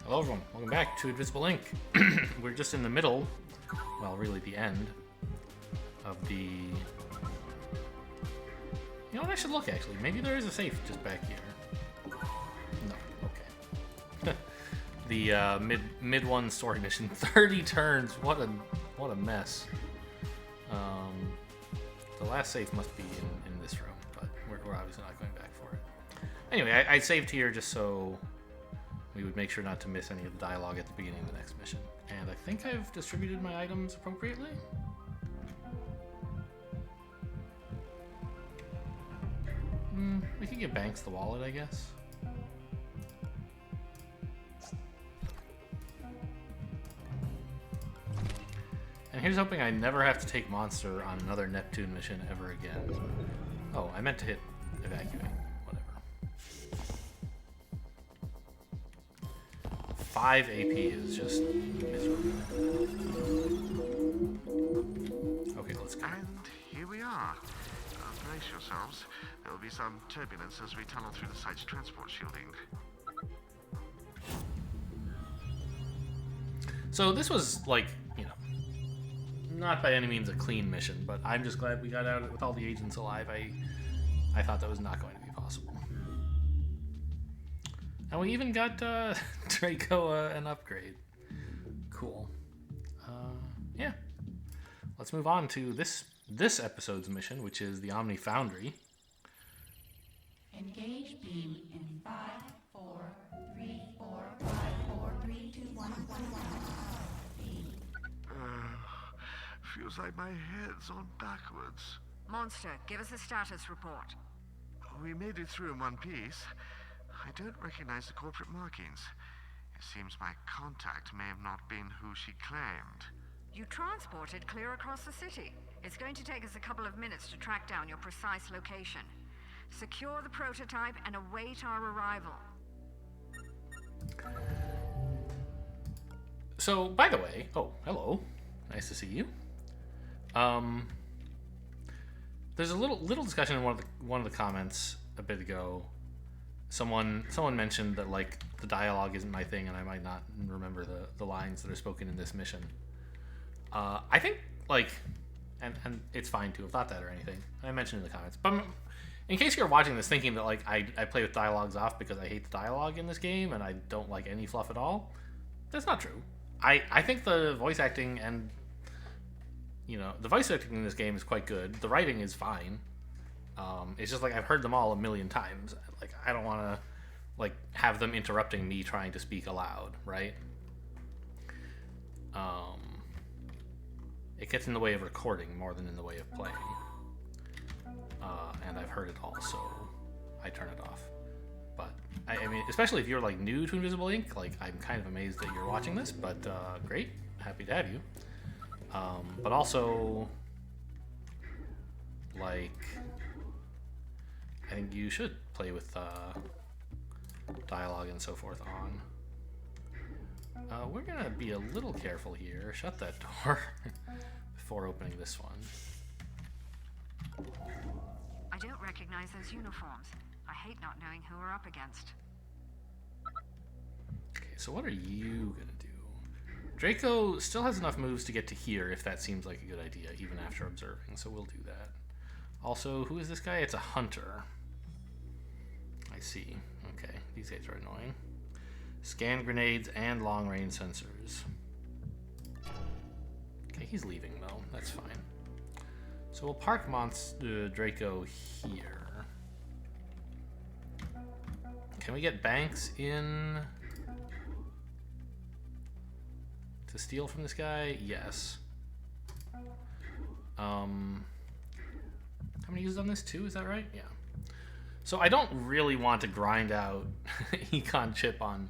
Hello everyone, welcome back to Invisible Ink. We're just in the middle, well really the end, of the... You know what, I should look actually. Maybe there is a safe just back here. No, okay. The mid one story mission, 30 turns, what a mess. The last safe must be in this room, but we're obviously not going back for it. Anyway, I saved here just so we would make sure not to miss any of the dialogue at the beginning of the next mission. And I think I've distributed my items appropriately. We could give Banks the wallet, I guess. And here's hoping I never have to take Monster on another Neptune mission ever again. Oh, I meant to hit evacuate. 5 AP is just miserable. Okay, let's go. And here we are. Brace yourselves. There will be some turbulence as we tunnel through the site's transport shielding. So this was like, you know, not by any means a clean mission, but I'm just glad we got out with all the agents alive. I thought that was not going to be possible. And we even got Draco an upgrade. Cool. Yeah. Let's move on to this episode's mission, which is the Omni Foundry. Engage beam in 5, 4, 3, 4, 5, 4, 3, 2, 1, 1, 1. Feels like my head's on backwards. Monster, give us a status report. We made it through in one piece. I don't recognize the corporate markings. It seems my contact may have not been who she claimed. You transported clear across the city. It's going to take us a couple of minutes to track down your precise location. Secure the prototype and await our arrival. So, by the way, oh, hello. Nice to see you. There's a little discussion in one of the comments a bit ago. Someone mentioned that like the dialogue isn't my thing and I might not remember the lines that are spoken in this mission. I think like, and it's fine to have thought that or anything. I mentioned in the comments, but in case you're watching this thinking that like I play with dialogues off because I hate the dialogue in this game and I don't like any fluff at all, that's not true. I think the voice acting and the voice acting in this game is quite good. The writing is fine. It's just like I've heard them all a million times. Like I don't want to like have them interrupting me trying to speak aloud, right? It gets in the way of recording more than in the way of playing. And I've heard it all, so I turn it off. But I mean, especially if you're like new to Invisible Ink, like I'm kind of amazed that you're watching this. But great, happy to have you. But also, like, I think you should play with dialogue and so forth on. We're gonna be a little careful here. Shut that door before opening this one. I don't recognize those uniforms. I hate not knowing who we're up against. Okay, so what are you gonna do? Draco still has enough moves to get to here if that seems like a good idea, even after observing, so we'll do that. Also, who is this guy? It's a hunter. I see. Okay, these guys are annoying. Scan grenades and long-range sensors. Okay, he's leaving though. That's fine. So we'll park Draco here. Can we get Banks in to steal from this guy? Yes. How many uses on this? 2, is that right? Yeah. So I don't really want to grind out Econ chip on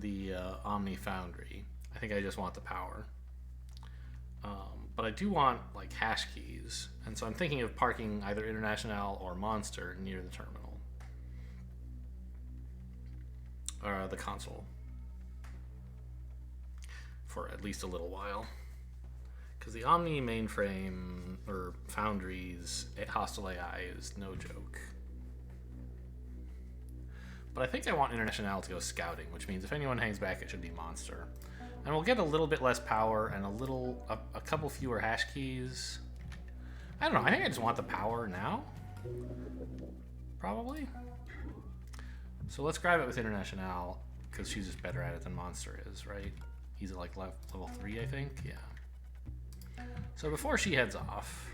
the Omni Foundry. I think I just want the power. But I do want like hash keys, and so I'm thinking of parking either International or Monster near the terminal. Or the console. For at least a little while. Because the Omni mainframe, or Foundry's hostile AI is no joke. But I think I want International to go scouting, which means if anyone hangs back, it should be Monster. And we'll get a little bit less power and a couple fewer hash keys. I don't know, I think I just want the power now. Probably. So let's grab it with International, because she's just better at it than Monster is, right? He's at like level 3, I think, yeah. So before she heads off...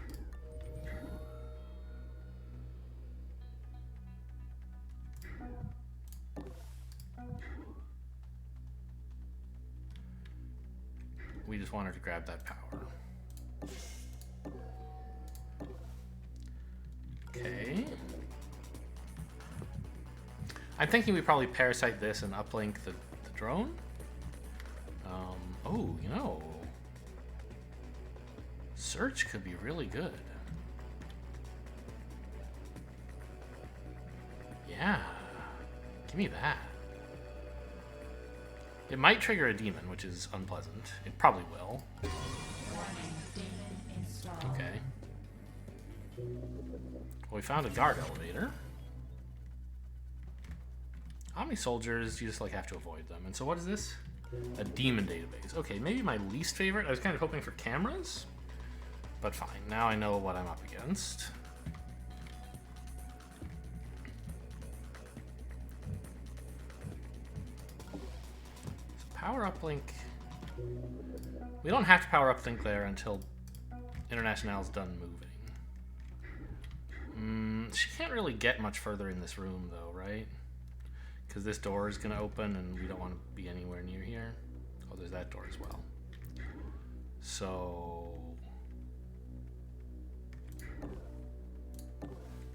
we just want her to grab that power. Okay. I'm thinking we probably parasite this and uplink the drone. Oh, you know, search could be really good. Yeah, give me that. It might trigger a demon, which is unpleasant. It probably will. Okay. Well, we found a guard elevator. Omni soldiers, you just like have to avoid them. And so what is this? A demon database. Okay, maybe my least favorite. I was kind of hoping for cameras, but fine. Now I know what I'm up against. So power uplink. We don't have to power uplink there until International's done moving. She can't really get much further in this room though, right? Because this door is going to open and we don't want to be anywhere near here. Oh, there's that door as well. So...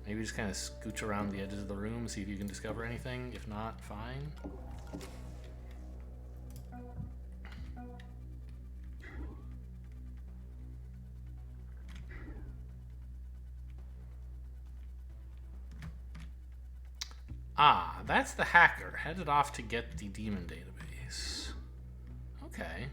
maybe just kind of scooch around the edges of the room, see if you can discover anything. If not, fine. Ah, that's the hacker, headed off to get the demon database. Okay.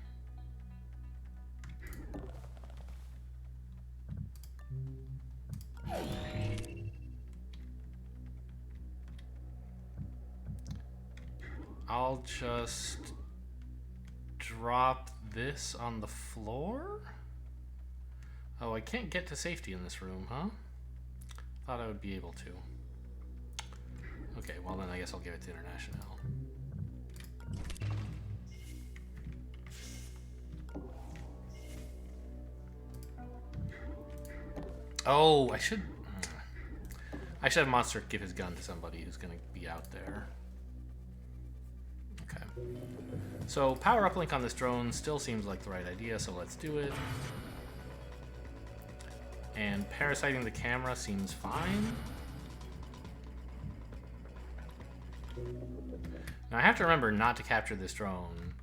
I'll just drop this on the floor? Oh, I can't get to safety in this room, huh? Thought I would be able to. Okay, well then I guess I'll give it to International. Oh, I should have Monster give his gun to somebody who's gonna be out there. Okay. So power uplink on this drone still seems like the right idea, so let's do it. And parasiting the camera seems fine. Now I have to remember not to capture this drone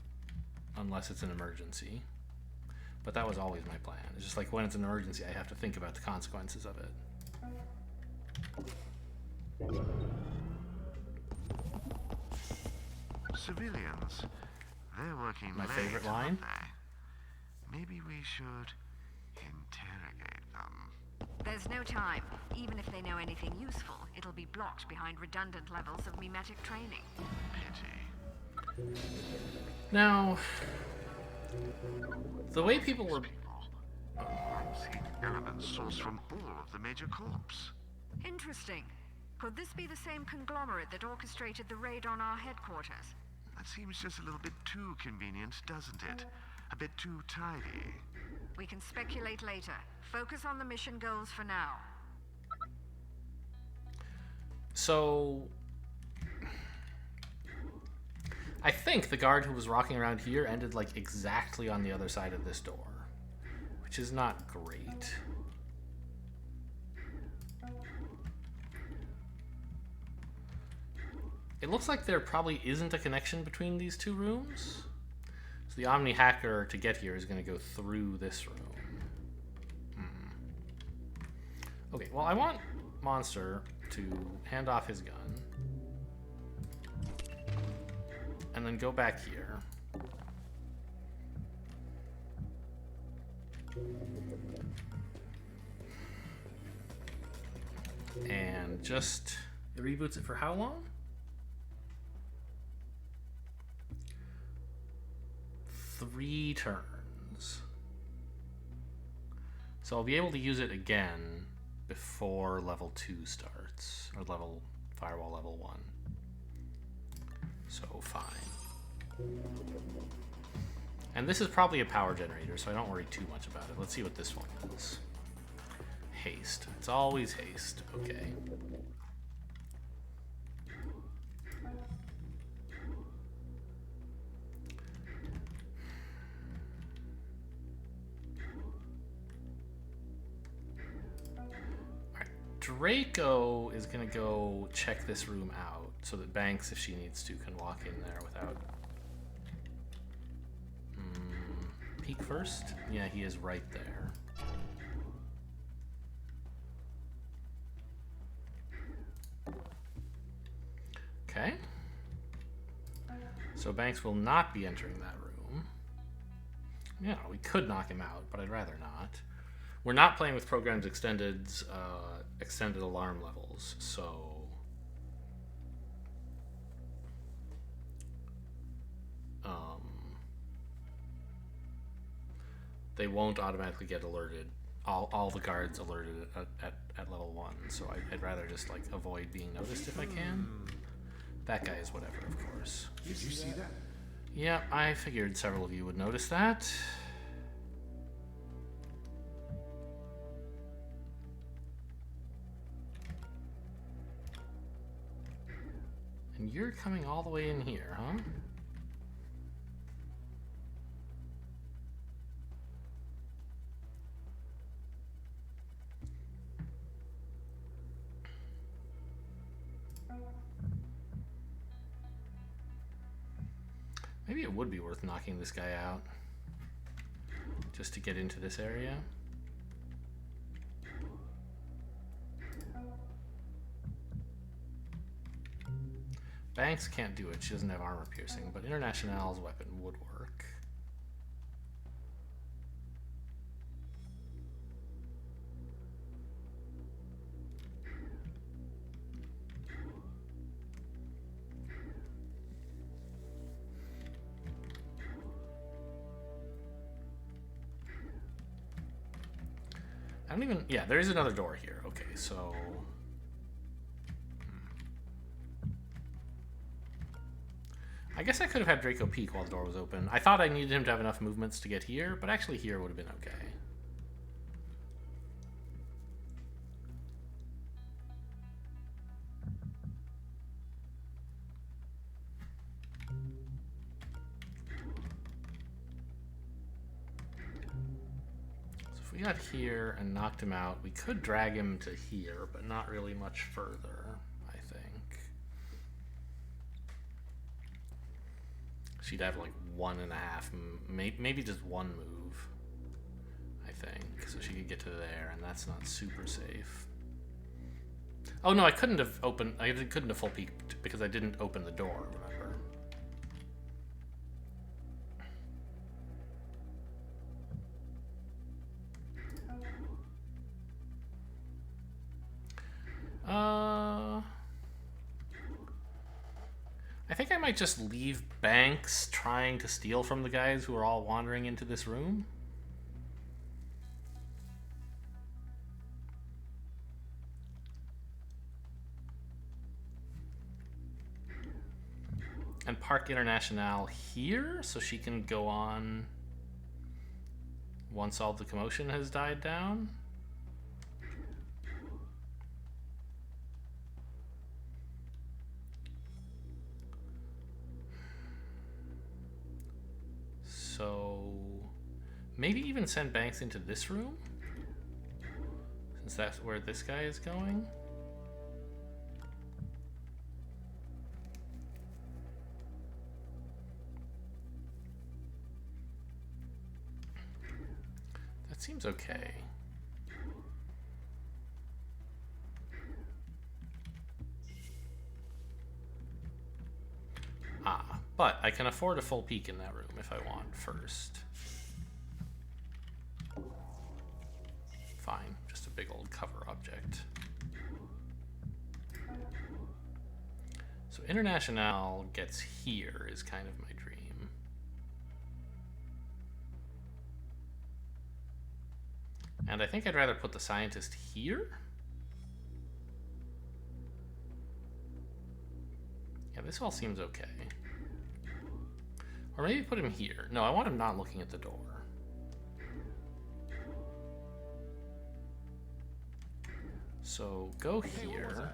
unless it's an emergency. But that was always my plan. It's just like when it's an emergency, I have to think about the consequences of it. Civilians, they're working My late, favorite line. aren't they? Maybe we should interrogate them. There's no time. Even if they know anything useful, it'll be blocked behind redundant levels of mimetic training. Pity. Now, the way people were... I'm seeing elements sourced from all of the major corps. Interesting. Could this be the same conglomerate that orchestrated the raid on our headquarters? That seems just a little bit too convenient, doesn't it? A bit too tidy. We can speculate later. Focus on the mission goals for now. So... I think the guard who was rocking around here ended like exactly on the other side of this door, which is not great. It looks like there probably isn't a connection between these two rooms. So the Omni hacker to get here is going to go through this room. Okay, well I want Monster to hand off his gun. And then go back here. And just... it reboots it for how long? 3 turns. So I'll be able to use it again before level 2 starts, or firewall level 1. So fine. And this is probably a power generator, so I don't worry too much about it. Let's see what this one does. Haste. It's always haste. Okay. Alright. Draco is going to go check this room out so that Banks, if she needs to, can walk in there without... Peek first? Yeah, he is right there. Okay. So Banks will not be entering that room. Yeah, we could knock him out, but I'd rather not. We're not playing with Program's extended alarm levels, so... they won't automatically get alerted. All the guards alerted at level 1, so I'd rather just like avoid being noticed if I can. That guy is whatever, of course. Did you see that? Yeah, I figured several of you would notice that. And you're coming all the way in here, huh? Maybe it would be worth knocking this guy out just to get into this area. Banks can't do it. She doesn't have armor piercing, but International's weapon would work. I don't even... Yeah, there is another door here. Okay, so... I guess I could have had Draco peek while the door was open. I thought I needed him to have enough movements to get here, but actually here would have been okay. We got here and knocked him out. We could drag him to here, but not really much further, I think. She'd have like 1.5, maybe just 1 move, I think. So she could get to there, and that's not super safe. Oh no, I couldn't have full peeked because I didn't open the door, remember? I think I might just leave Banks trying to steal from the guys who are all wandering into this room. And park International here so she can go on once all the commotion has died down. So maybe even send Banks into this room, since that's where this guy is going. That seems okay. But I can afford a full peek in that room if I want first. Fine, just a big old cover object. So International gets here is kind of my dream. And I think I'd rather put the scientist here. Yeah, this all seems okay. Or maybe put him here. No, I want him not looking at the door. So go here,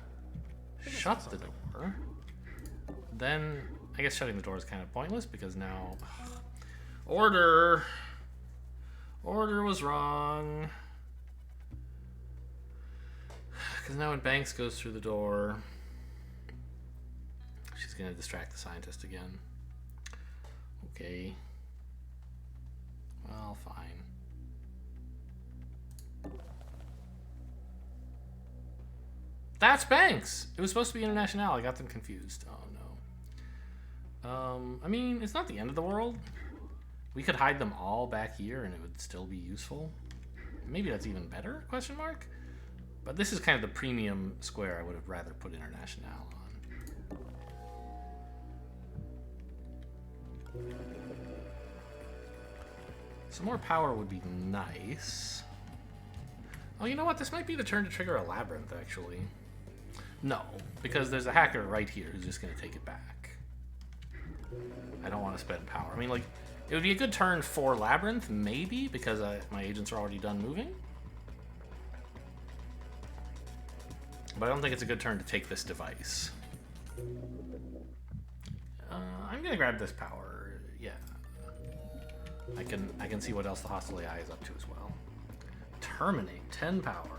shut the door. Then I guess shutting the door is kind of pointless because now order was wrong. Because now when Banks goes through the door, she's gonna distract the scientist again. Okay. Well, fine. That's Banks! It was supposed to be International. I got them confused. Oh, no. I mean, it's not the end of the world. We could hide them all back here and it would still be useful. Maybe that's even better, question mark? But this is kind of the premium square I would have rather put International on. Some more power would be nice. Oh, you know what? This might be the turn to trigger a labyrinth, actually. No, because there's a hacker right here who's just going to take it back. I don't want to spend power. I mean, like, it would be a good turn for labyrinth, maybe, because my agents are already done moving. But I don't think it's a good turn to take this device. I'm going to grab this power. Yeah. I can see what else the hostile AI is up to as well. Terminate, 10 power.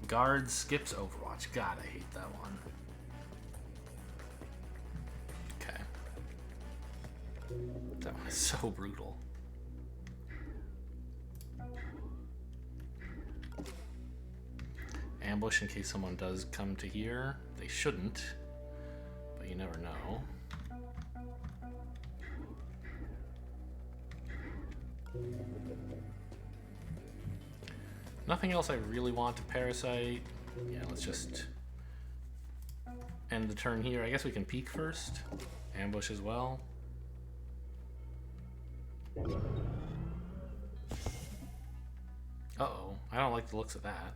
Guard skips Overwatch. God, I hate that one. Okay. That one is so brutal. Ambush in case someone does come to here. They shouldn't, but you never know. Nothing else I really want to parasite. Yeah, let's just end the turn here. I guess we can peek first. Ambush as well. Uh-oh. I don't like the looks of that.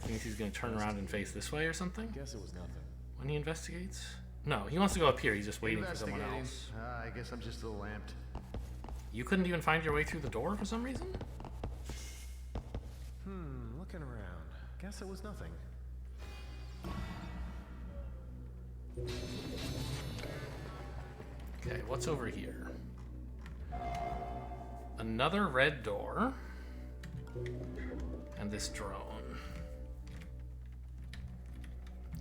Thinks he's gonna turn around and face this way or something? Guess it was nothing. When he investigates? No, he wants to go up here. He's just waiting for someone else. I guess I'm just a little amped. You couldn't even find your way through the door for some reason? Looking around. Guess it was nothing. Okay, what's over here? Another red door. And this drone.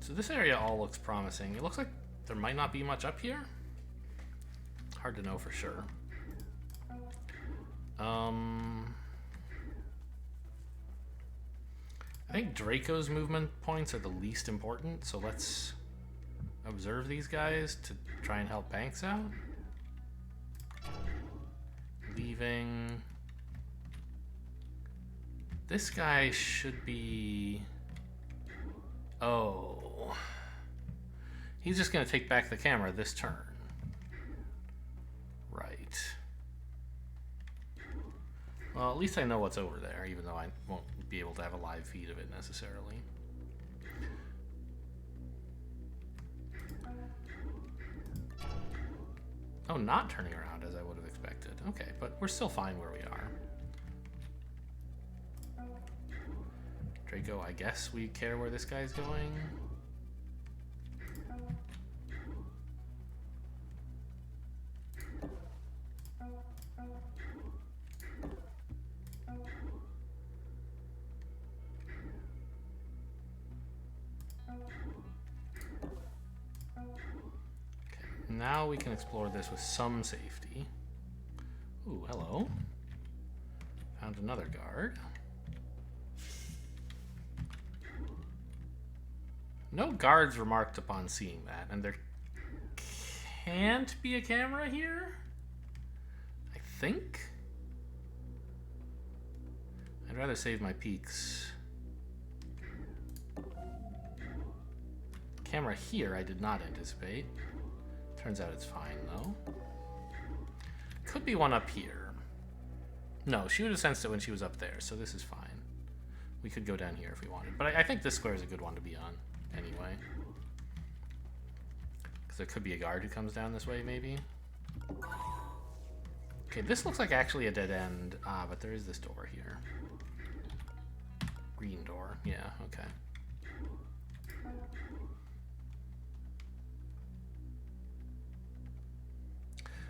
So this area all looks promising. It looks like there might not be much up here. Hard to know for sure. I think Draco's movement points are the least important, so let's observe these guys to try and help Banks out. Leaving. This guy should be... Oh. He's just going to take back the camera this turn. Right. Well, at least I know what's over there, even though I won't be able to have a live feed of it necessarily. Oh, not turning around as I would have expected. Okay, but we're still fine where we are. Draco, I guess we care where this guy's going. Now we can explore this with some safety. Ooh, hello. Found another guard. No guards remarked upon seeing that, and there can't be a camera here? I think? I'd rather save my peeks. Camera here I did not anticipate. Turns out it's fine, though. Could be one up here. No, she would have sensed it when she was up there, so this is fine. We could go down here if we wanted. But I think this square is a good one to be on, anyway. Because there could be a guard who comes down this way, maybe. Okay, this looks like actually a dead end. Ah, but there is this door here. Green door. Yeah, okay.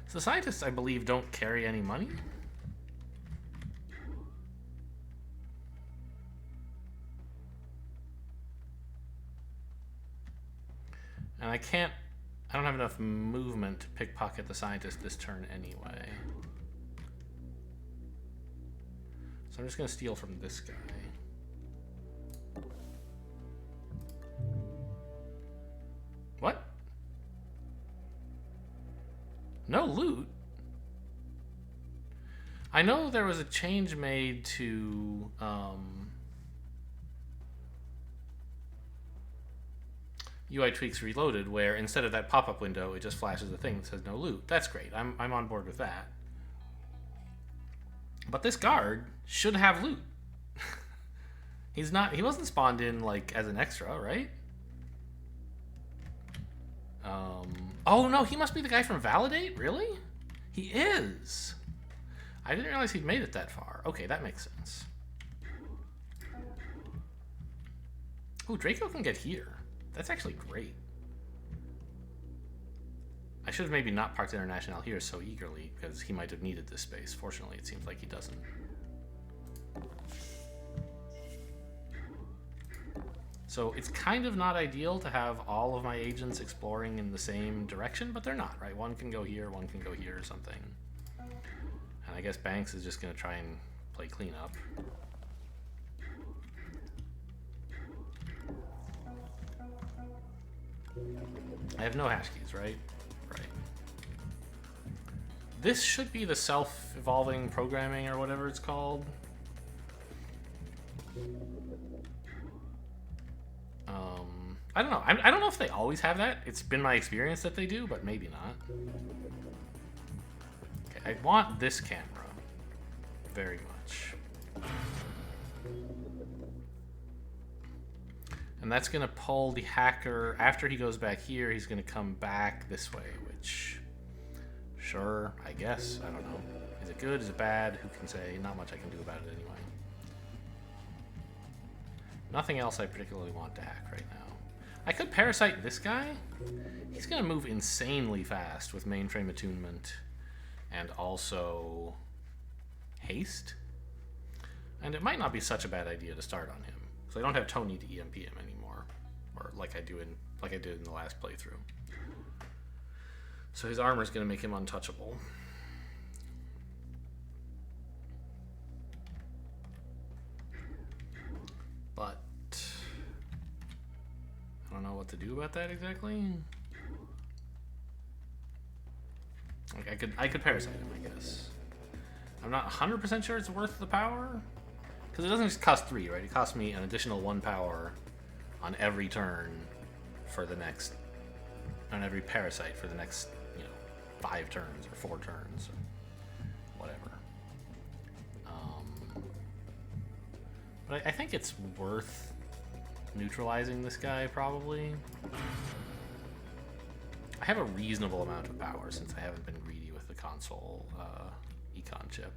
So the scientists, I believe, don't carry any money? And I don't have enough movement to pickpocket the scientist this turn anyway. So I'm just going to steal from this guy. What? No loot? I know there was a change made to UI Tweaks Reloaded, where instead of that pop-up window, it just flashes a thing that says no loot. That's great. I'm on board with that. But this guard should have loot. He wasn't spawned in like as an extra, right? Oh no, he must be the guy from Validate? Really? He is. I didn't realize he'd made it that far. Okay, that makes sense. Ooh, Draco can get here. That's actually great. I should have maybe not parked International here so eagerly, because he might have needed this space. Fortunately, it seems like he doesn't. So it's kind of not ideal to have all of my agents exploring in the same direction, but they're not, right? One can go here, one can go here or something. And I guess Banks is just going to try and play cleanup. I have no hash keys, right? Right. This should be the self-evolving programming or whatever it's called. I don't know. I don't know if they always have that. It's been my experience that they do, but maybe not. Okay, I want this camera very much. And that's going to pull the hacker. After he goes back here, he's going to come back this way, which, sure, I guess. I don't know. Is it good? Is it bad? Who can say? Not much I can do about it anyway. Nothing else I particularly want to hack right now. I could parasite this guy. He's going to move insanely fast with mainframe attunement and also haste. And it might not be such a bad idea to start on him. So I don't have Tony to EMP him anymore, or like I did in the last playthrough. So his armor is going to make him untouchable. But I don't know what to do about that exactly. Like I could parasite him, I guess. I'm not 100% sure it's worth the power. Because it doesn't just cost 3, right? It costs me an additional 1 power on every turn for the next... on every parasite for the next, 5 turns or 4 turns or whatever. But I think it's worth neutralizing this guy, probably. I have a reasonable amount of power since I haven't been greedy with the console econ chip.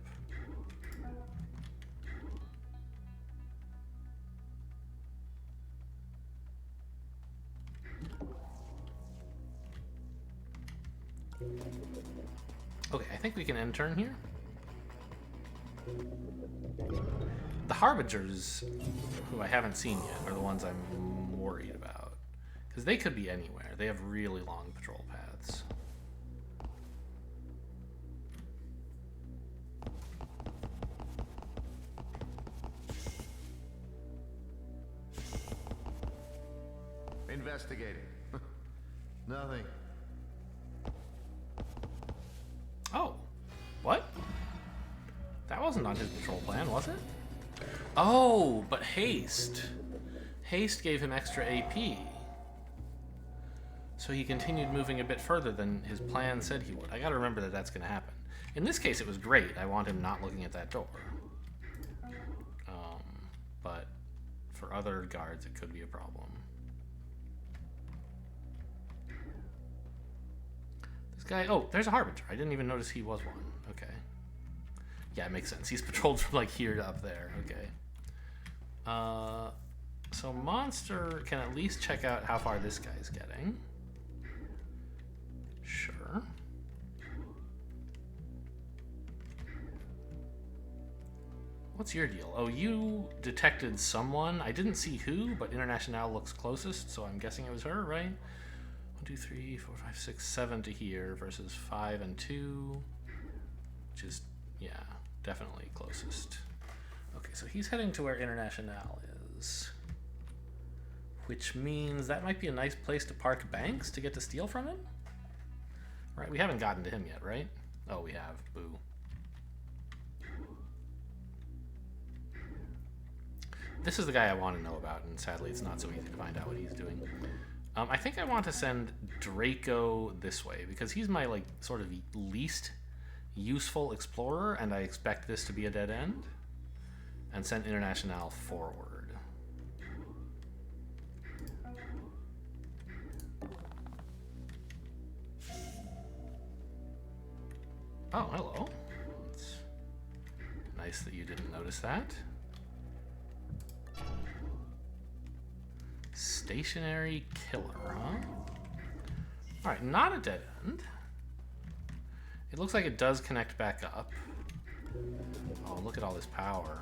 Okay, I think we can end turn here. The Harbingers, who I haven't seen yet, are the ones I'm worried about. Because they could be anywhere. They have really long patrol paths. Investigating. Nothing. Oh, what? That wasn't on his patrol plan, was it? Oh, but haste. Haste gave him extra AP. So So he continued moving a bit further than his plan said he would. I gotta remember that that's gonna happen. In this case, it was great. I want him not looking at that door. But for other guards, it could be a problem. This guy... Oh, there's a Harbinger. I didn't even notice he was one. Okay. Yeah, it makes sense. He's patrolled from, like, here to up there. Okay. So Monster can at least check out how far this guy's getting. Sure. What's your deal? Oh, you detected someone. I didn't see who, but International looks closest, so I'm guessing it was her, right? 1, 2, 3, 4, 5, 6, 7 to here versus 5 and 2, which is, yeah, definitely closest. Okay, so he's heading to where International is, which means that might be a nice place to park Banks to get to steal from him? Right, we haven't gotten to him yet, right? Oh, we have. Boo. This is the guy I want to know about, and sadly it's not so easy to find out what he's doing. I think I want to send Draco this way, because he's my, like, sort of least useful explorer, and I expect this to be a dead end. And send International forward. Oh, hello. It's nice that you didn't notice that. Stationary killer, huh? Alright, not a dead end. It looks like it does connect back up. Oh, look at all this power.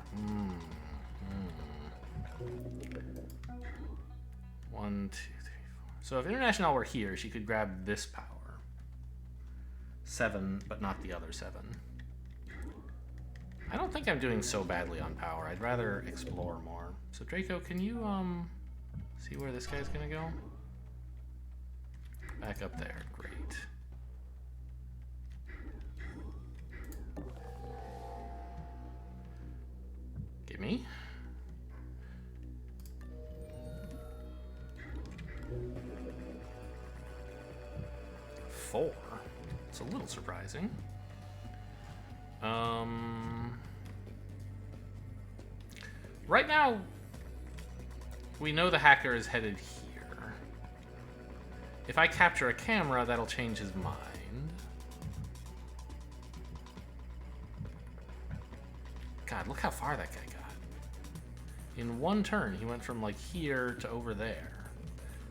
1, 2, 3, 4. So if International were here, she could grab this power. 7, but not the other 7. I don't think I'm doing so badly on power. I'd rather explore more. So Draco, can you see where this guy's gonna go? Back up there. Great. Give me. Four. It's a little surprising. Right now, we know the hacker is headed here. If I capture a camera, that'll change his mind. God, look how far that guy got. In one turn, he went from, like, here to over there.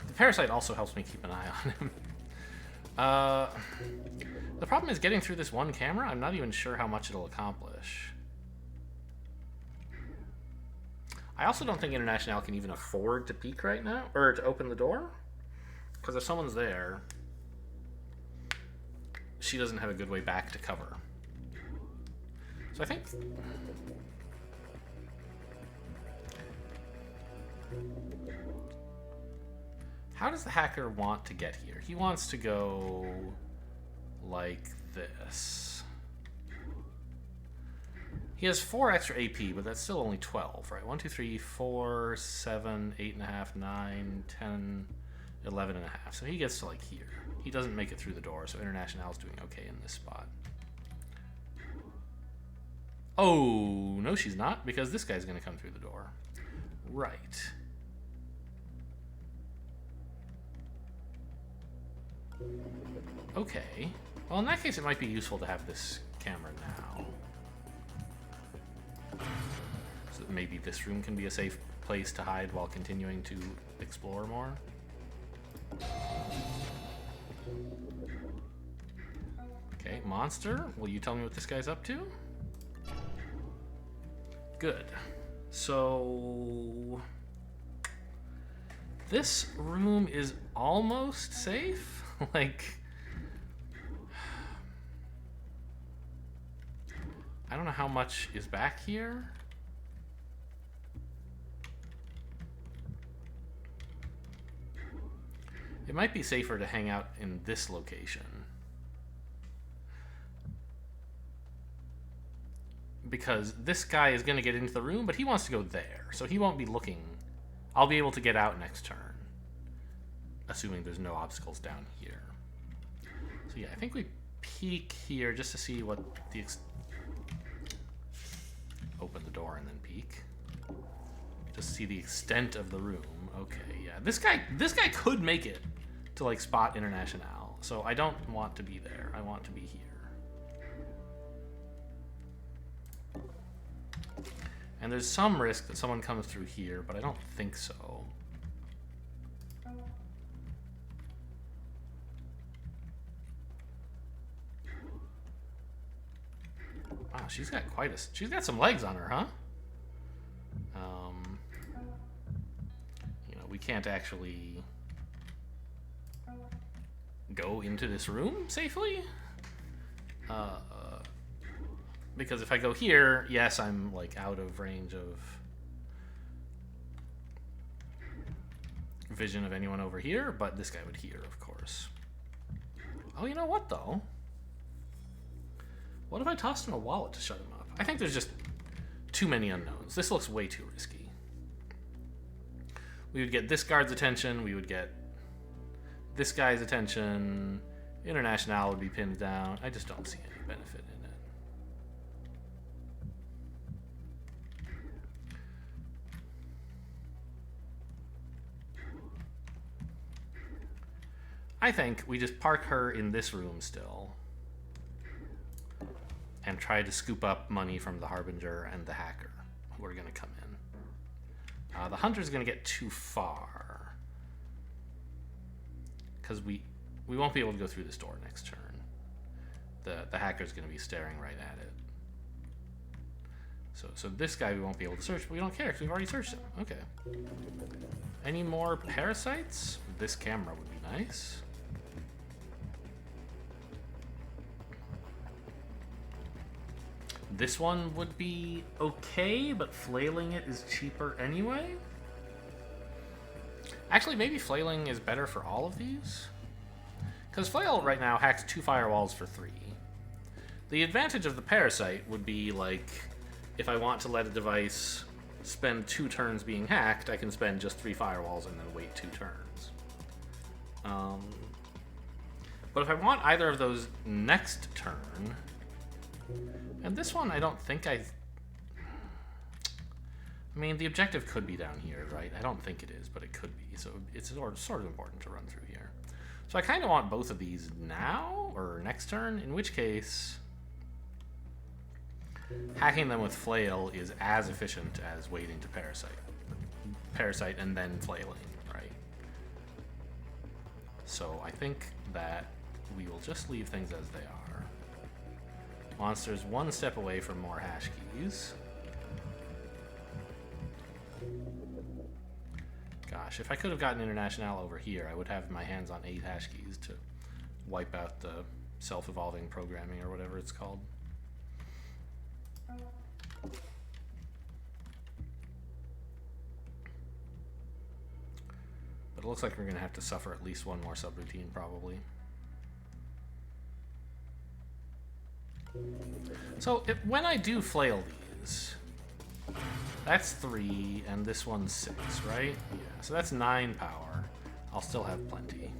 The parasite also helps me keep an eye on him. The problem is getting through this one camera. I'm not even sure how much it'll accomplish. I also don't think International can even afford to peek right now, or to open the door. Because if someone's there, she doesn't have a good way back to cover. So I think... How does the hacker want to get here? He wants to go like this. He has 4 extra AP, but that's still only 12, right? 1, 2, 3, 4, 7, 8.5, 9, 10, 11.5. So he gets to like here. He doesn't make it through the door, so International's doing okay in this spot. Oh, no she's not, because this guy's gonna come through the door. Right. Okay. Well, in that case, it might be useful to have this camera now. So that maybe this room can be a safe place to hide while continuing to explore more. Okay, Monster, will you tell me what this guy's up to? Good. So... this room is almost safe? Like... I don't know how much is back here. It might be safer to hang out in this location. Because this guy is going to get into the room, but he wants to go there. So he won't be looking. I'll be able to get out next turn. assuming there's no obstacles down here. So yeah, I think we peek here just to see what the open the door and then peek. Just see the extent of the room. Okay, yeah. This guy could make it to like Spot International. So I don't want to be there. I want to be here. And there's some risk that someone comes through here, but I don't think so. Wow, she's got some legs on her, huh? You know, we can't actually go into this room safely. Because if I go here, yes, I'm like out of range of vision of anyone over here, but this guy would hear, of course. Oh, you know what though? What if I tossed him a wallet to shut him up? I think there's just too many unknowns. This looks way too risky. We would get this guard's attention, we would get this guy's attention, International would be pinned down. I just don't see any benefit in it. I think we just park her in this room still and try to scoop up money from the Harbinger and the hacker who are going to come in. The Hunter's going to get too far because we won't be able to go through this door next turn. The hacker's going to be staring right at it. So this guy we won't be able to search, but we don't care because we've already searched him. Okay. Any more parasites? This camera would be nice. This one would be okay, but flailing it is cheaper anyway. Actually, maybe flailing is better for all of these. Because flail right now hacks 2 firewalls for 3. The advantage of the parasite would be like, if I want to let a device spend 2 turns being hacked, I can spend just 3 firewalls and then wait 2 turns. But if I want either of those next turn, and this one I don't think I mean, the objective could be down here, right? I don't think it is, but it could be. So it's sort of important to run through here. So I kind of want both of these now or next turn, in which case hacking them with flail is as efficient as waiting to parasite and then flailing, right? So I think that we will just leave things as they are. Monster's 1 step away from more hash keys. Gosh, if I could have gotten International over here, I would have my hands on 8 hash keys to wipe out the self-evolving programming or whatever it's called. But it looks like we're going to have to suffer at least one more subroutine, probably. So when I do flail these, that's 3, and this one's 6, right? Yeah, so that's 9 power. I'll still have plenty.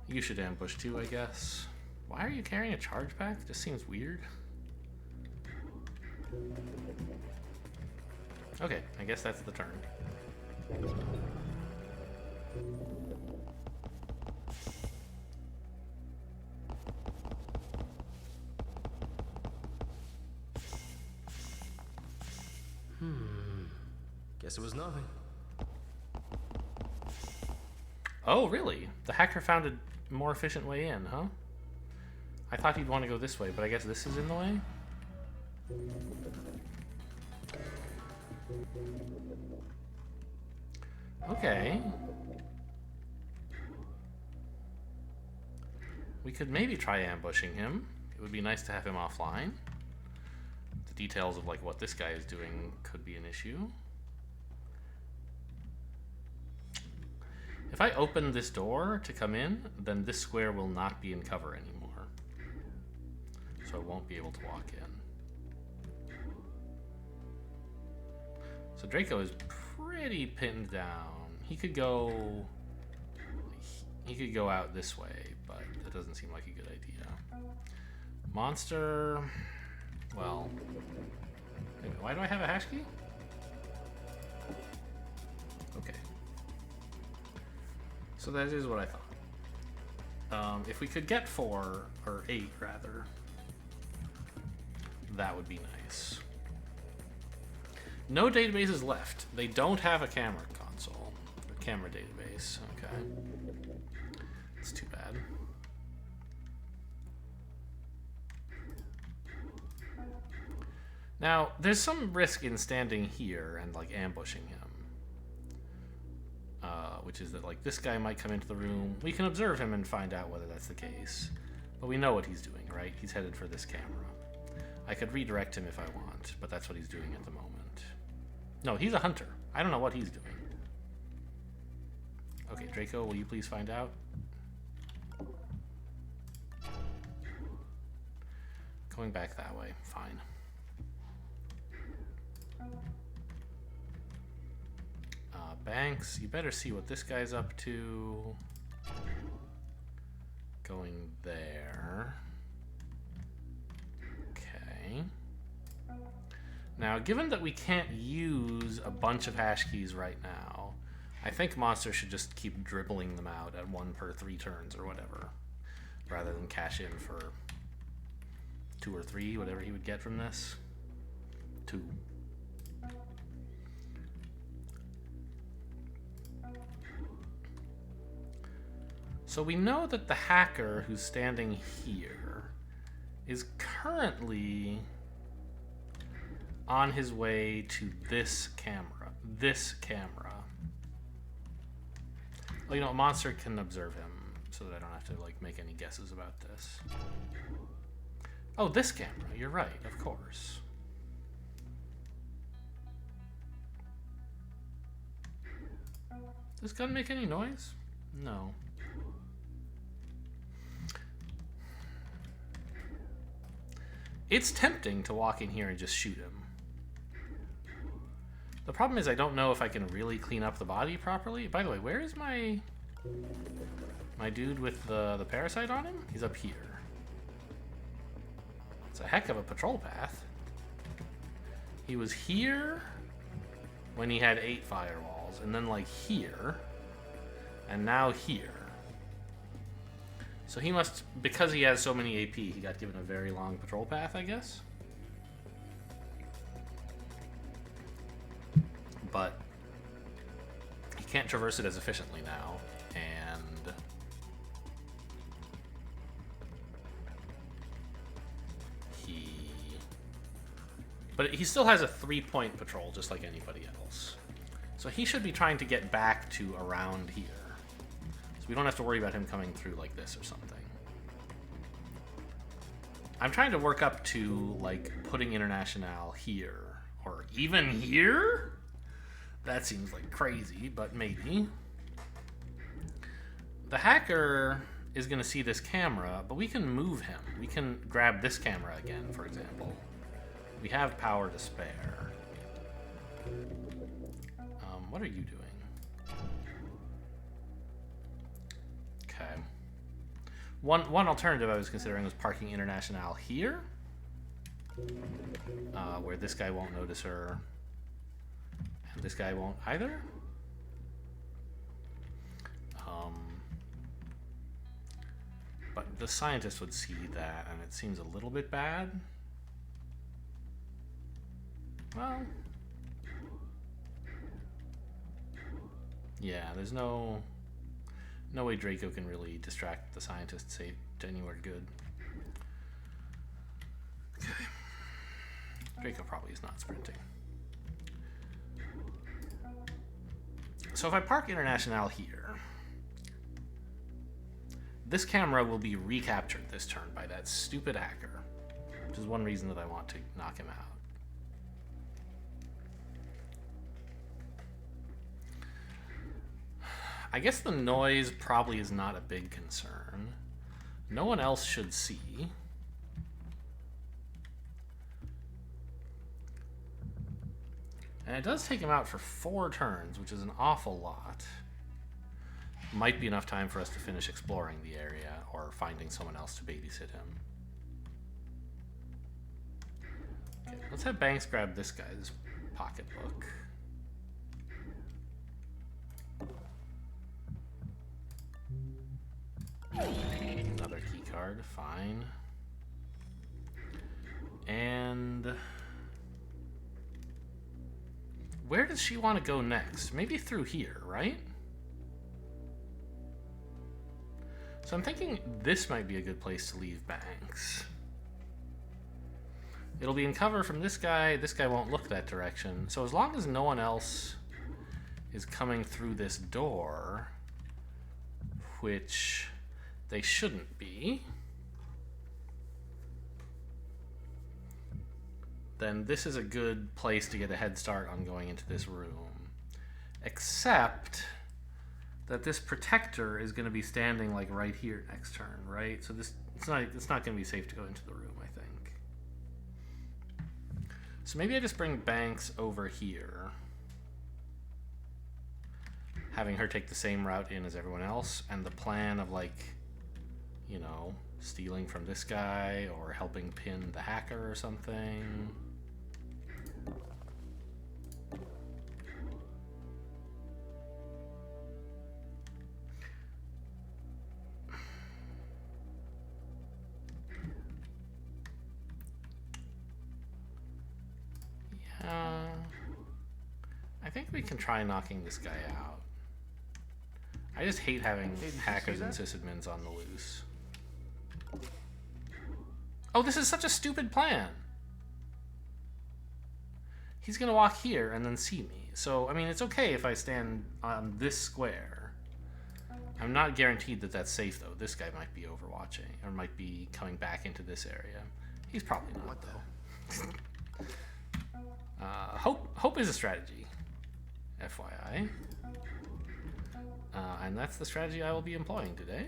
You should ambush too, I guess. Why are you carrying a charge pack? Just seems weird. Okay, I guess that's the turn. Guess it was nothing. Oh, really? The hacker found a more efficient way in, huh? I thought he'd want to go this way, but I guess this is in the way? Okay. We could maybe try ambushing him. It would be nice to have him offline. The details of like what this guy is doing could be an issue. If I open this door to come in, then this square will not be in cover anymore. So I won't be able to walk in. So Draco is pretty pinned down. He could go out this way, but that doesn't seem like a good idea. Monster, well, why do I have a hash key? Okay. So that is what I thought. If we could get 4, or 8 rather, that would be nice. No databases left. They don't have a camera console, or camera database. Okay. It's too bad. Now, there's some risk in standing here and like ambushing him. Which is that like this guy might come into the room. We can observe him and find out whether that's the case. But we know what he's doing, right? He's headed for this camera. I could redirect him if I want, but that's what he's doing at the moment. No, he's a hunter. I don't know what he's doing. Okay, Draco, will you please find out? Going back that way. Fine. Banks, you better see what this guy's up to. Going there. Okay. Now, given that we can't use a bunch of hash keys right now, I think Monster should just keep dribbling them out at 1 per 3 turns or whatever, rather than cash in for 2 or 3, whatever he would get from this. 2. So we know that the hacker who's standing here is currently on his way to this camera. This camera. Well, you know, Monster can observe him so that I don't have to like make any guesses about this. Oh, this camera. You're right, of course. Does this gun make any noise? No. It's tempting to walk in here and just shoot him. The problem is I don't know if I can really clean up the body properly. By the way, where is my dude with the parasite on him? He's up here. It's a heck of a patrol path. He was here when he had 8 firewalls, and then like here, and now here. So he must, because he has so many AP, he got given a very long patrol path, I guess. But he can't traverse it as efficiently now, and but he still has a 3-point patrol, just like anybody else. So he should be trying to get back to around here. So we don't have to worry about him coming through like this or something. I'm trying to work up to, like, putting International here. Or even here? That seems like crazy, but maybe. The hacker is going to see this camera, but we can move him. We can grab this camera again, for example. We have power to spare. What are you doing? Okay. One alternative I was considering was parking International here, where this guy won't notice her, and this guy won't either. But the scientist would see that, and it seems a little bit bad. Well, yeah, there's no way Draco can really distract the scientist safe to anywhere good. Okay. Draco probably is not sprinting. So if I park International here, this camera will be recaptured this turn by that stupid hacker, which is one reason that I want to knock him out. I guess the noise probably is not a big concern. No one else should see. And it does take him out for 4 turns, which is an awful lot. Might be enough time for us to finish exploring the area or finding someone else to babysit him. Okay, let's have Banks grab this guy's pocketbook. Another key card, fine. And where does she want to go next? Maybe through here, right? So I'm thinking this might be a good place to leave Banks. It'll be in cover from this guy. This guy won't look that direction. So as long as no one else is coming through this door, which they shouldn't be, then this is a good place to get a head start on going into this room. Except that this protector is going to be standing like right here next turn, right? So this it's not going to be safe to go into the room, I think. So maybe I just bring Banks over here, having her take the same route in as everyone else, and the plan of, like, you know, stealing from this guy or helping pin the hacker or something. I think we can try knocking this guy out. I just hate having hackers and sysadmins on the loose. Oh, this is such a stupid plan. He's gonna walk here and then see me. So, I mean, it's okay if I stand on this square. I'm not guaranteed that that's safe, though. This guy might be overwatching, or might be coming back into this area. He's probably not, though. Hope is a strategy, FYI. And that's the strategy I will be employing today.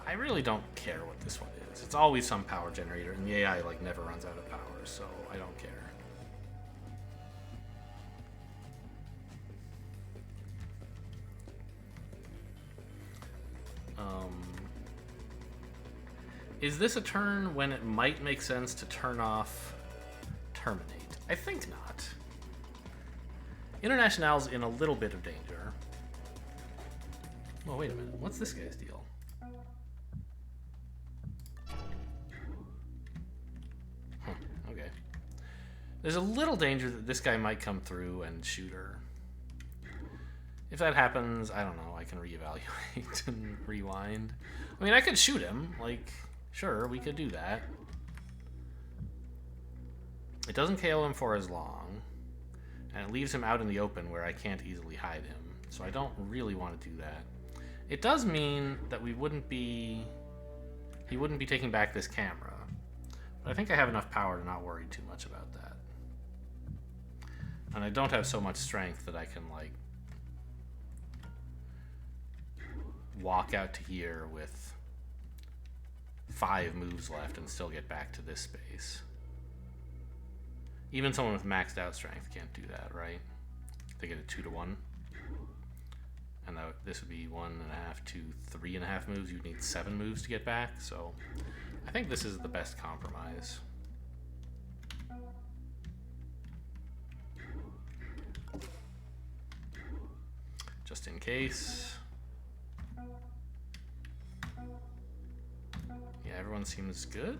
I really don't care what this one is. It's always some power generator, and the AI, like, never runs out of power, so I don't care. Is this a turn when it might make sense to turn off Terminate? I think not. International's in a little bit of danger. Oh, wait a minute. What's this guy's deal? Huh, okay. There's a little danger that this guy might come through and shoot her. If that happens, I don't know, I can reevaluate and rewind. I mean, I could shoot him, like, sure, we could do that. It doesn't KO him for as long, and it leaves him out in the open where I can't easily hide him, so I don't really want to do that. It does mean that he wouldn't be taking back this camera, but I think I have enough power to not worry too much about that. And I don't have so much strength that I can, like, walk out to here with 5 moves left and still get back to this space. Even someone with maxed out strength can't do that, right? They get a 2-to-1. And this would be 1.5, 2, 3.5 moves. You'd need 7 moves to get back, so I think this is the best compromise. Just in case. Yeah, everyone seems good.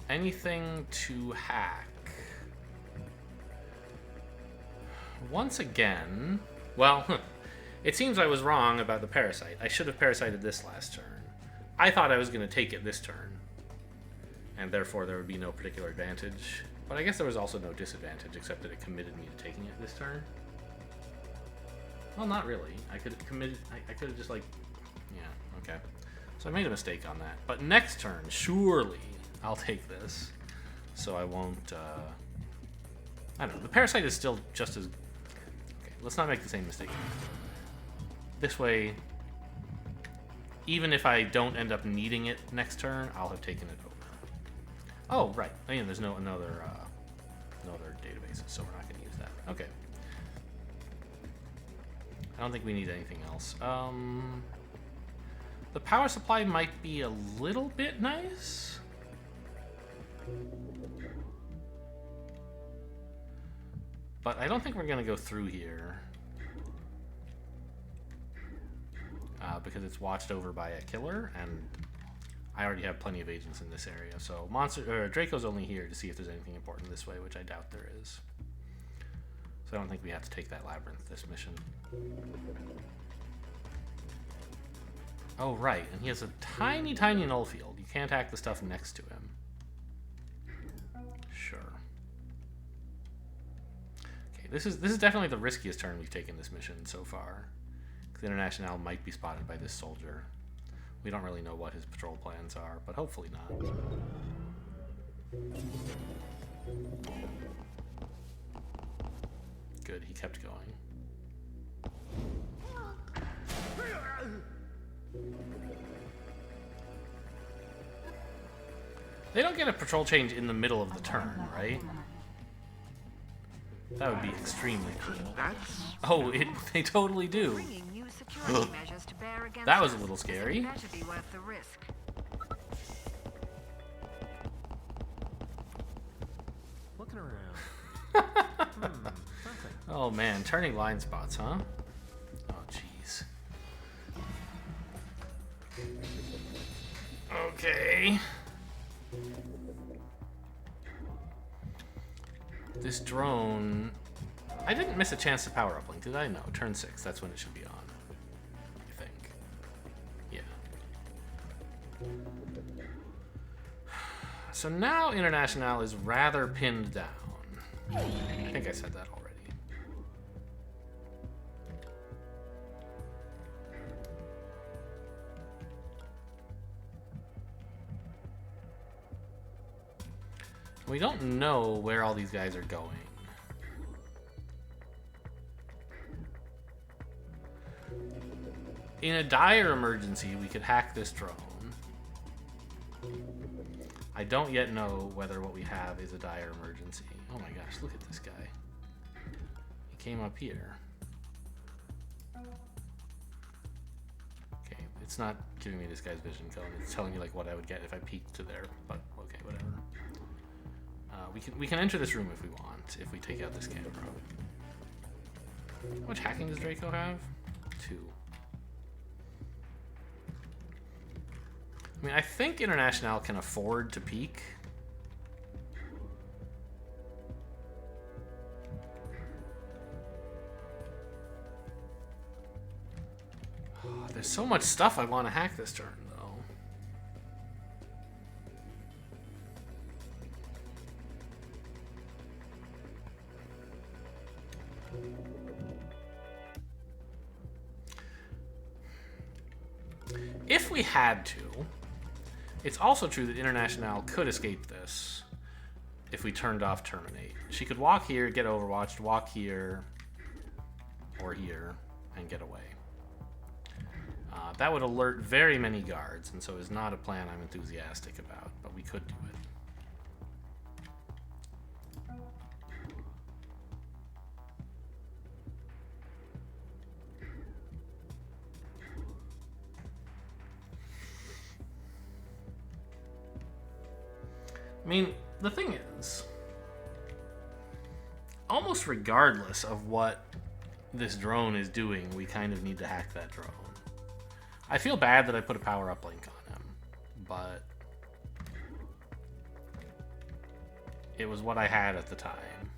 Anything to hack? Once again, well, it seems I was wrong about the parasite. I should have parasited this last turn. I thought I was going to take it this turn, and therefore there would be no particular advantage. But I guess there was also no disadvantage, except that it committed me to taking it this turn. Well, not really. I could have committed. I could have just, like, yeah, okay. So I made a mistake on that. But next turn, surely I'll take this. So I won't, I don't know. The parasite is still just as... Okay, let's not make the same mistake. This way, even if I don't end up needing it next turn, I'll have taken it over. Oh, right. I mean, there's no other databases, so we're not going to use that. Okay. I don't think we need anything else. The power supply might be a little bit nice. But I don't think we're going to go through here. Because it's watched over by a killer, and I already have plenty of agents in this area. So Draco's only here to see if there's anything important this way, which I doubt there is. So I don't think we have to take that labyrinth this mission. Oh, right. And he has a tiny, tiny null field. You can't hack the stuff next to him. Sure. Okay, this is definitely the riskiest turn we've taken this mission so far. Because International might be spotted by this soldier. We don't really know what his patrol plans are, but hopefully not. Good, he kept going. They don't get a patrol change in the middle of the turn, right? That would be extremely cool. Oh, they totally do. Bringing new security measures to bear against That was a us. little scary. It better be worth the risk. Looking around. Nothing. Oh man, turning blind spots, huh? Oh jeez. Okay. This drone... I didn't miss a chance to power up link, did I? No, turn 6, that's when it should be on. I think. Yeah. So now International is rather pinned down. I think I said that already. We don't know where all these guys are going. In a dire emergency, we could hack this drone. I don't yet know whether what we have is a dire emergency. Oh my gosh, look at this guy. He came up here. Okay, it's not giving me this guy's vision code. It's telling me like what I would get if I peeked to there, but okay, whatever. We can enter this room if we want, if we take out this camera. How much hacking does Draco have? 2. I mean, I think International can afford to peek. Oh, there's so much stuff I want to hack this turn, though. If we had to, it's also true that International could escape this if we turned off Terminate. She could walk here, get overwatched, walk here, or here, and get away. That would alert very many guards, and so is not a plan I'm enthusiastic about, but we could do it. I mean, the thing is, almost regardless of what this drone is doing, we kind of need to hack that drone. I feel bad that I put a power-up link on him, but it was what I had at the time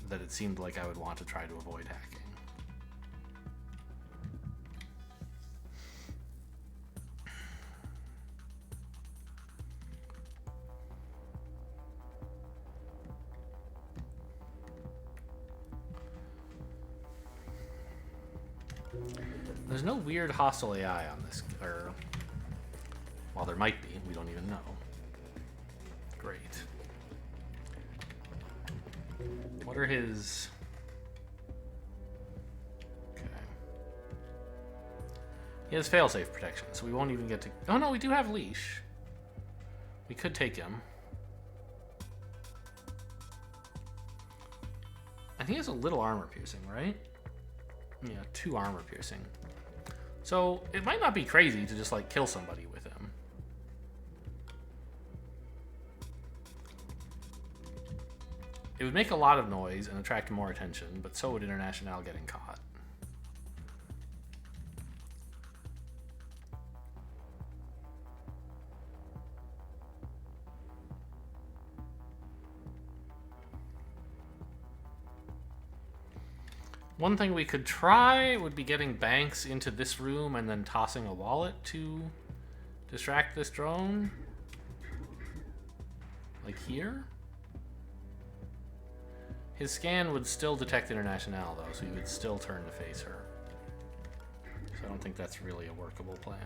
that it seemed like I would want to try to avoid hacking. There's no weird hostile AI on this, or... well, there might be. We don't even know. Great. What are his... okay. He has failsafe protection, so we won't even get to... oh no, we do have leash. We could take him. And he has a little armor piercing, right? Yeah, 2 armor piercing. So it might not be crazy to just like kill somebody with him. It would make a lot of noise and attract more attention, but so would International getting caught. One thing we could try would be getting Banks into this room and then tossing a wallet to distract this drone. Like here? His scan would still detect International though, so he would still turn to face her. So I don't think that's really a workable plan.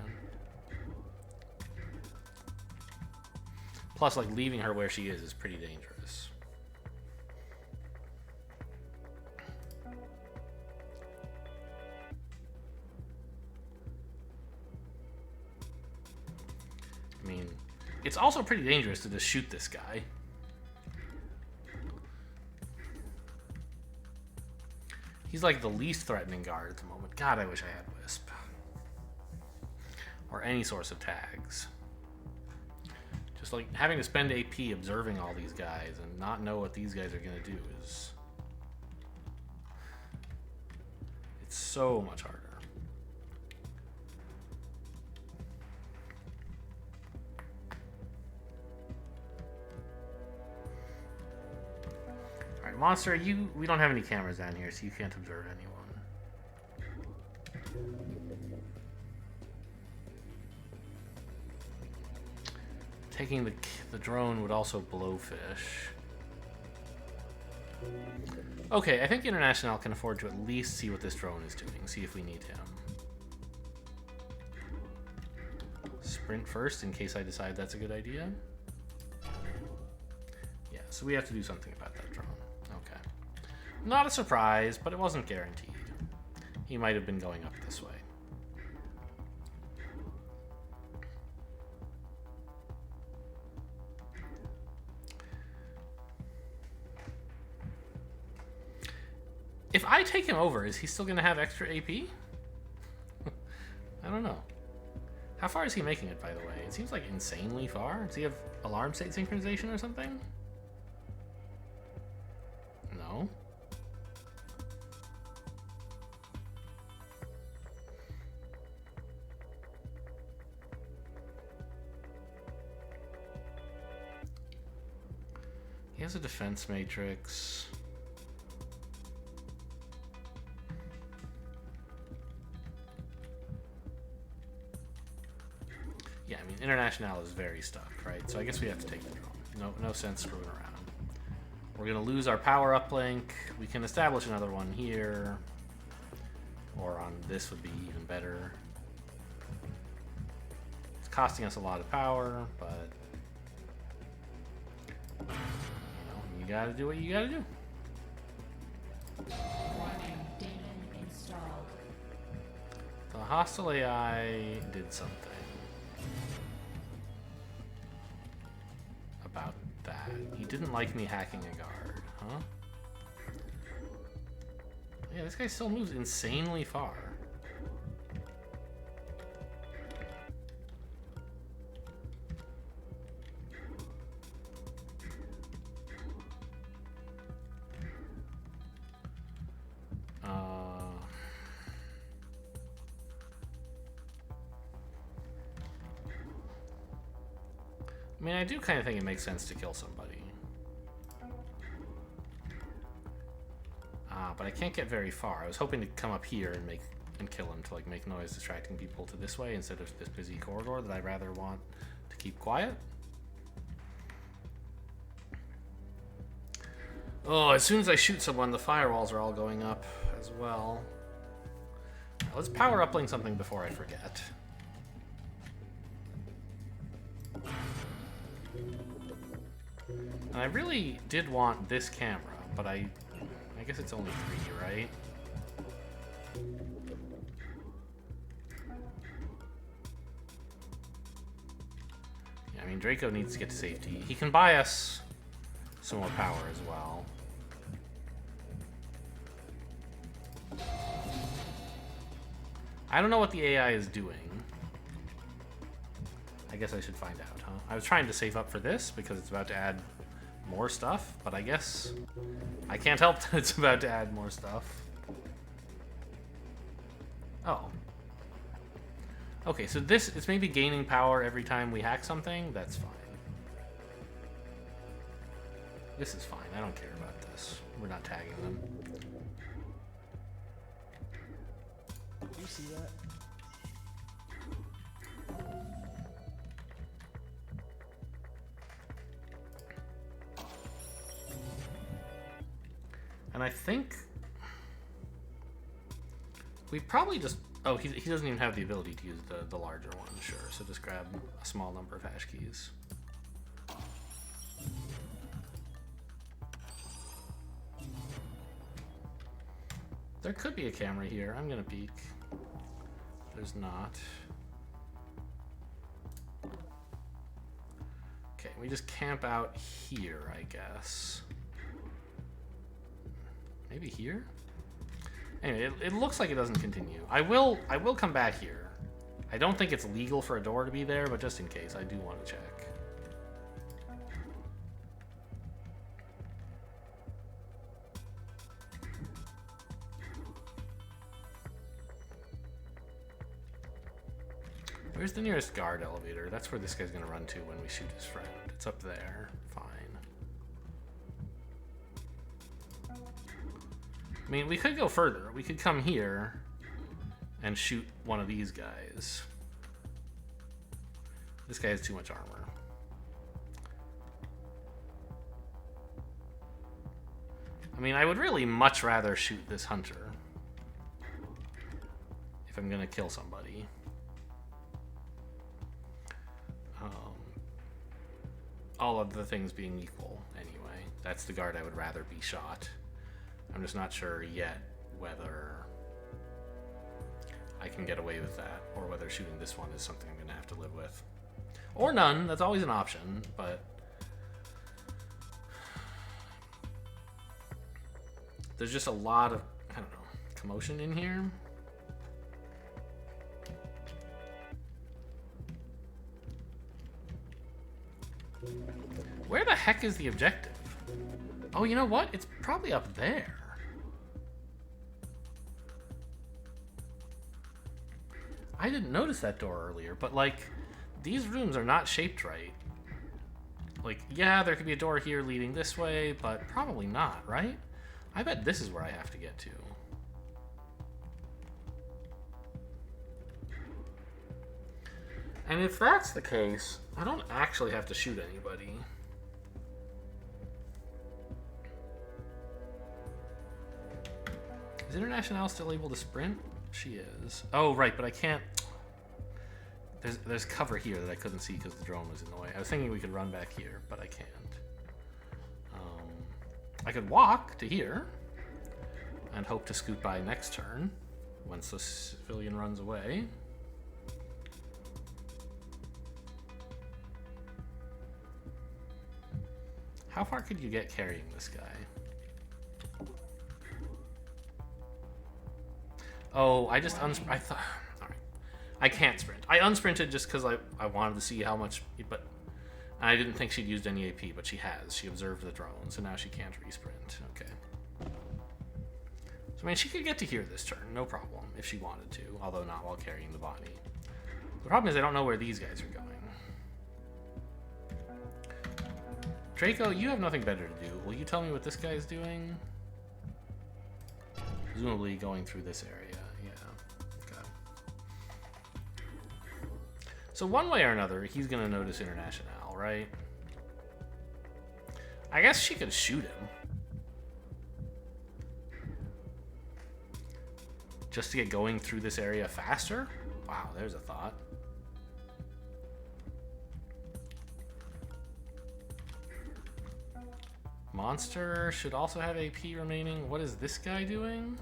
Plus, like, leaving her where she is pretty dangerous. I mean, it's also pretty dangerous to just shoot this guy. He's like the least threatening guard at the moment. God, I wish I had Wisp. Or any source of tags. Just like having to spend AP observing all these guys and not know what these guys are going to do is... It's so much harder. Alright, Monster, we don't have any cameras down here, so you can't observe anyone. Taking the drone would also blowfish. Okay, I think International can afford to at least see what this drone is doing, see if we need him. Sprint first in case I decide that's a good idea. Yeah, so we have to do something about that drone. Okay. Not a surprise, but it wasn't guaranteed. He might have been going up this way. If I take him over, is he still going to have extra AP? I don't know. How far is he making it, by the way? It seems like insanely far. Does he have alarm state synchronization or something? No. He has a defense matrix. Yeah, I mean, International is very stuck, right? So I guess we have to take the drone. No sense screwing around. We're going to lose our power uplink. We can establish another one here. Or on this would be even better. It's costing us a lot of power, but... you gotta do what you gotta do. Warning, daemon installed. The hostile AI did something. About that. He didn't like me hacking a guard, huh? Yeah, this guy still moves insanely far. I mean, I do kind of think it makes sense to kill somebody. But I can't get very far. I was hoping to come up here and kill him to like make noise, distracting people to this way instead of this busy corridor that I rather want to keep quiet. Oh, as soon as I shoot someone, the firewalls are all going up as well. Now, let's power uplink something before I forget. And I really did want this camera, but I guess it's only 3, right? Yeah, I I mean, Draco needs to get to safety. He can buy us some more power as well. I don't know what the AI is doing. I guess I should find out, huh? I was trying to save up for this because it's about to add more stuff, but I guess I can't help that it's about to add more stuff. Oh. Okay, so this is maybe gaining power every time we hack something. That's fine. This is fine. I don't care about this. We're not tagging them. Do you see that? And I think we probably just... Oh, he doesn't even have the ability to use the larger one. Sure, so just grab a small number of hash keys. There could be a camera here. I'm gonna peek. There's not. Okay, we just camp out here, I guess. Maybe here? Anyway, it looks like it doesn't continue. I will come back here. I don't think it's legal for a door to be there, but just in case, I do want to check. Where's the nearest guard elevator? That's where this guy's gonna run to when we shoot his friend. It's up there. Fine. I mean, we could go further. We could come here and shoot one of these guys. This guy has too much armor. I mean, I would really much rather shoot this hunter if I'm gonna kill somebody. All of the things being equal, anyway. That's the guard I would rather be shot. I'm just not sure yet whether I can get away with that, or whether shooting this one is something I'm going to have to live with. Or none, that's always an option, but... There's just a lot of, I don't know, commotion in here. Where the heck is the objective? Oh, you know what? It's probably up there. I didn't notice that door earlier, but like, these rooms are not shaped right. Like, yeah, there could be a door here leading this way, but probably not, right? I bet this is where I have to get to. And if that's the case, I don't actually have to shoot anybody. Is International still able to sprint? She is. Oh, right, but I can't... There's cover here that I couldn't see because the drone was in the way. I was thinking we could run back here, but I can't. I could walk to here and hope to scoot by next turn once the civilian runs away. How far could you get carrying this guy? Oh, I just I thought... Alright. I can't sprint. I unsprinted just because I wanted to see how much... But I didn't think she'd used any AP, but she has. She observed the drone, so now she can't resprint. Okay. So, I mean, she could get to here this turn, no problem, if she wanted to, although not while carrying the body. The problem is I don't know where these guys are going. Draco, you have nothing better to do. Will you tell me what this guy is doing? Presumably going through this area. Yeah. Okay. So one way or another, he's going to notice International, right? I guess she could shoot him. Just to get going through this area faster? Wow, there's a thought. Monster should also have AP remaining. What is this guy doing?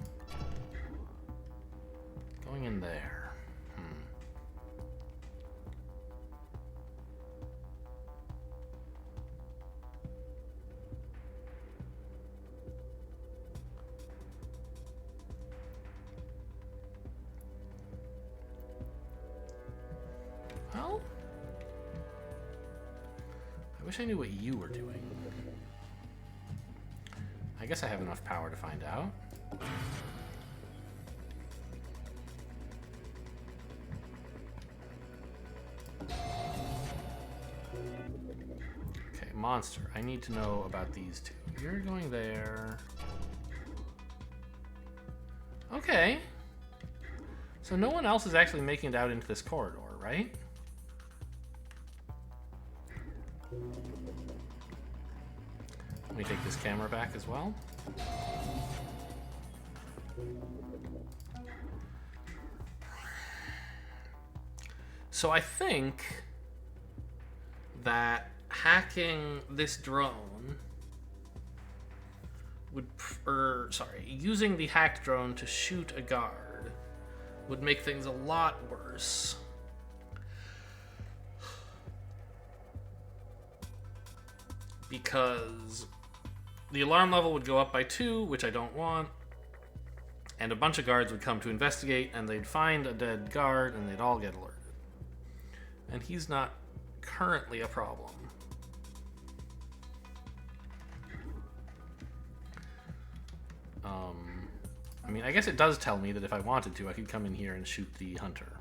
Going in there. wish I knew what you were doing. I guess I have enough power to find out. Okay, monster. I need to know about these two. You're going there. Okay. So no one else is actually making it out into this corridor, right? Let me take this camera back as well. So I think that hacking this drone would, using the hacked drone to shoot a guard would make things a lot worse. Because the alarm level would go up by 2, which I don't want, and a bunch of guards would come to investigate, and they'd find a dead guard, and they'd all get alerted. And he's not currently a problem. I mean, I guess it does tell me that if I wanted to, I could come in here and shoot the hunter.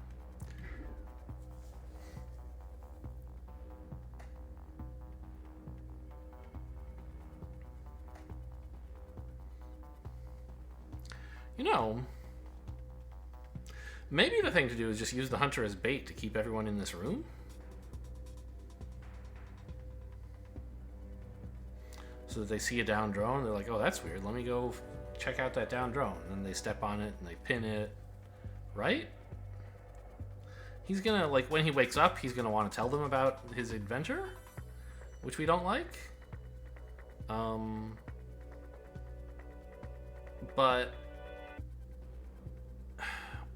You know, maybe the thing to do is just use the hunter as bait to keep everyone in this room. So that they see a down drone, they're like, oh, that's weird, let me go check out that down drone. And then they step on it and they pin it, right? He's gonna, like, when he wakes up, he's gonna want to tell them about his adventure, which we don't like. But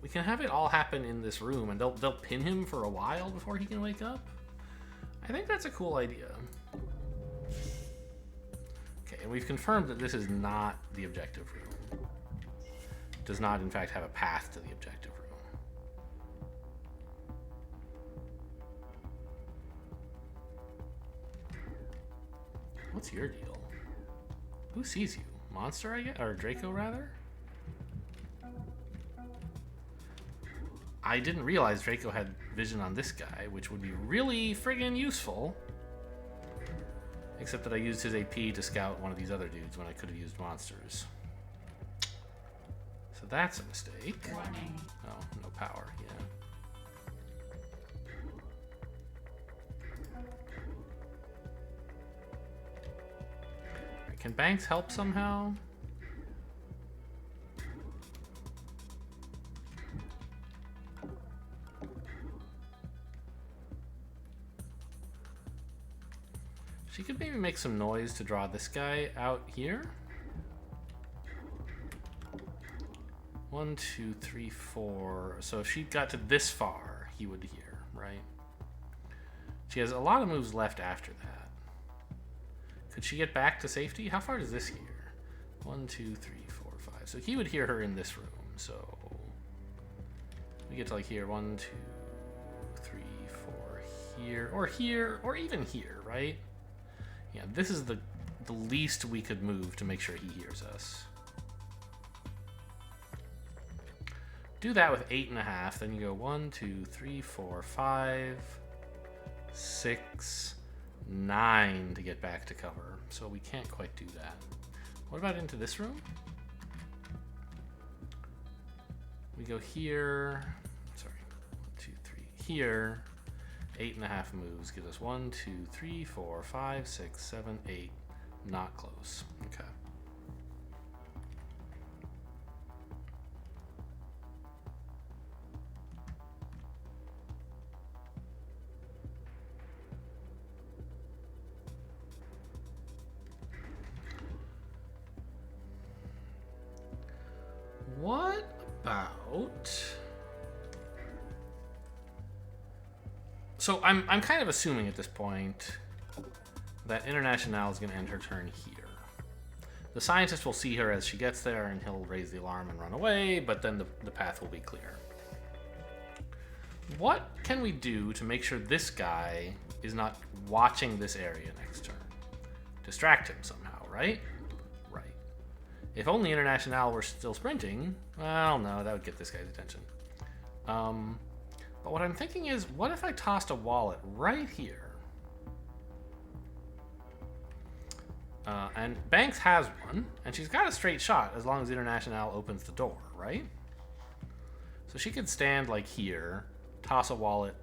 we can have it all happen in this room, and they'll pin him for a while before he can wake up. I think that's a cool idea. Okay, and we've confirmed that this is not the objective room. It does not, in fact, have a path to the objective room. What's your deal? Who sees you? Monster, I guess? Or Draco, rather? I didn't realize Draco had vision on this guy, which would be really friggin' useful. Except that I used his AP to scout one of these other dudes when I could have used monsters. So that's a mistake. Warning. Oh, no power, yeah. Alright, can Banks help somehow? She could maybe make some noise to draw this guy out here. 1, 2, 3, 4. So if she got to this far, he would hear, right? She has a lot of moves left after that. Could she get back to safety? How far does this hear? 1, 2, 3, 4, 5. So he would hear her in this room. So we get to like here. 1, 2, 3, 4 here, or even here, right? Yeah, this is the least we could move to make sure he hears us. Do that with 8.5, then you go 1, 2, 3, 4, 5, 6, 9 to get back to cover. So we can't quite do that. What about into this room? We go here. Sorry, 1, 2, 3. Here. 8.5 moves gives us 1, 2, 3, 4, 5, 6, 7, 8. Not close. Okay. What about... So I'm kind of assuming at this point that International is going to end her turn here. The scientist will see her as she gets there, and he'll raise the alarm and run away, but then the path will be clear. What can we do to make sure this guy is not watching this area next turn. Distract him somehow, right? Right. If only International were still sprinting, well, no, that would get this guy's attention. But what I'm thinking is, what if I tossed a wallet right here? And Banks has one, and she's got a straight shot as long as International opens the door, right? So she could stand like here, toss a wallet.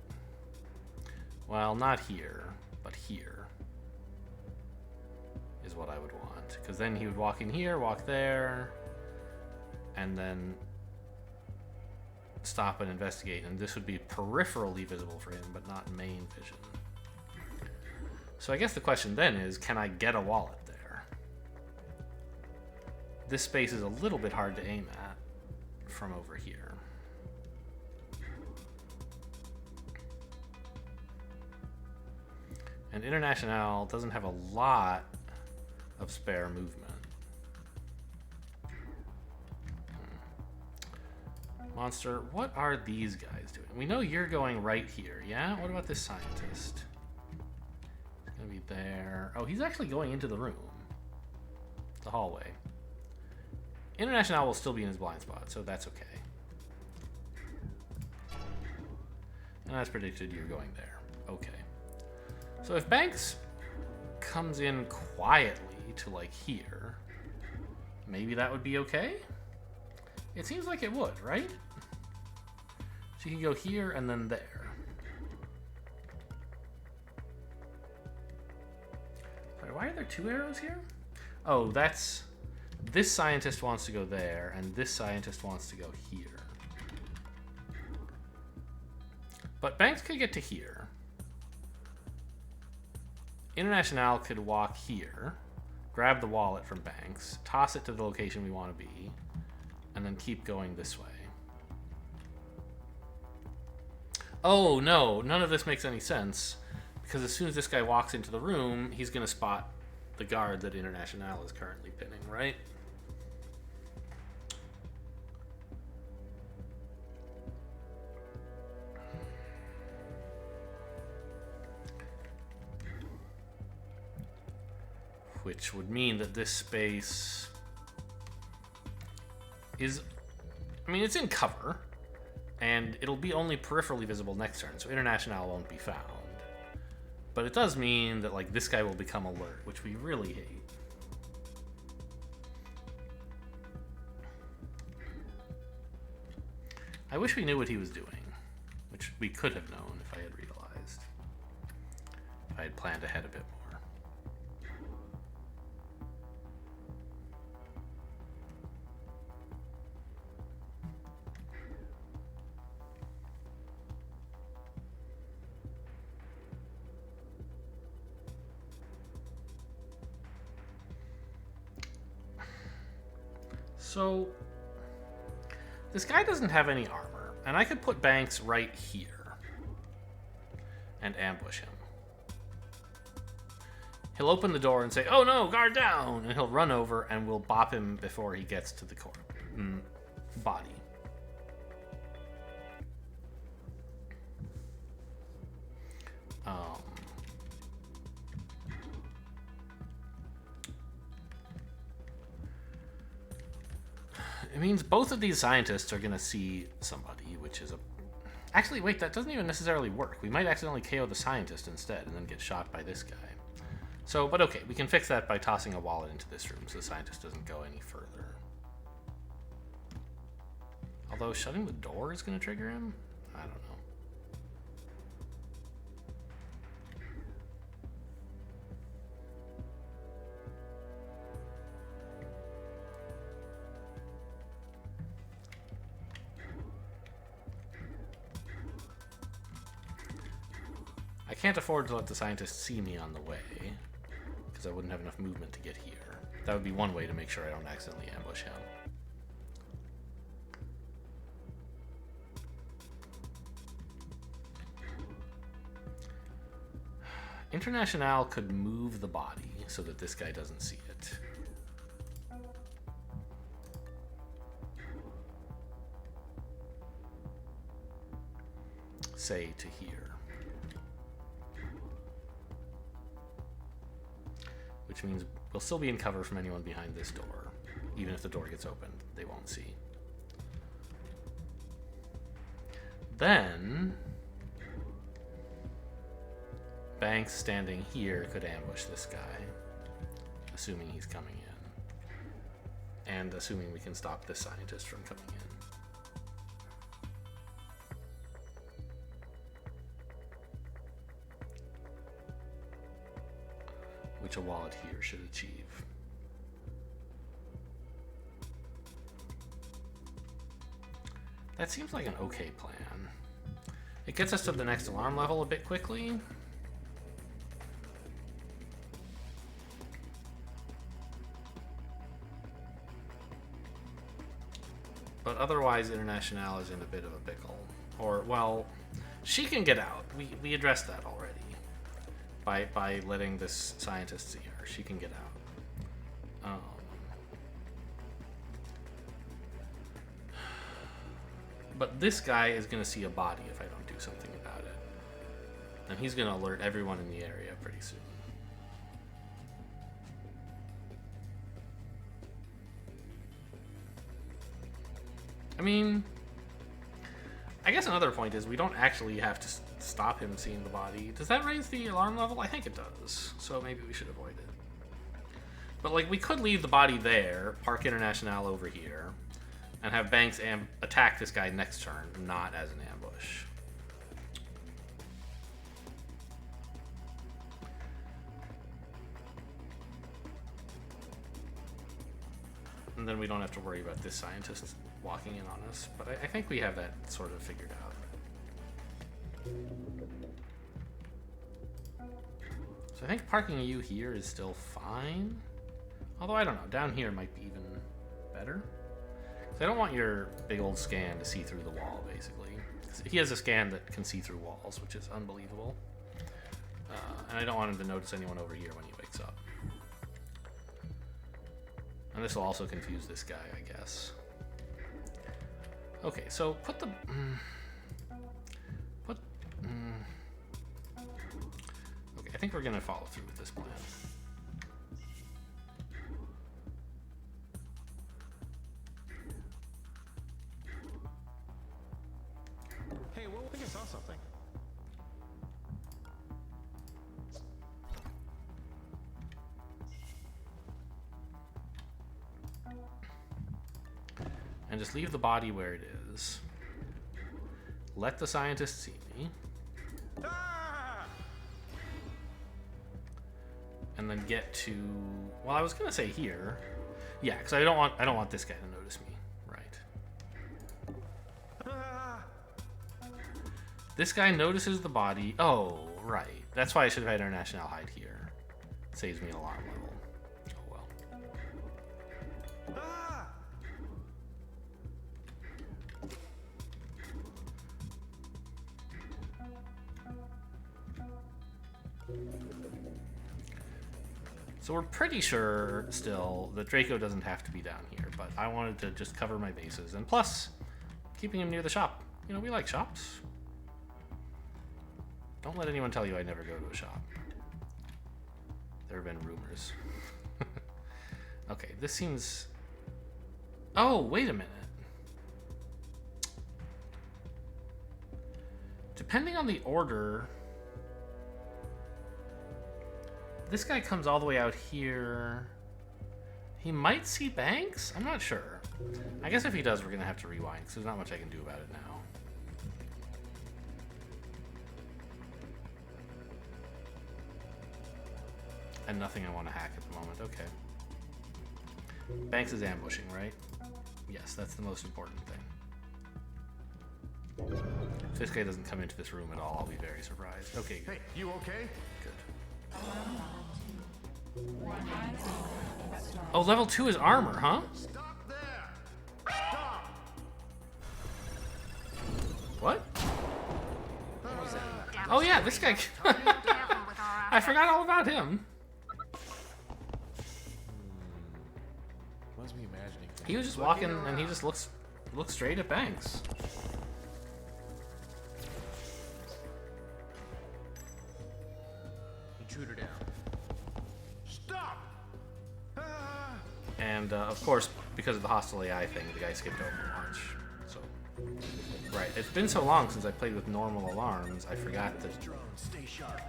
Well, not here, but here is what I would want. Because then he would walk in here, walk there, and then stop and investigate. And this would be peripherally visible for him, but not main vision. So I guess the question then is, can I get a wallet there? This space is a little bit hard to aim at from over here. And International doesn't have a lot of spare movement. Monster, what are these guys doing? We know you're going right here, yeah? What about this scientist? He's gonna be there. Oh, he's actually going into the room. The hallway. International will still be in his blind spot, so that's okay. And as predicted, you're going there. Okay. So if Banks comes in quietly to like here, maybe that would be okay? It seems like it would, right? She can go here and then there. Sorry, why are there two arrows here? Oh, that's... This scientist wants to go there, and this scientist wants to go here. But Banks could get to here. International could walk here, grab the wallet from Banks, toss it to the location we want to be, and then keep going this way. Oh, no, none of this makes any sense, because as soon as this guy walks into the room, he's going to spot the guard that International is currently pinning, right? Which would mean that this space is... I mean, it's in cover, and it'll be only peripherally visible next turn, so International won't be found. But it does mean that, like, this guy will become alert, which we really hate. I wish we knew what he was doing, which we could have known if I had realized. If I had planned ahead a bit more. So, this guy doesn't have any armor, and I could put Banks right here and ambush him. He'll open the door and say, "Oh no, guard down!" And he'll run over and we'll bop him before he gets to the body. It means both of these scientists are going to see somebody, which is a... Actually, wait, that doesn't even necessarily work. We might accidentally KO the scientist instead and then get shot by this guy. So, but okay, we can fix that by tossing a wallet into this room so the scientist doesn't go any further. Although shutting the door is going to trigger him? I don't know. I can't afford to let the scientist see me on the way, because I wouldn't have enough movement to get here. That would be one way to make sure I don't accidentally ambush him. International could move the body so that this guy doesn't see it. Say to here. which means we'll still be in cover from anyone behind this door. Even if the door gets opened, they won't see. Then Banks standing here could ambush this guy, assuming he's coming in. And assuming we can stop this scientist from coming in. Which a wallet here should achieve. That seems like an okay plan. It gets us to the next alarm level a bit quickly. But otherwise, Internationale is in a bit of a pickle. Or, well, she can get out. We addressed that already. By letting this scientist see her. She can get out. But this guy is going to see a body if I don't do something about it. And he's going to alert everyone in the area pretty soon. I mean, I guess another point is we don't actually have to stop him seeing the body. Does that raise the alarm level? I think it does. So maybe we should avoid it. But, like, we could leave the body there, park Internationale over here, and have Banks attack this guy next turn, not as an ambush. And then we don't have to worry about this scientist walking in on us. But I think we have that sort of figured out. So I think parking you here is still fine. Although I don't know, down here might be even better. So I don't want your big old scan to see through the wall, basically. 'Cause he has a scan that can see through walls, which is unbelievable. And I don't want him to notice anyone over here when he wakes up. And this will also confuse this guy, I guess. Okay, so put the... Okay, I think we're going to follow through with this plan. Hey, well, I think I saw something. And just leave the body where it is. Let the scientist see me. Ah! And then get to... Well, I was going to say here. Yeah, because I don't want this guy to notice me. Right. Ah! This guy notices the body. Oh, right. That's why I should have had Internationale hide here. Saves me an alarm level. Oh, well. Ah! So we're pretty sure still that Draco doesn't have to be down here, but I wanted to just cover my bases. And plus, keeping him near the shop. You know, we like shops. Don't let anyone tell you I never go to a shop. There have been rumors. Okay, this seems... Oh, wait a minute. Depending on the order... This guy comes all the way out here. He might see Banks? I'm not sure. I guess if he does, we're going to have to rewind, because there's not much I can do about it now. And nothing I want to hack at the moment. Okay. Banks is ambushing, right? Yes, that's the most important thing. If this guy doesn't come into this room at all, I'll be very surprised. Okay, good. Hey, you okay? Good. Oh, level 2 is armor, huh? Stop there! Stop! What? What was that? Oh yeah, this guy... Careful with our I forgot all about him. Must be imagining things. He was just walking and he just looks straight at Banks. Intruder down. Stop! And of course, because of the hostile AI thing, the guy skipped Overwatch. So, right. It's been so long since I played with normal alarms, I forgot that. Stay sharp.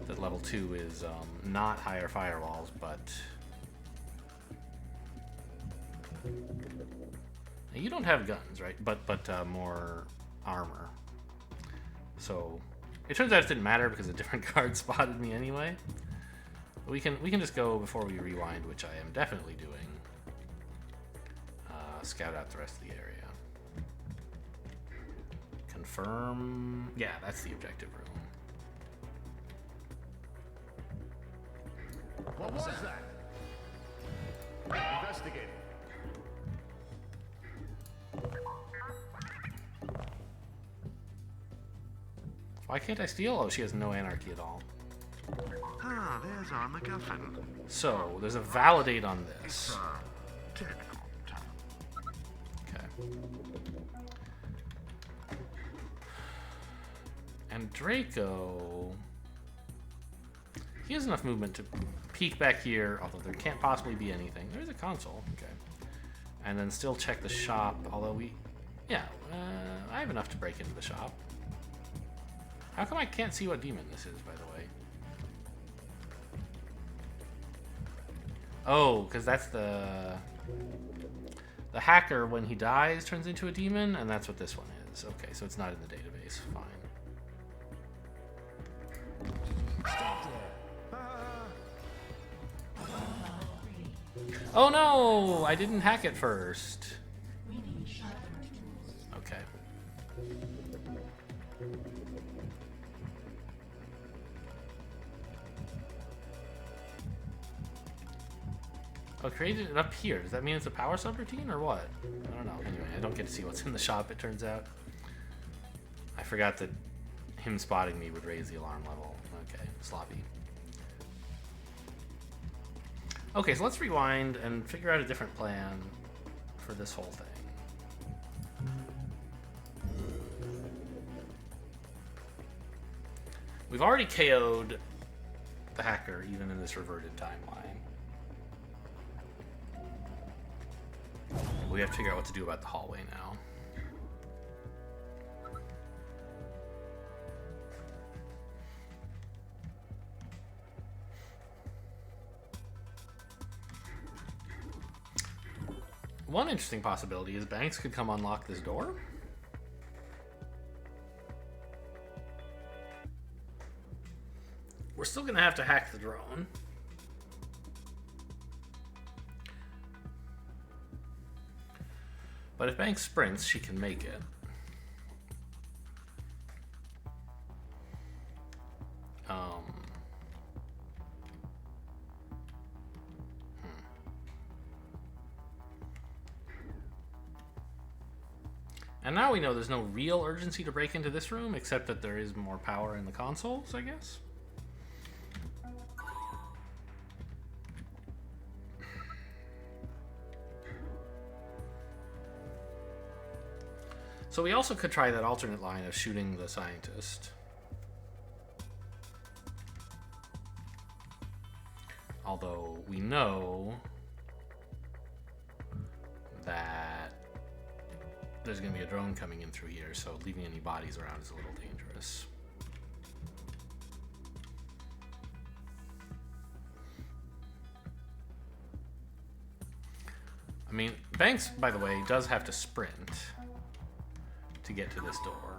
That level 2 is not higher firewalls, but you don't have guns, right? But more armor. So it turns out it didn't matter because a different guard spotted me anyway. We can just go before we rewind, which I am definitely doing. Scout out the rest of the area. Confirm. Yeah, that's the objective room. What was that? Investigating. Why can't I steal? Oh, she has no anarchy at all. Ah, there's our MacGuffin. So, there's a validate on this. Technical term. Okay. And Draco... He has enough movement to peek back here, although there can't possibly be anything. There's a console. Okay. And then still check the shop, although we... Yeah, I have enough to break into the shop. How come I can't see what demon this is, by the way? Oh, because that's the hacker, when he dies, turns into a demon, and that's what this one is. Okay, so it's not in the database. Fine. Oh no! I didn't hack it first. Okay. Oh, created it up here. Does that mean it's a power subroutine or what? I don't know. Anyway, I don't get to see what's in the shop, it turns out. I forgot that him spotting me would raise the alarm level. Okay, sloppy. Okay, so let's rewind and figure out a different plan for this whole thing. We've already KO'd the hacker, even in this reverted timeline. We have to figure out what to do about the hallway now. One interesting possibility is Banks could come unlock this door. We're still gonna have to hack the drone. But if Banks sprints, she can make it. And now we know there's no real urgency to break into this room, except that there is more power in the consoles, I guess. So we also could try that alternate line of shooting the scientist. Although we know that there's going to be a drone coming in through here, so leaving any bodies around is a little dangerous. I mean, Banks, by the way, does have to sprint to get to this door,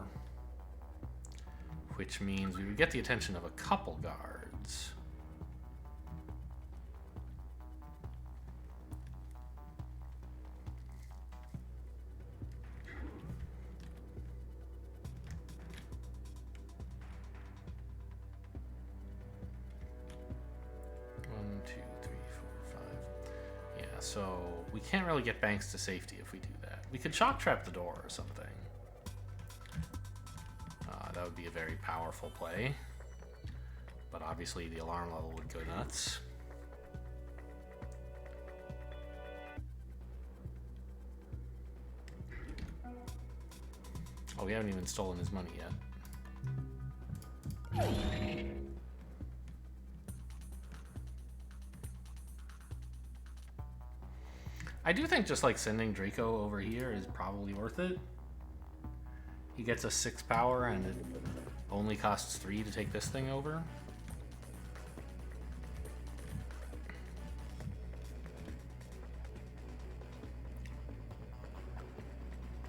which means we would get the attention of a couple guards. So we can't really get Banks to safety if we do that. We could shock trap the door or something. That would be a very powerful play. But obviously the alarm level would go nuts. Oh, we haven't even stolen his money yet. I do think just like sending Draco over here is probably worth it. He gets a 6 power and it only costs 3 to take this thing over.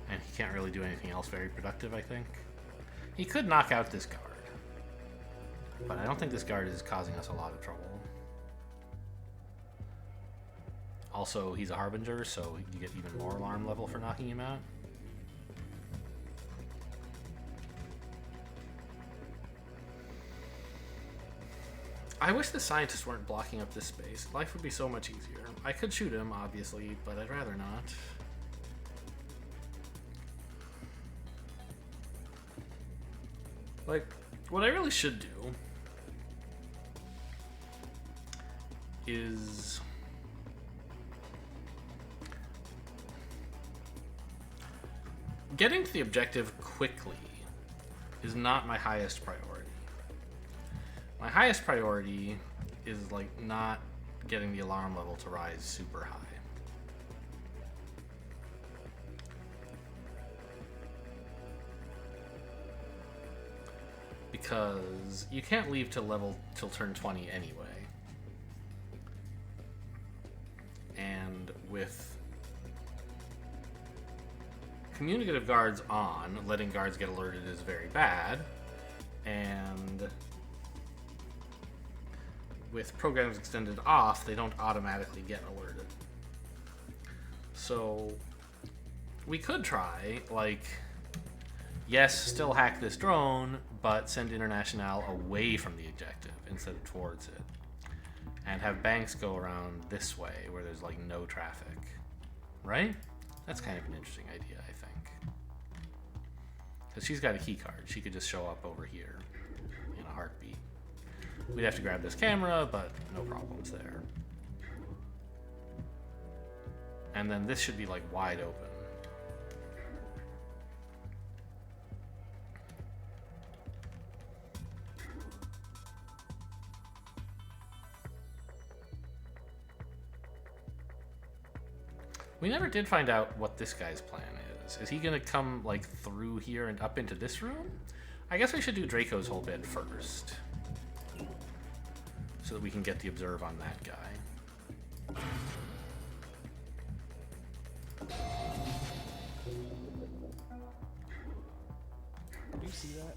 And he can't really do anything else very productive, I think. He could knock out this guard. But I don't think this guard is causing us a lot of trouble. Also, he's a Harbinger, so you get even more alarm level for knocking him out. I wish the scientists weren't blocking up this space. Life would be so much easier. I could shoot him, obviously, but I'd rather not. Like, what I really should do is getting to the objective quickly is not my highest priority. My highest priority is like not getting the alarm level to rise super high. Because you can't leave till turn 20 anyway. And with communicative guards on, letting guards get alerted is very bad. And with programs extended off, they don't automatically get alerted. So we could try, like, yes, still hack this drone, but send International away from the objective instead of towards it. And have banks go around this way where there's like no traffic. Right? That's kind of an interesting idea, I think. Because she's got a key card. She could just show up over here in a heartbeat. We'd have to grab this camera, but no problems there. And then this should be like wide open. We never did find out what this guy's plan is. Is he gonna come like through here and up into this room? I guess we should do Draco's whole bit first, so that we can get the observe on that guy. Do you see that?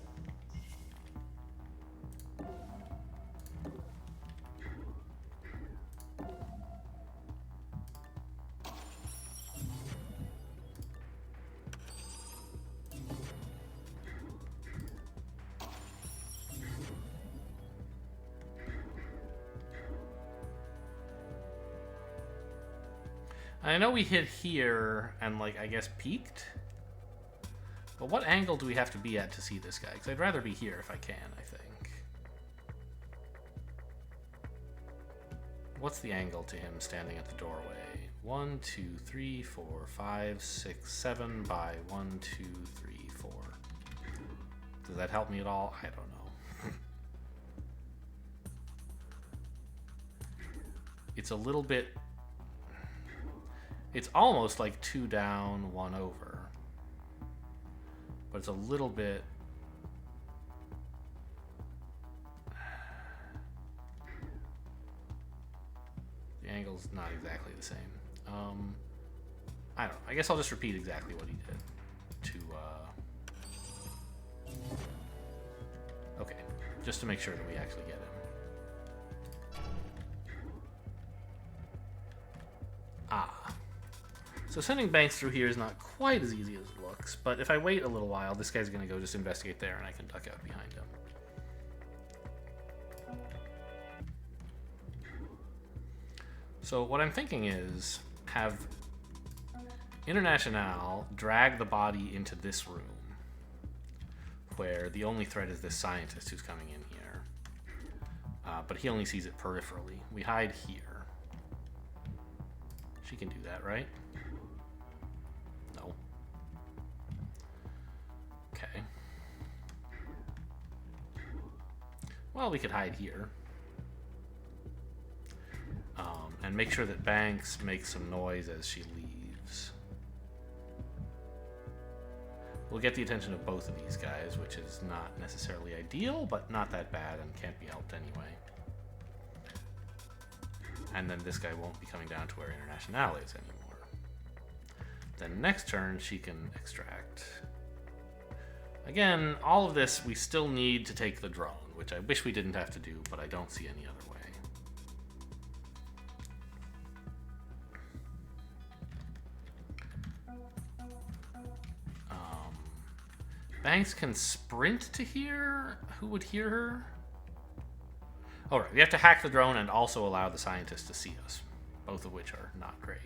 I know we hit here and, like, I guess peaked? But what angle do we have to be at to see this guy? Because I'd rather be here if I can, I think. What's the angle to him standing at the doorway? 1, 2, 3, 4, 5, 6, 7 by 1, 2, 3, 4. Does that help me at all? I don't know. It's a little bit... It's almost like 2 down, 1 over. But it's a little bit... The angle's not exactly the same. I don't know. I guess I'll just repeat exactly what he did. Okay. Just to make sure that we actually get him. So sending banks through here is not quite as easy as it looks, but if I wait a little while, this guy's going to go just investigate there and I can duck out behind him. So what I'm thinking is have International drag the body into this room where the only threat is this scientist who's coming in here. But he only sees it peripherally. We hide here. She can do that, right? No. Okay. Well, we could hide here. And make sure that Banks makes some noise as she leaves. We'll get the attention of both of these guys, which is not necessarily ideal, but not that bad and can't be helped anyway. And then this guy won't be coming down to where Internationale is anymore. Then next turn, she can extract. Again, all of this, we still need to take the drone, which I wish we didn't have to do, but I don't see any other way. Banks can sprint to here? Who would hear her? All right, we have to hack the drone and also allow the scientists to see us, both of which are not great.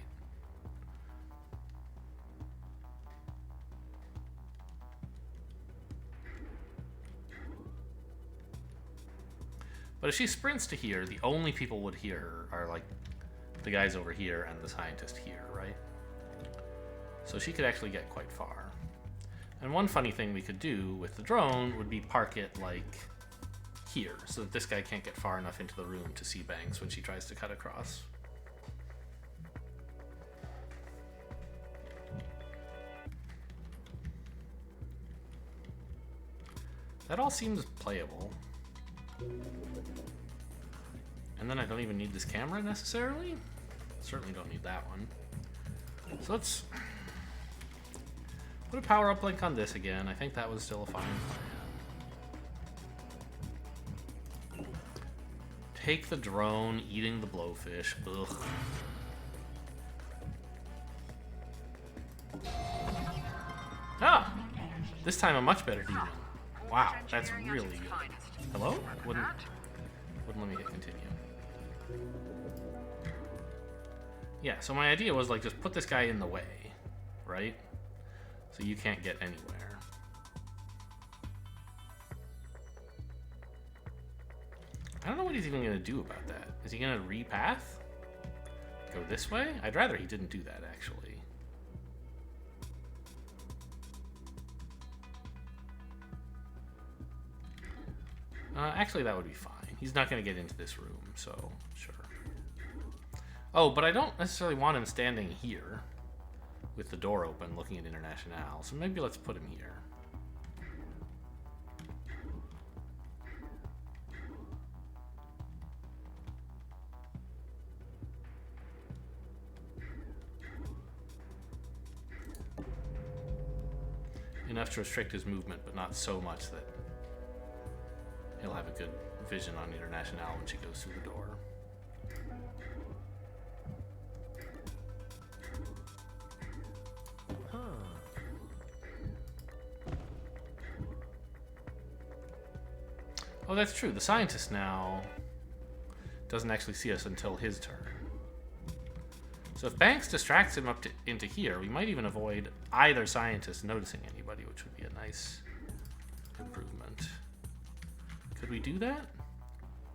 But if she sprints to here, the only people would hear her are like the guys over here and the scientist here, right? So she could actually get quite far. And one funny thing we could do with the drone would be park it like here, so that this guy can't get far enough into the room to see Banks when she tries to cut across. That all seems playable. And then I don't even need this camera necessarily. Certainly don't need that one. So let's put a power-up link on this again. I think that was still a fine plan. Take the drone, eating the blowfish. Ugh. Ah! This time a much better demon. Wow, that's really good. Hello? Wouldn't let me hit continue. Yeah, so my idea was like just put this guy in the way, right? So you can't get anywhere. I don't know what he's even going to do about that. Is he going to repath? Go this way? I'd rather he didn't do that, actually. Actually, that would be fine. He's not going to get into this room, so sure. Oh, but I don't necessarily want him standing here with the door open looking at Internationale, so maybe let's put him here. Enough to restrict his movement, but not so much that he'll have a good vision on Internationale when she goes through the door. Oh, that's true. The scientist now doesn't actually see us until his turn. So if Banks distracts him up into here, we might even avoid either scientist noticing anybody, which would be a nice improvement. Could we do that?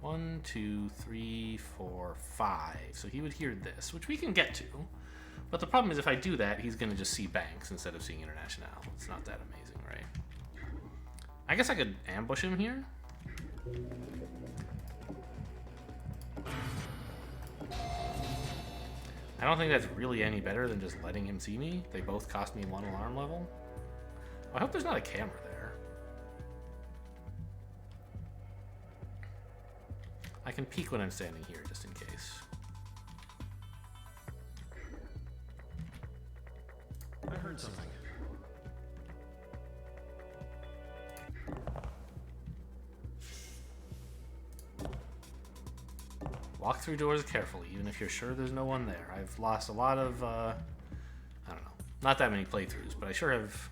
1, 2, 3, 4, 5. So he would hear this, which we can get to. But the problem is if I do that, he's going to just see Banks instead of seeing Internationale. It's not that amazing, right? I guess I could ambush him here. I don't think that's really any better than just letting him see me. They both cost me 1 alarm level. I hope there's not a camera there. I can peek when I'm standing here, just in case. I heard something. Walk through doors carefully, even if you're sure there's no one there. I've lost a lot of, I don't know, not that many playthroughs, but I sure have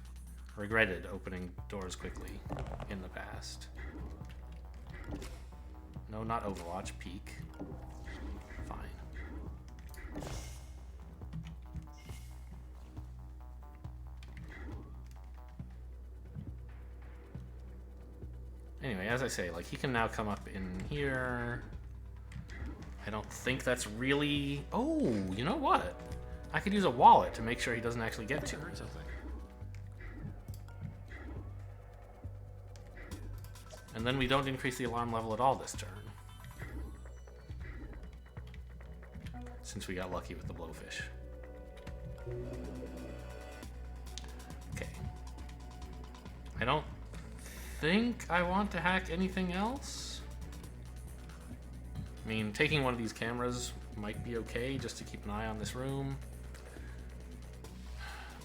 regretted opening doors quickly in the past. No, not Overwatch, peek. Fine. Anyway, as I say, like, he can now come up in here. I don't think that's really... Oh, you know what? I could use a wallet to make sure he doesn't actually get to it. And then we don't increase the alarm level at all this turn. since we got lucky with the blowfish. Okay. I don't think I want to hack anything else. I mean, taking one of these cameras might be okay just to keep an eye on this room.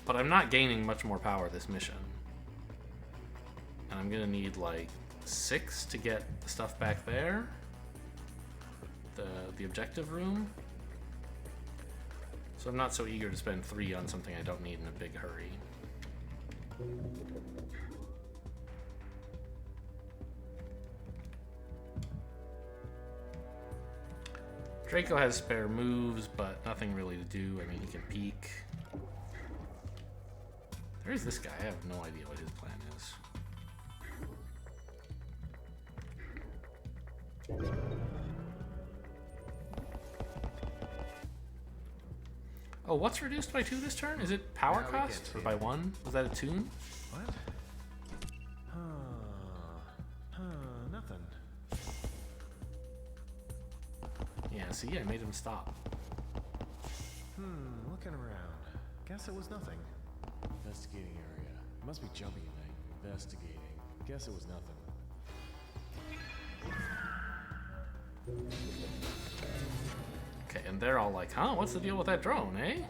But I'm not gaining much more power this mission. And I'm gonna need like 6 to get the stuff back there. The objective room. So I'm not so eager to spend 3 on something I don't need in a big hurry. Draco has spare moves, but nothing really to do. I mean, he can peek. There's this guy. I have no idea what his plan is. Oh, what's reduced by 2 this turn? Is it power cost? Or by 1? Was that a tune? What? Nothing. Yeah, see, I made him stop. Looking around. Guess it was nothing. Investigating area. Must be jumping at night. Investigating. Guess it was nothing. Okay, and they're all like, huh? What's the deal with that drone, eh?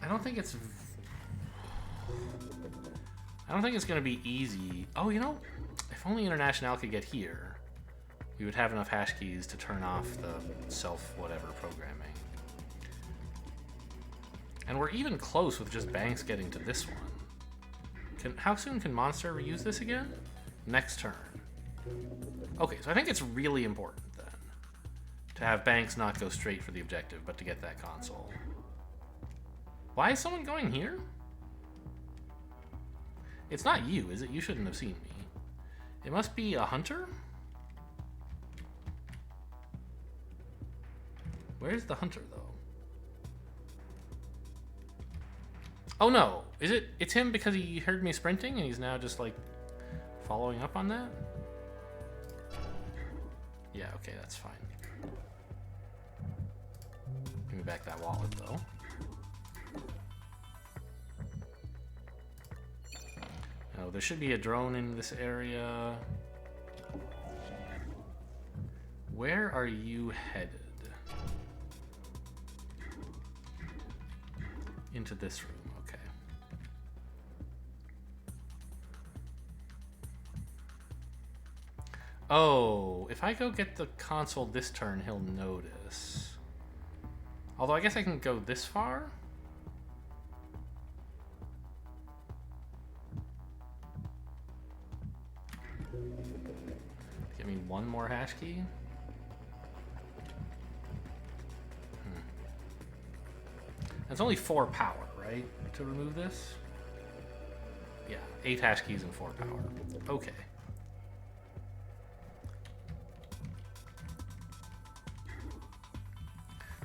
I don't think it's gonna be easy. Oh, you know, if only International could get here, we would have enough hash keys to turn off the self-whatever programming. And we're even close with just Banks getting to this one. How soon can Monster reuse this again? Next turn. Okay, so I think it's really important then to have Banks not go straight for the objective, but to get that console. Why is someone going here? It's not you, is it? You shouldn't have seen me. It must be a hunter? Where's the hunter, though? Oh no, is it? It's him because he heard me sprinting and he's now just like following up on that? Yeah, okay, that's fine. Give me back that wallet though. Oh, there should be a drone in this area. Where are you headed? Into this room, okay. Oh, if I go get the console this turn, he'll notice. Although I guess I can go this far. Give me one more hash key. It's only 4 power, right? To remove this? Yeah, 8 hash keys and 4 power. Okay.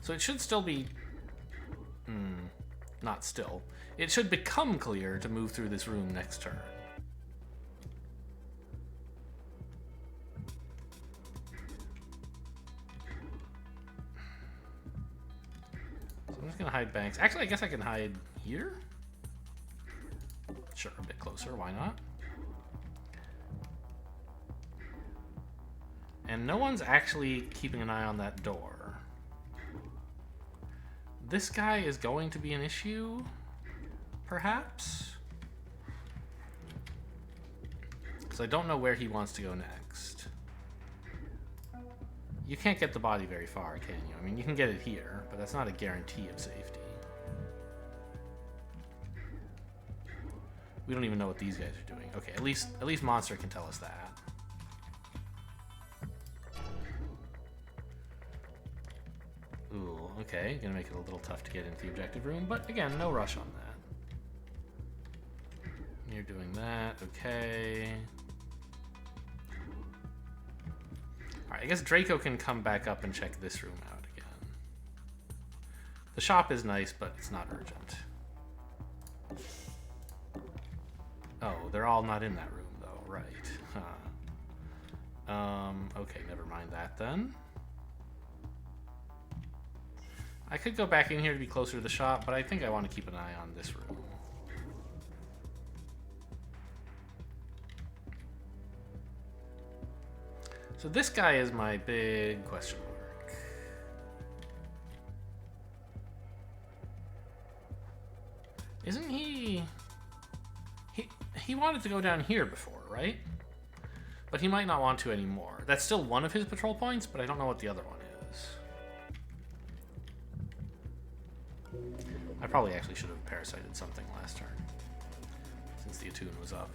So it should still be... not still. It should become clear to move through this room next turn. I'm just gonna hide Banks. Actually, I guess I can hide here. Sure, a bit closer. Why not? And no one's actually keeping an eye on that door. This guy is going to be an issue, perhaps? Because I don't know where he wants to go next. You can't get the body very far, can you? I mean, you can get it here, but that's not a guarantee of safety. We don't even know what these guys are doing. Okay, at least Monster can tell us that. Ooh, okay, gonna make it a little tough to get into the objective room, but again, no rush on that. You're doing that, okay. Alright, I guess Draco can come back up and check this room out again. The shop is nice, but it's not urgent. Oh, they're all not in that room, though. Right. Huh. Okay, never mind that, then. I could go back in here to be closer to the shop, but I think I want to keep an eye on this room. So this guy is my big question mark. Isn't he... He wanted to go down here before, right? But he might not want to anymore. That's still one of his patrol points, but I don't know what the other one is. I probably actually should have parasited something last turn, since the attune was up.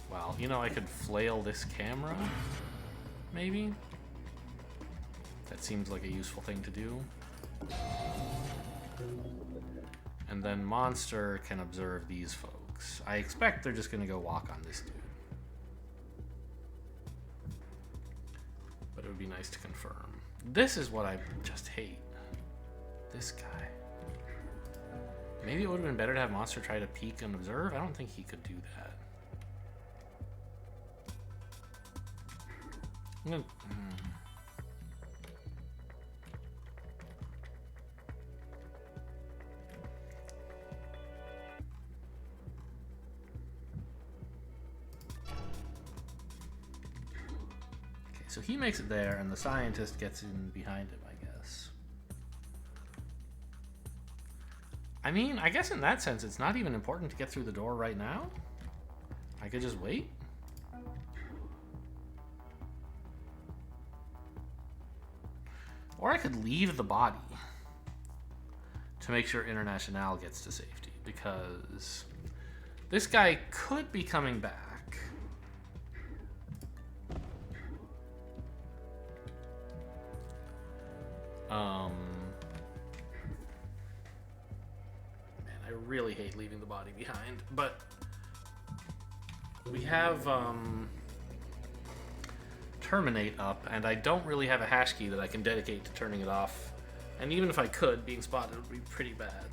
Well, you know, I could flail this camera, maybe? That seems like a useful thing to do. And then Monster can observe these folks. I expect they're just going to go walk on this dude. But it would be nice to confirm. This is what I just hate. This guy. Maybe it would have been better to have Monster try to peek and observe. I don't think he could do that. I'm gonna, Okay, so he makes it there, and the scientist gets in behind him, I guess. I mean, I guess in that sense, it's not even important to get through the door right now. I could just wait. Or I could leave the body to make sure International gets to safety, because this guy could be coming back. Man, I really hate leaving the body behind, but we have Terminate up, and I don't really have a hash key that I can dedicate to turning it off. And even if I could, being spotted would be pretty bad.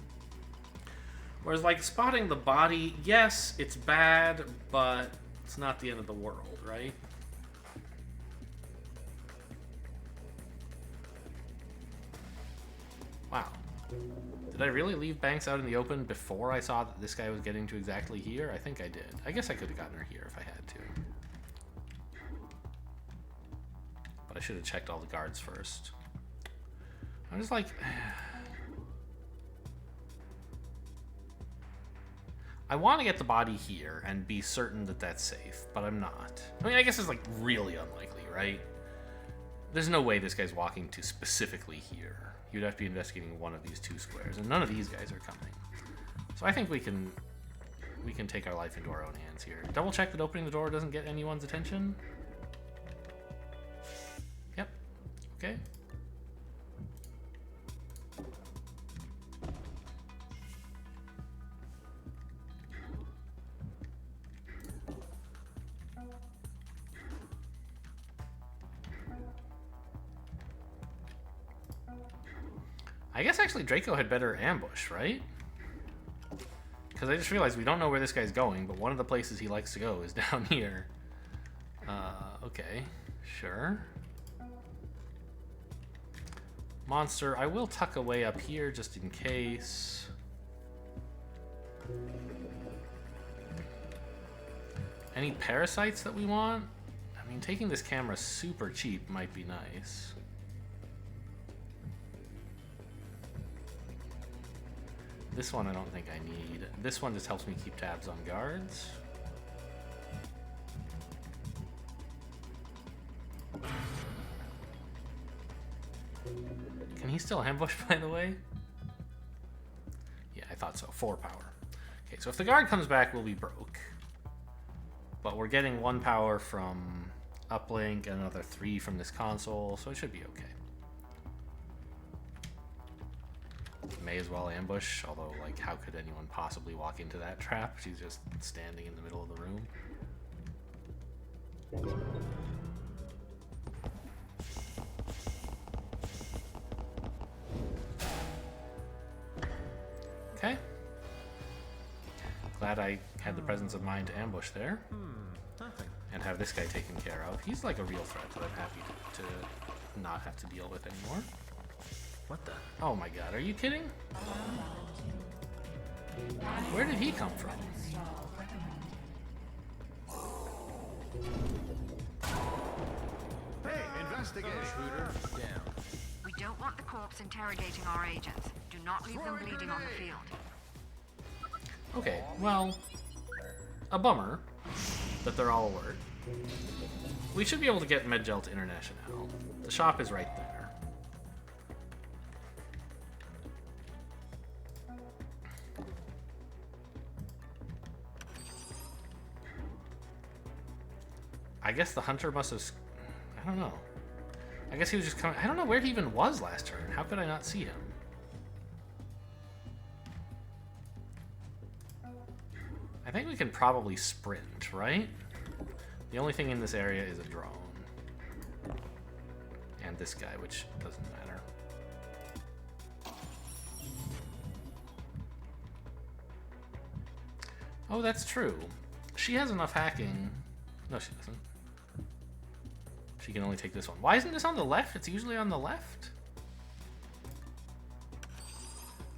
Whereas, like, spotting the body, yes, it's bad, but it's not the end of the world, right? Wow. Did I really leave Banks out in the open before I saw that this guy was getting to exactly here? I think I did. I guess I could have gotten her here if I had to. But I should have checked all the guards first. I'm just like... I want to get the body here and be certain that that's safe, but I'm not. I mean, I guess it's like really unlikely, right? There's no way this guy's walking to specifically here. You'd have to be investigating one of these two squares, and none of these guys are coming. So I think we can take our life into our own hands here. Double check that opening the door doesn't get anyone's attention. Yep. Okay. I guess actually Draco had better ambush, right? Because I just realized we don't know where this guy's going, but one of the places he likes to go is down here. Okay, sure. Monster, I will tuck away up here just in case. Any parasites that we want? I mean, taking this camera super cheap might be nice. This one I don't think I need. This one just helps me keep tabs on guards. Can he still ambush, by the way? Yeah, I thought so. 4 power. Okay, so if the guard comes back, we'll be broke. But we're getting 1 power from uplink and another 3 from this console, so it should be okay. May as well ambush, although, like, how could anyone possibly walk into that trap? She's just standing in the middle of the room. glad I had the presence of mind to ambush there. Nothing. And have this guy taken care of. He's like a real threat that I'm happy to not have to deal with anymore. What the? Oh my god, are you kidding? Where did he come from? Hey, investigate! Intruder down. We don't want the corpse interrogating our agents. Do not leave them bleeding on the field. Okay, well, a bummer that they're all alert. We should be able to get Medgel to International. The shop is right there. I guess the hunter must have... I don't know. I guess he was just coming... I don't know where he even was last turn. How could I not see him? I think we can probably sprint, right? The only thing in this area is a drone. And this guy, which doesn't matter. Oh, that's true. She has enough hacking. No, she doesn't. She can only take this one. Why isn't this on the left? It's usually on the left.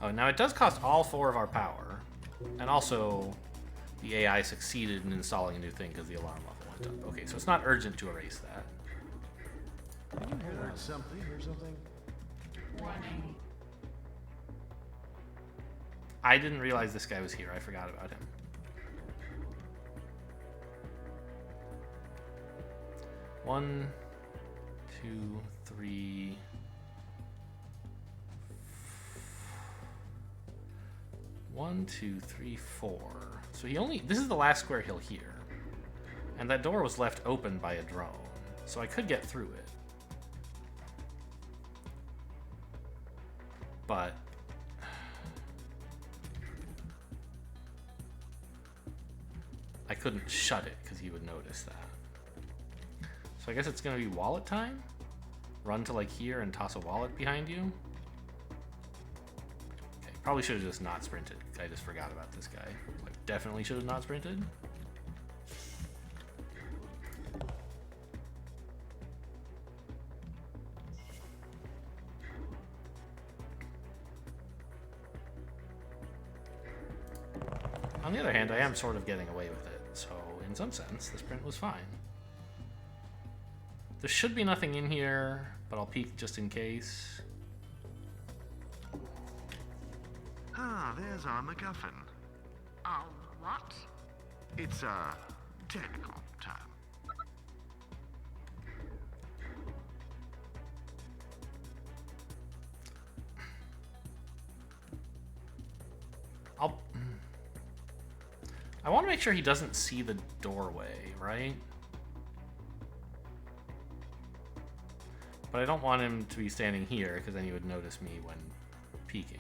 Oh, now it does cost all 4 of our power. And also, the AI succeeded in installing a new thing because the alarm level went up. Okay, so it's not urgent to erase that. Did you hear something? Hear something? Warning. I didn't realize this guy was here. I forgot about him. One, 2, 3. 1, 2, 3, 4. So he only... This is the last square he'll hear. And that door was left open by a drone. So I could get through it. But... I couldn't shut it because he would notice that. So I guess it's going to be wallet time? Run to like here and toss a wallet behind you? Okay, probably should have just not sprinted. I just forgot about this guy. Like, definitely should have not sprinted. On the other hand, I am sort of getting away with it, so in some sense, the sprint was fine. There should be nothing in here, but I'll peek just in case. Ah, there's our MacGuffin. Oh, what? It's a technical term. I want to make sure he doesn't see the doorway, right? But I don't want him to be standing here, because then he would notice me when peeking.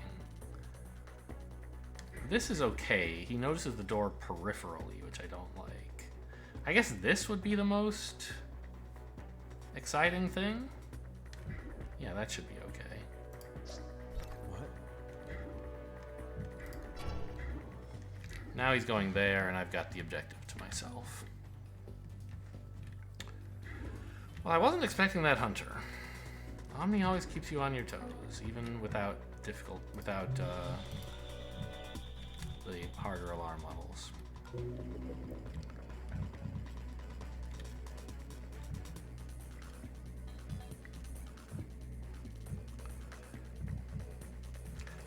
This is okay. He notices the door peripherally, which I don't like. I guess this would be the most exciting thing. Yeah, that should be okay. What? Now he's going there, and I've got the objective to myself. Well, I wasn't expecting that hunter. Omni always keeps you on your toes, even without the harder alarm levels.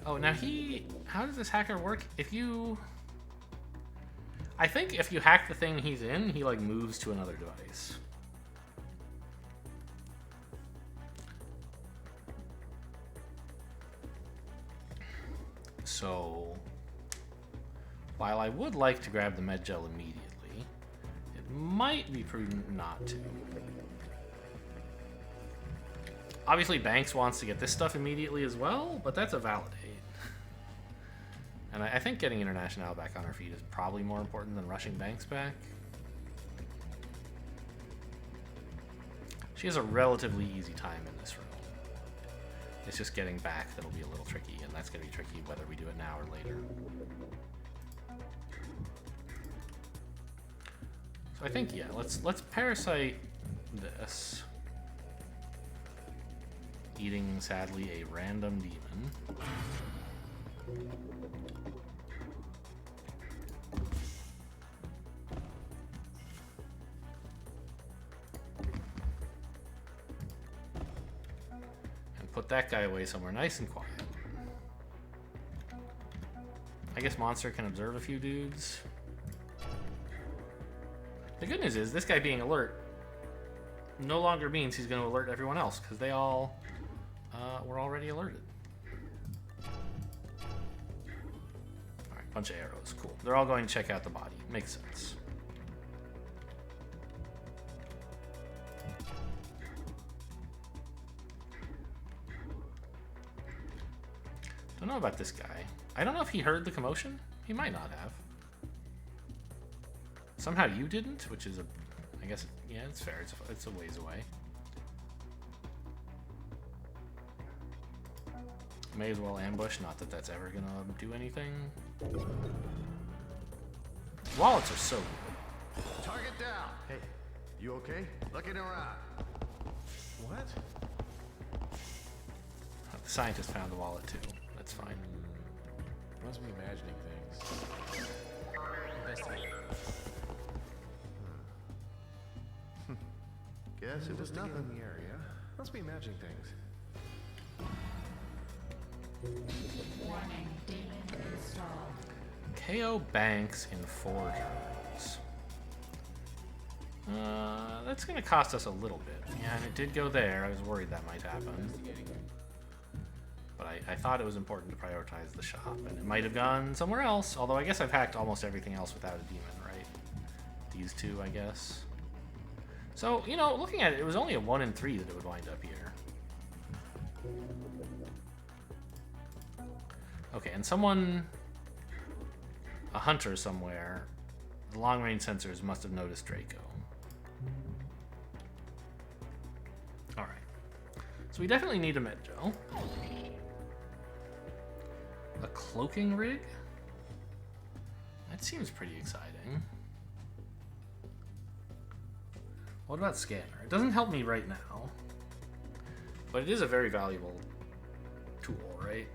Oh, now how does this hacker work? I think if you hack the thing he's in, he like moves to another device. So, while I would like to grab the Medgel immediately, it might be prudent not to. Obviously, Banks wants to get this stuff immediately as well, but that's a validate. And I think getting International back on her feet is probably more important than rushing Banks back. She has a relatively easy time in this room. It's just getting back that'll be a little tricky, and that's going to be tricky whether we do it now or later. So I think, yeah, let's parasite this. Eating, sadly, a random demon. And put that guy away somewhere nice and quiet. I guess Monster can observe a few dudes. The good news is, this guy being alert no longer means he's going to alert everyone else, because they all were already alerted. Alright, bunch of arrows. Cool. They're all going to check out the body. Makes sense. Don't know about this guy. I don't know if he heard the commotion. He might not have. Somehow you didn't, which is a... I guess, yeah, it's fair. It's a ways away. May as well ambush. Not that that's ever gonna do anything. Wallets are so good. Target down. Hey, you okay? Looking around. What? The scientist found the wallet too. That's fine. Must be imagining things. Investigate. Guess it was Investigating nothing. the area. Must be imagining things. Warning, demon installed. KO banks in 4 turns. That's gonna cost us a little bit. Yeah, and it did go there. I was worried that might happen. But I thought it was important to prioritize the shop, and it might have gone somewhere else. Although I guess I've hacked almost everything else without a demon, right? These two, I guess. So, you know, looking at it, it was only a 1 in 3 that it would wind up here. Okay, and someone... A hunter somewhere, the long-range sensors must have noticed Draco. Alright. So we definitely need a med gel. A cloaking rig? That seems pretty exciting. What about scanner? It doesn't help me right now. But it is a very valuable tool, right?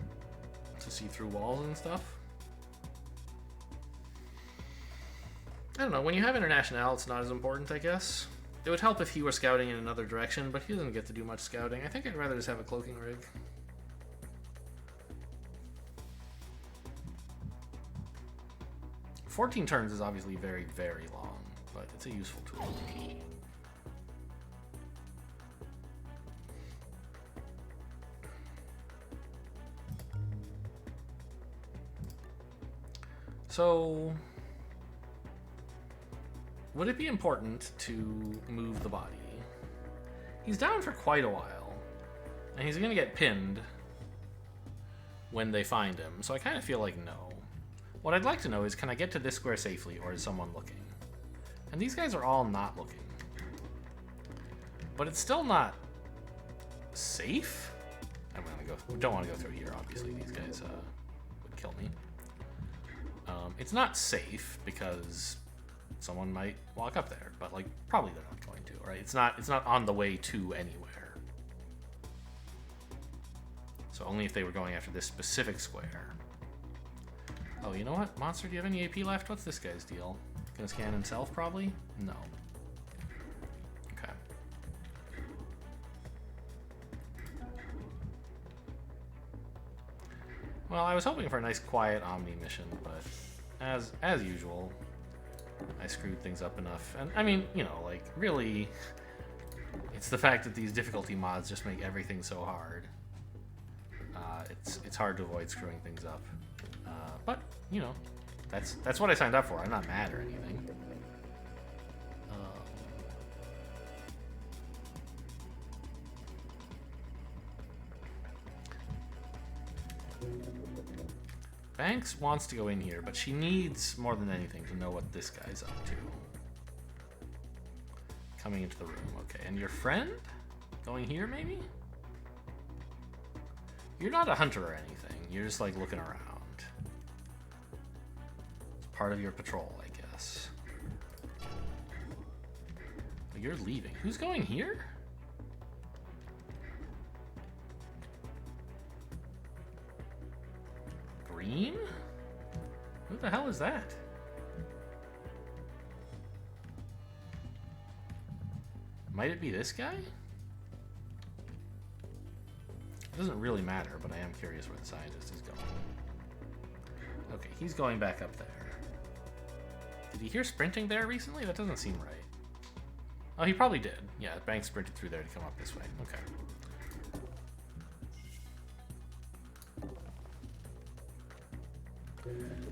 To see through walls and stuff. I don't know, when you have International, it's not as important, I guess. It would help if he were scouting in another direction, but he doesn't get to do much scouting. I think I'd rather just have a cloaking rig. "14 turns is obviously very, very long, but it's a useful tool. So... would it be important to move the body? He's down for quite a while, and he's gonna get pinned when they find him, so I kind of feel like no. What I'd like to know is, can I get to this square safely, or is someone looking? And these guys are all not looking. But it's still not safe? Don't want to go through here, obviously. These guys would kill me. It's not safe, because someone might walk up there, but like probably they're not going to, right? It's not on the way to anywhere. So only if they were going after this specific square. Oh, you know what? Monster, do you have any AP left? What's this guy's deal? Gonna scan himself, probably? No. Okay. Well, I was hoping for a nice quiet Omni mission, but as usual, I screwed things up enough. And I mean, you know, like, really, it's the fact that these difficulty mods just make everything so hard. It's hard to avoid screwing things up. But, you know, that's what I signed up for. I'm not mad or anything. Banks wants to go in here, but she needs, more than anything, to know what this guy's up to. Coming into the room, okay. And your friend? Going here, maybe? You're not a hunter or anything. You're just, like, looking around. It's part of your patrol, I guess. You're leaving. Who's going here? Green? Who the hell is that? Might it be this guy? It doesn't really matter, but I am curious where the scientist is going. Okay, he's going back up there. Did he hear sprinting there recently? That doesn't seem right. Oh, he probably did. Yeah, Banks sprinted through there to come up this way. Okay.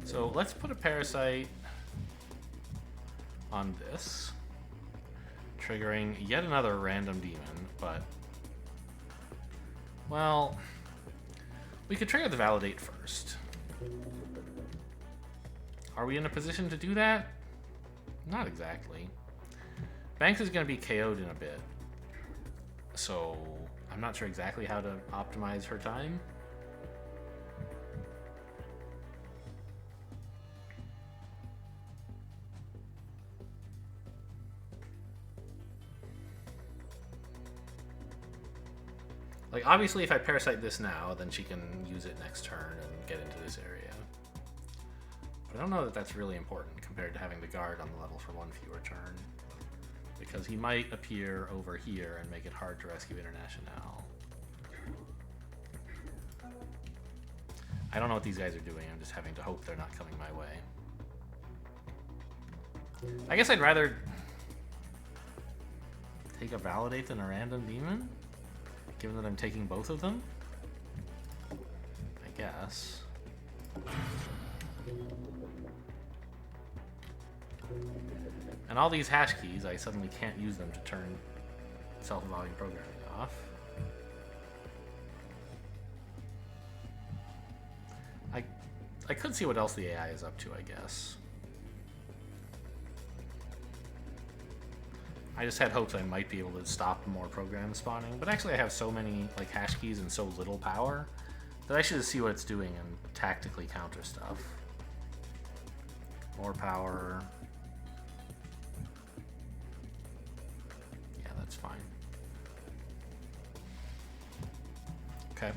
So let's put a parasite on this, triggering yet another random demon, but, well, we could trigger the validate first. Are we in a position to do that? Not exactly. Banks is going to be KO'd in a bit, so I'm not sure exactly how to optimize her time. Like, obviously, if I parasite this now, then she can use it next turn and get into this area. But I don't know that that's really important compared to having the guard on the level for one fewer turn. Because he might appear over here and make it hard to rescue International. I don't know what these guys are doing. I'm just having to hope they're not coming my way. I guess I'd rather take a validate than a random demon, given that I'm taking both of them. I guess. And all these hash keys, I suddenly can't use them to turn self-evolving programming off. I could see what else the AI is up to, I guess. I just had hopes I might be able to stop more programs spawning, but actually I have so many like hash keys and so little power that I should just see what it's doing and tactically counter stuff. More power. Yeah, that's fine. Okay.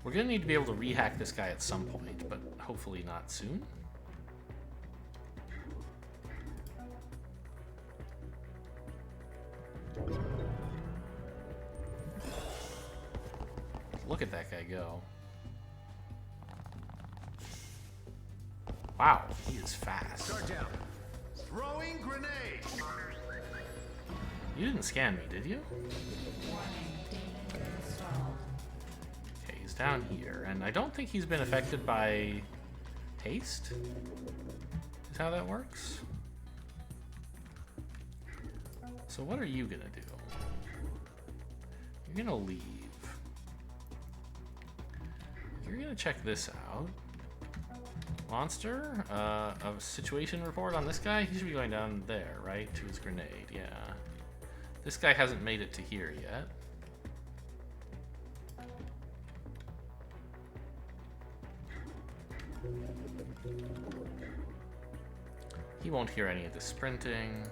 We're gonna need to be able to rehack this guy at some point, but hopefully not soon. Look at that guy go. Wow, he is fast. Start down. Throwing grenade. You didn't scan me, did you? Warning, demon installed. Okay, he's down here, and I don't think he's been affected by haste. Is how that works. So what are you gonna do? You're gonna leave. You're gonna check this out. Monster, a situation report on this guy. He should be going down there, right? To his grenade, yeah. This guy hasn't made it to here yet. He won't hear any of the sprinting.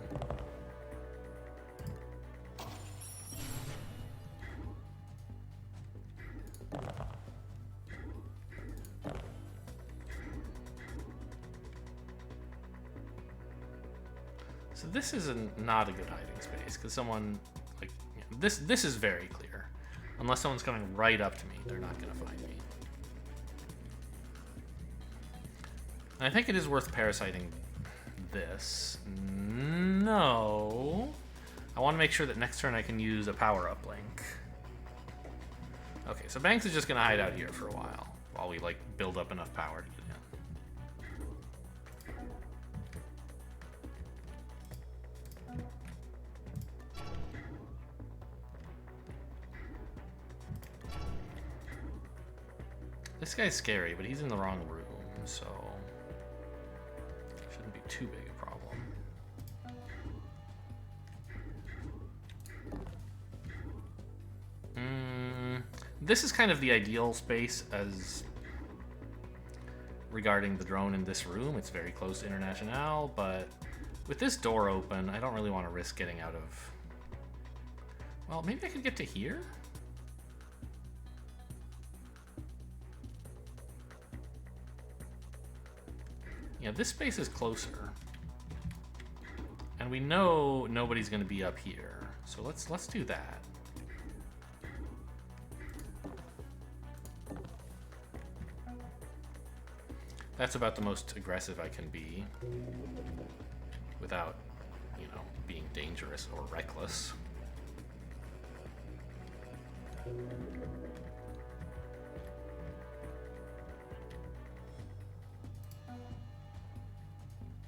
So this is not a good hiding space because someone like this is very clear. Unless someone's coming right up to me, they're not going to find me. And I think it is worth parasiting this. No. I want to make sure that next turn I can use a power-up link. Okay, so Banks is just going to hide out here for a while we like build up enough power to get in. This guy's scary, but he's in the wrong room, so shouldn't be too big a problem. this is kind of the ideal space as regarding the drone in this room. It's very close to International, but with this door open, I don't really want to risk getting out of... Well, maybe I could get to here? Yeah, this space is closer. And we know nobody's going to be up here. So let's do that. That's about the most aggressive I can be without, you know, being dangerous or reckless.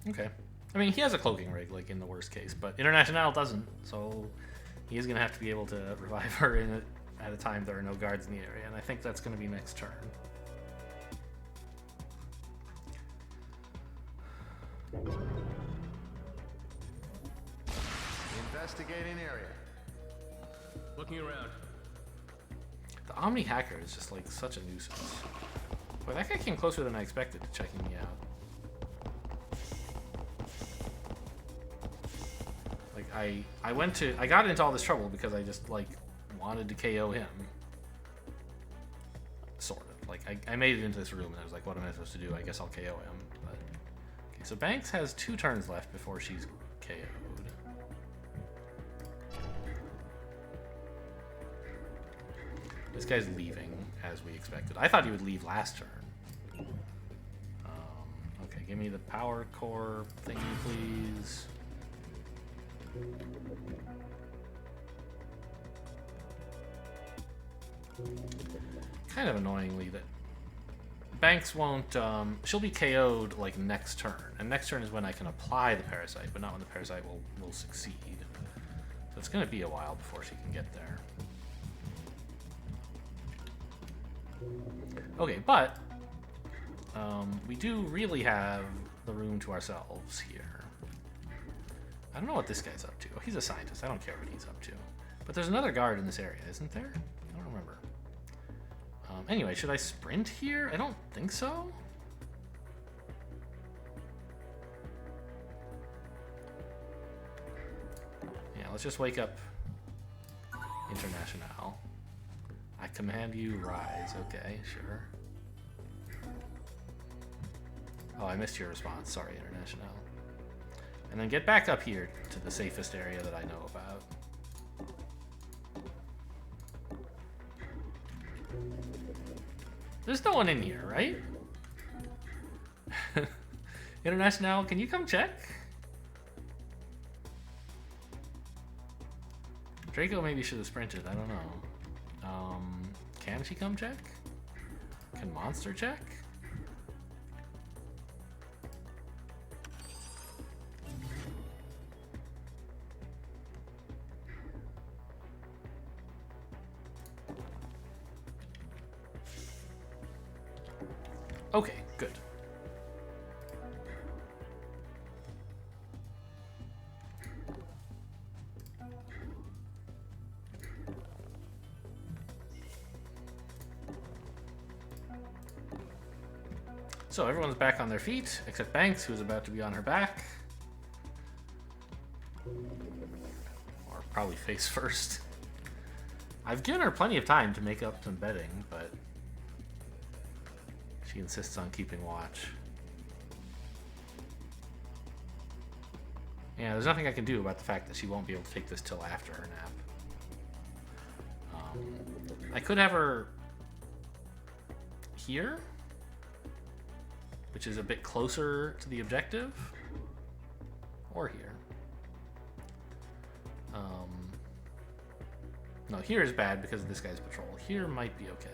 Okay. I mean, he has a cloaking rig, like, in the worst case, but International doesn't, so he is going to have to be able to revive her at a time there are no guards in the area, and I think that's going to be next turn. Investigating area. Looking around. The Omni Hacker is just, like, such a nuisance. Boy, that guy came closer than I expected to checking me out. Like, I got into all this trouble because I just, like, wanted to KO him. Sort of. Like, I made it into this room and I was like, what am I supposed to do? I guess I'll KO him. But okay, so Banks has 2 turns left before she's KO'd. This guy's leaving, as we expected. I thought he would leave last turn. Okay, give me the power core thingy, please. Kind of annoyingly that Banks won't, she'll be KO'd like next turn, and next turn is when I can apply the parasite, but not when the parasite will succeed. So it's going to be a while before she can get there. Okay, but we do really have the room to ourselves here. I don't know what this guy's up to. Oh, he's a scientist. I don't care what he's up to. But there's another guard in this area, isn't there? I don't remember. Anyway, should I sprint here? I don't think so. Yeah, let's just wake up International. I command you, rise. Okay, sure. Oh, I missed your response. Sorry, International. And then get back up here to the safest area that I know about. There's no one in here, right? International, can you come check? Draco maybe should have sprinted, I don't know. Can she come check? Can Monster check? Okay, good. So everyone's back on their feet, except Banks, who's about to be on her back. Or probably face first. I've given her plenty of time to make up some bedding, but she insists on keeping watch. Yeah, there's nothing I can do about the fact that she won't be able to take this till after her nap. I could have her here, which is a bit closer to the objective, or here. No, here is bad because of this guy's patrol. Here might be okay.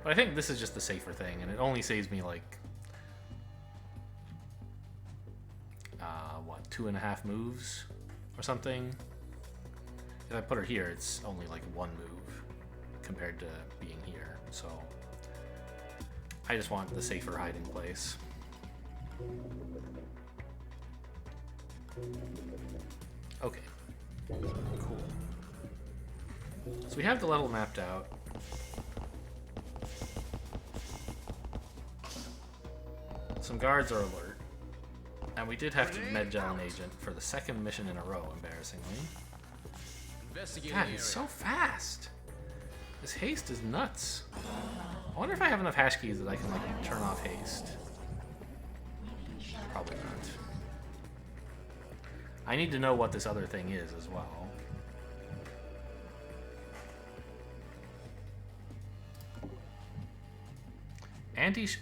But I think this is just the safer thing, and it only saves me like, what, 2.5 moves or something? If I put her here, it's only like 1 move compared to being here, so I just want the safer hiding place. Okay, cool. So we have the level mapped out. some guards are alert. And we did have to medgel an agent for the second mission in a row, embarrassingly. Investigating God, the he's area. so fast. This haste is nuts. I wonder if I have enough hash keys that I can like turn off haste. Probably not. I need to know what this other thing is as well.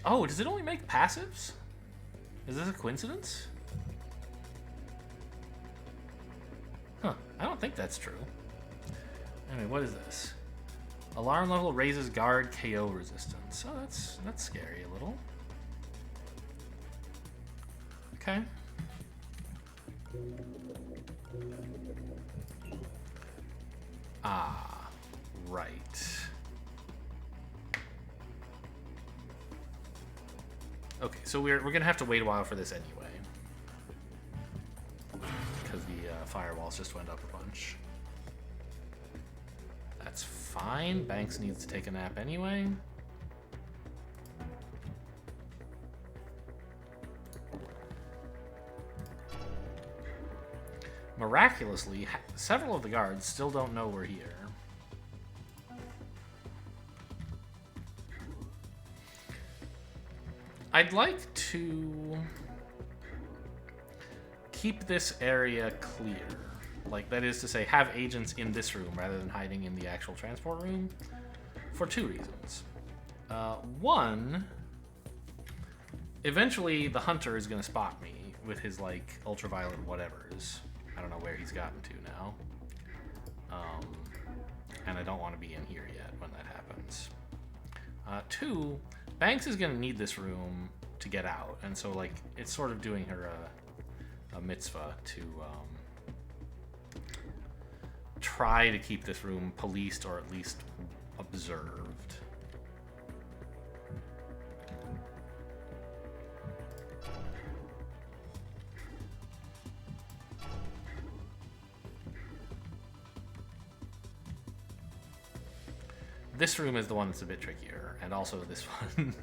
Oh, does it only make passives? Is this a coincidence? Huh, I don't think that's true. Anyway, what is this? Alarm level raises guard KO resistance. Oh, that's scary a little. Okay. Ah, right. Okay, so we're gonna have to wait a while for this anyway, because the firewalls just went up a bunch. That's fine. Banks needs to take a nap anyway. Miraculously, several of the guards still don't know we're here. I'd like to keep this area clear. Like, that is to say, have agents in this room rather than hiding in the actual transport room for two reasons. One, eventually the hunter is going to spot me with his, like, ultraviolet whatevers. I don't know where he's gotten to now. And I don't want to be in here yet when that happens. Two, Banks is going to need this room to get out, and so, like, it's sort of doing her a mitzvah to try to keep this room policed or at least observed. This room is the one that's a bit trickier, and also this one.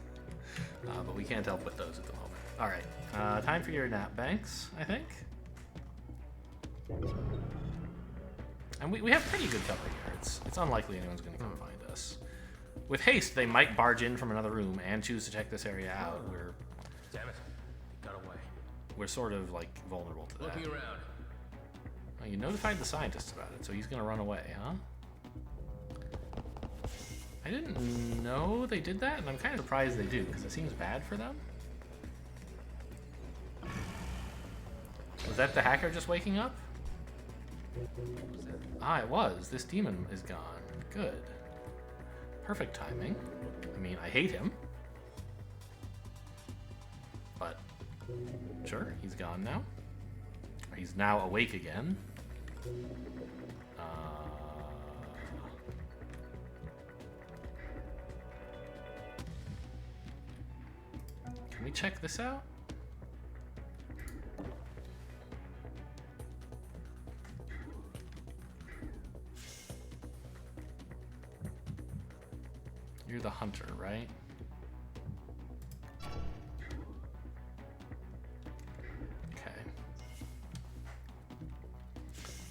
But we can't help with those at the moment. Alright, time for your nap, Banks, I think. And we have pretty good cover here. It's unlikely anyone's going to come find us. With haste, they might barge in from another room and choose to check this area out. Damn it. He got away. We're sort of, like, vulnerable to that. Looking around. Oh, you notified the scientist about it, so he's going to run away, huh? I didn't know they did that, and I'm kind of surprised they do, because it seems bad for them. Was that the hacker just waking up? Ah, it was. This demon is gone. Good. Perfect timing. I mean, I hate him. But, sure, he's gone now. He's now awake again. Can we check this out? You're the hunter, right? Okay.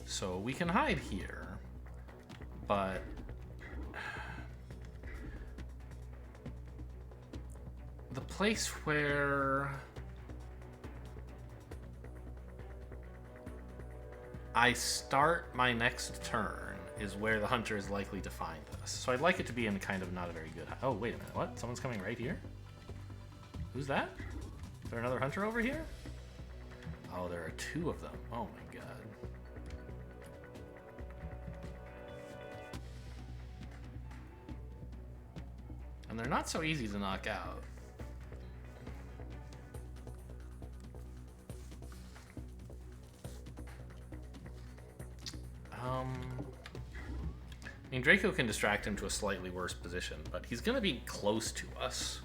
So we can hide here, but the place where I start my next turn is where the hunter is likely to find us. So I'd like it to be in kind of not a very good... Oh, wait a minute. What? Someone's coming right here? Who's that? Is there another hunter over here? Oh, there are two of them. Oh my god. And they're not so easy to knock out. I mean, Draco can distract him to a slightly worse position, but he's going to be close to us,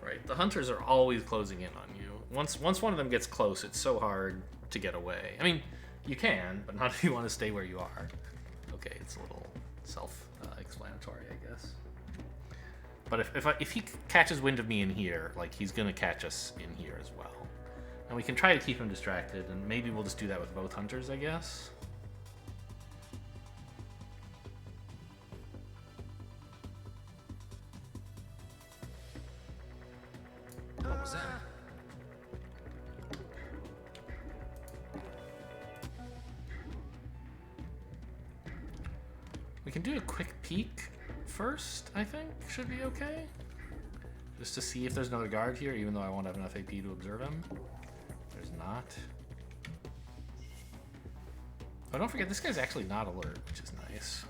right? The hunters are always closing in on you. Once one of them gets close, it's so hard to get away. I mean, you can, but not if you want to stay where you are. Okay, it's a little self-explanatory, I guess. But if he catches wind of me in here, like, he's gonna catch us in here as well. And we can try to keep him distracted, and maybe we'll just do that with both hunters, I guess. What was that? We can do a quick peek first, I think. Should be okay. Just to see if there's another guard here, even though I won't have enough AP to observe him. There's not. Oh, don't forget, this guy's actually not alert, which is nice.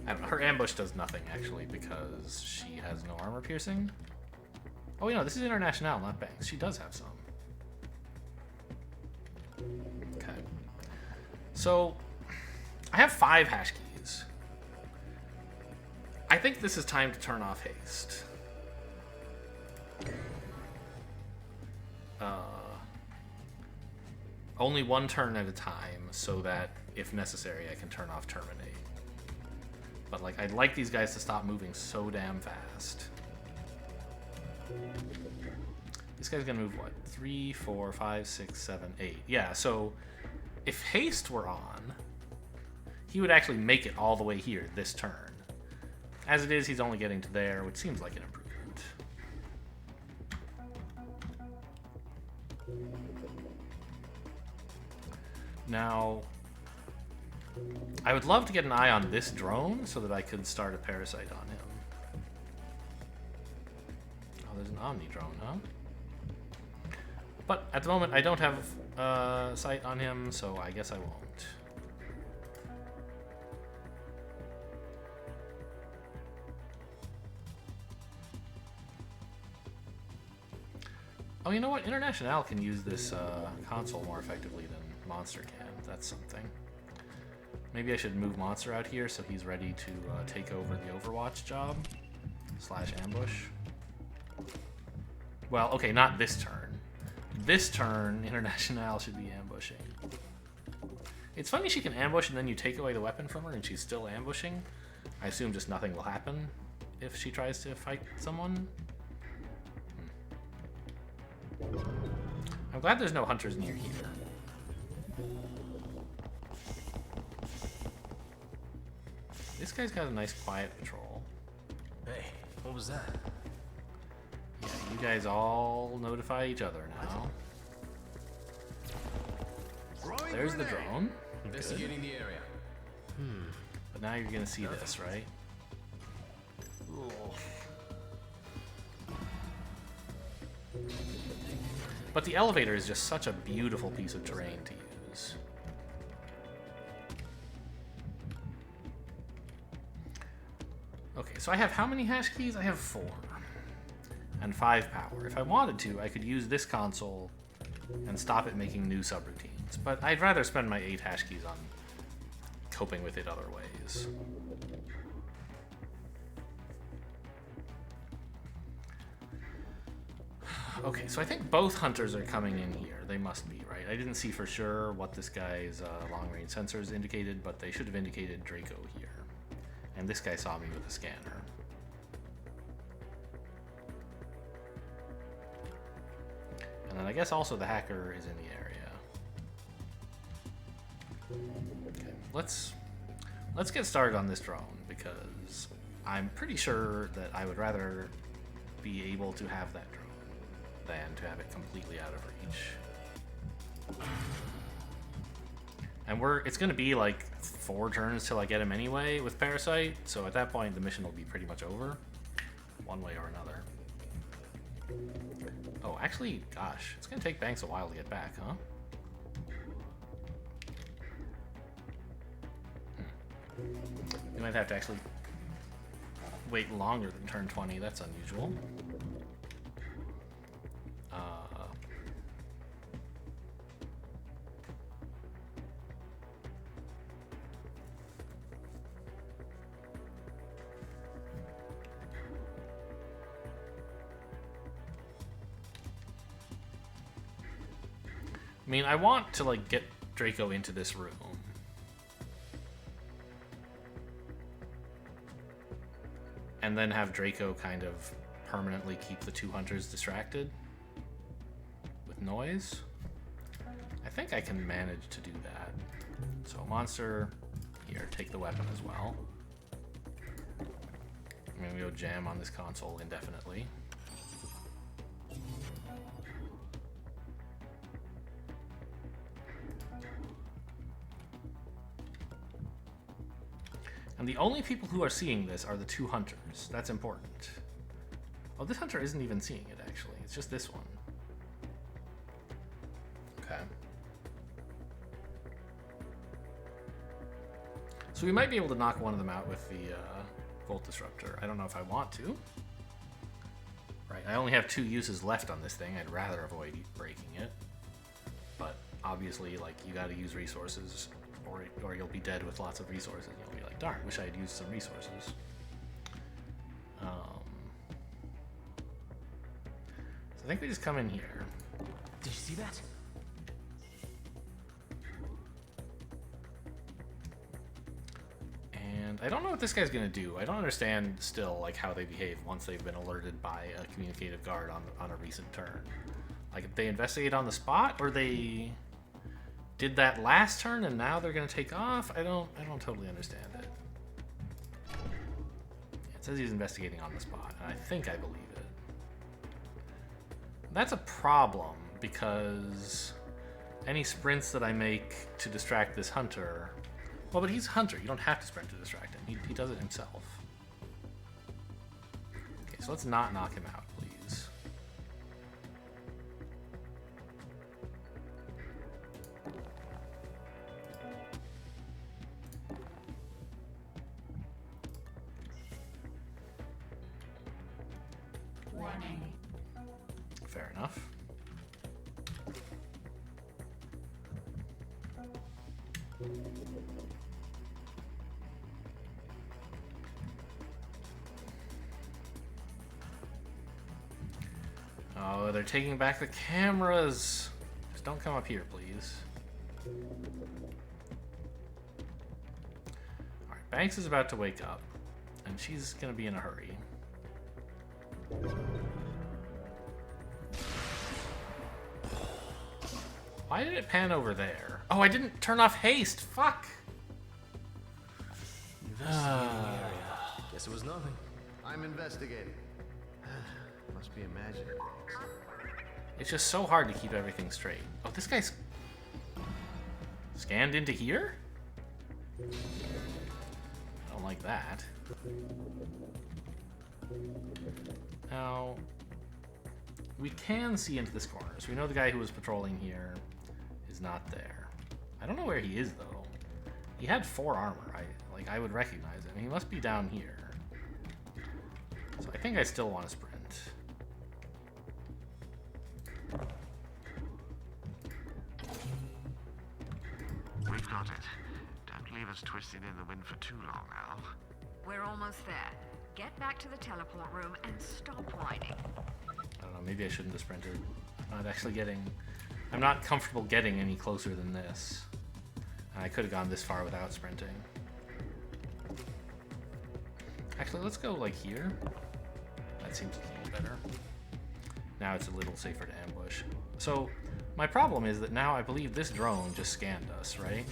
I don't know, her ambush does nothing, actually, because she has no armor piercing. Oh, you know, this is International, not Banks. She does have some. Okay. So, I have 5 hash keys. I think this is time to turn off haste. Only 1 turn at a time, so that, if necessary, I can turn off terminate. But, like, I'd like these guys to stop moving so damn fast. This guy's gonna move, what? 3, 4, 5, 6, 7, 8. Yeah, so if haste were on, he would actually make it all the way here this turn. As it is, he's only getting to there, which seems like an improvement. Now, I would love to get an eye on this drone so that I could start a parasite on him. Oh, there's an Omni drone, huh? But at the moment, I don't have sight on him, so I guess I won't. Oh, you know what? International can use this console more effectively than Monster can. That's something. Maybe I should move Monster out here so he's ready to take over the Overwatch job. / ambush. Well, okay, not this turn. This turn, International should be ambushing. It's funny she can ambush and then you take away the weapon from her and she's still ambushing. I assume just nothing will happen if she tries to fight someone. I'm glad there's no hunters near here. This guy's got a nice quiet patrol. Hey, what was that? Yeah, you guys all notify each other now. There's the drone. Investigating the area. But now you're gonna see this, right? But the elevator is just such a beautiful piece of terrain to use. Okay, so I have how many hash keys? I have 4. And 5 power. If I wanted to, I could use this console and stop it making new subroutines. But I'd rather spend my 8 hash keys on coping with it other ways. Okay, so I think both hunters are coming in here. They must be, right? I didn't see for sure what this guy's long-range sensors indicated, but they should have indicated Draco here. And this guy saw me with a scanner. And then I guess also the hacker is in the area. Okay, let's get started on this drone, because I'm pretty sure that I would rather be able to have that drone than to have it completely out of reach. And it's gonna be like 4 turns till I get him anyway with Parasite, so at that point the mission will be pretty much over, one way or another. Oh, actually, gosh, it's gonna take Banks a while to get back, huh? You might have to actually wait longer than turn 20, that's unusual. I mean, I want to, like, get Draco into this room. and then have Draco kind of permanently keep the 2 hunters distracted with noise. I think I can manage to do that. So monster, here, take the weapon as well. I'm gonna go jam on this console indefinitely. And the only people who are seeing this are the 2 hunters. That's important. Oh, this hunter isn't even seeing it, actually. It's just this one. Okay. So we might be able to knock one of them out with the Volt Disruptor. I don't know if I want to. Right, I only have 2 uses left on this thing. I'd rather avoid breaking it. But obviously, like, you gotta use resources, or you'll be dead with lots of resources. You'll be like, darn, wish I had used some resources. So I think we just come in here. Did you see that? And I don't know what this guy's gonna do. I don't understand still, like, how they behave once they've been alerted by a communicative guard on a recent turn. Like, if they investigate on the spot, or they did that last turn and now they're gonna take off. I don't totally understand it. It says he's investigating on the spot, and I think I believe it. That's a problem, because any sprints that I make to distract this hunter... Well, but he's a hunter. You don't have to sprint to distract him. He does it himself. Okay, so let's not knock him out, please. Warning. Fair enough. Oh, they're taking back the cameras. Just don't come up here, please. Alright, Banks is about to wake up, and she's gonna be in a hurry. Why did it pan over there? Oh, I didn't turn off haste. Fuck. Investigating the area. Guess it was nothing. I'm investigating. Must be imagining things. It's just so hard to keep everything straight. Oh, this guy's scanned into here? I don't like that. Now, we can see into this corner, so we know the guy who was patrolling here is not there. I don't know where he is, though. He had 4 armor. I would recognize him. He must be down here. So I think I still want to sprint. We've got it. Don't leave us twisted in the wind for too long, Al. We're almost there. Get back to the teleport room and stop whining. I don't know, maybe I shouldn't have sprinted. I'm not comfortable getting any closer than this. And I could have gone this far without sprinting. Actually, let's go like here. That seems a little better. Now it's a little safer to ambush. So, my problem is that now I believe this drone just scanned us, right?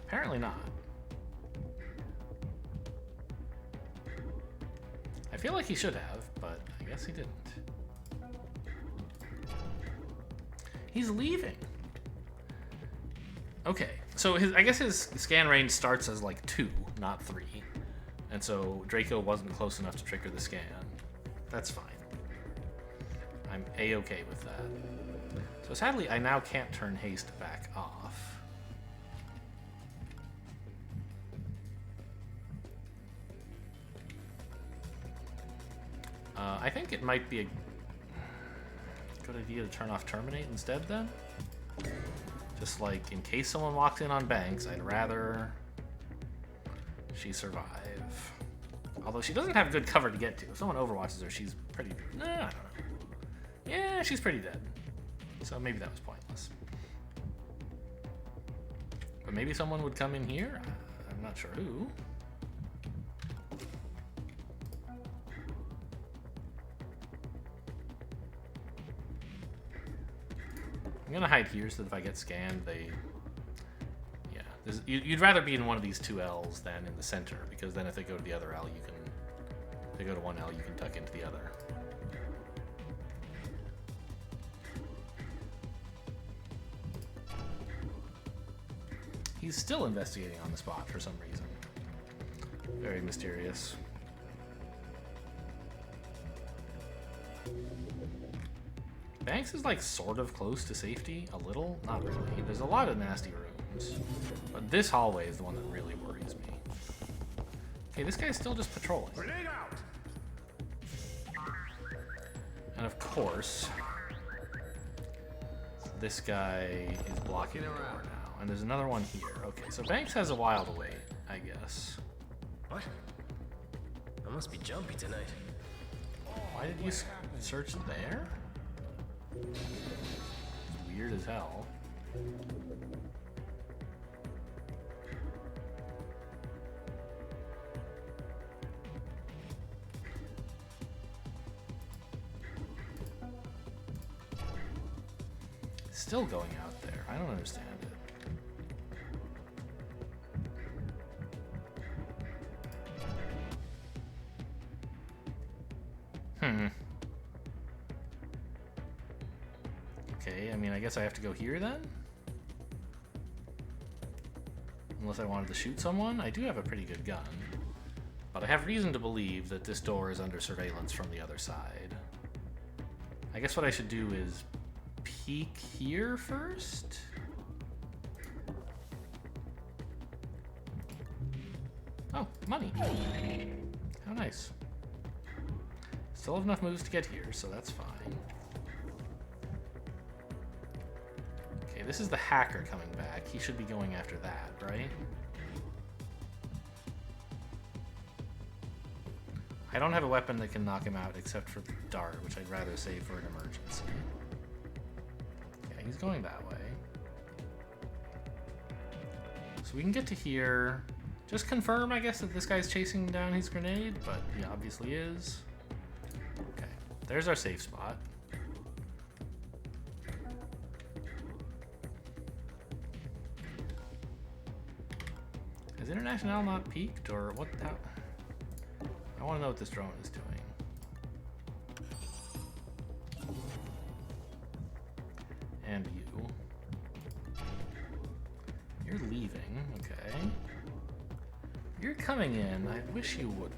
Apparently not. I feel like he should have, but I guess he didn't. He's leaving. Okay, so I guess his scan range starts as like 2, not 3. And so Draco wasn't close enough to trigger the scan. That's fine. I'm A-okay with that. So sadly, I now can't turn haste back off. I think it might be a good idea to turn off Terminate instead then. Just like, in case someone walks in on Banks, I'd rather she survive. Although she doesn't have good cover to get to. If someone overwatches her, she's pretty... I don't know. Yeah, she's pretty dead. So maybe that was pointless. But maybe someone would come in here? I'm not sure who. I'm gonna hide here so that if I get scanned, they... Yeah. You'd rather be in one of these two L's than in the center, because then if they go to the other L, you can... If they go to one L, you can tuck into the other. He's still investigating on the spot for some reason. Very mysterious. Banks is like sort of close to safety, a little, not really. There's a lot of nasty rooms, but this hallway is the one that really worries me. Okay, this guy's still just patrolling. Grenade out! And of course, this guy is blocking the door now. And there's another one here. Okay, so Banks has a while to wait, I guess. What? I must be jumpy tonight. Why did you search there? It's weird as hell. Still going out there. I don't understand it. Okay, I mean, I guess I have to go here then? Unless I wanted to shoot someone? I do have a pretty good gun. But I have reason to believe that this door is under surveillance from the other side. I guess what I should do is peek here first? Oh, money. How nice. Still have enough moves to get here, so that's fine. Okay, this is the hacker coming back. He should be going after that, right? I don't have a weapon that can knock him out except for the dart, which I'd rather save for an emergency. Yeah, he's going that way. So we can get to here. Just confirm, I guess, that this guy's chasing down his grenade, but he obviously is. Okay, there's our safe spot. Has International not peaked, or what? How? I want to know what this drone is doing. And you. You're leaving, okay. You're coming in. I wish you wouldn't.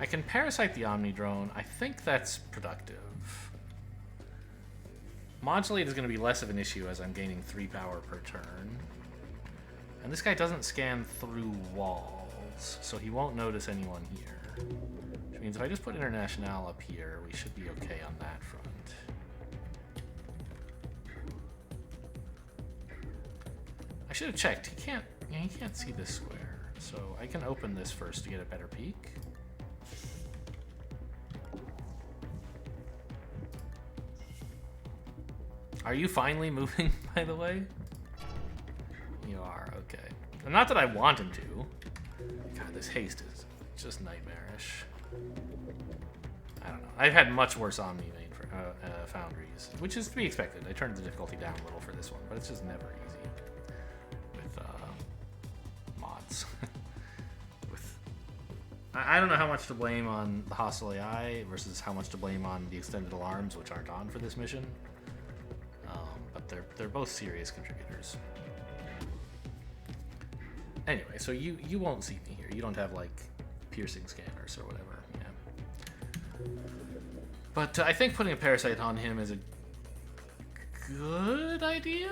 I can parasite the Omni drone. I think that's productive. Modulate is going to be less of an issue as I'm gaining 3 power per turn. And this guy doesn't scan through walls, so he won't notice anyone here. Which means if I just put International up here, we should be okay on that front. I should have checked. He can't see this square, so I can open this first to get a better peek. Are you finally moving, by the way? You are, okay. And not that I want him to. God, this haste is just nightmarish. I don't know. I've had much worse Omni made for Foundries, which is to be expected. I turned the difficulty down a little for this one, but it's just never easy with mods. I don't know how much to blame on the hostile AI versus how much to blame on the extended alarms, which aren't on for this mission. But they're both serious contributors. Anyway, so you won't see me here. You don't have like piercing scanners or whatever. Yeah. But I think putting a parasite on him is a good idea.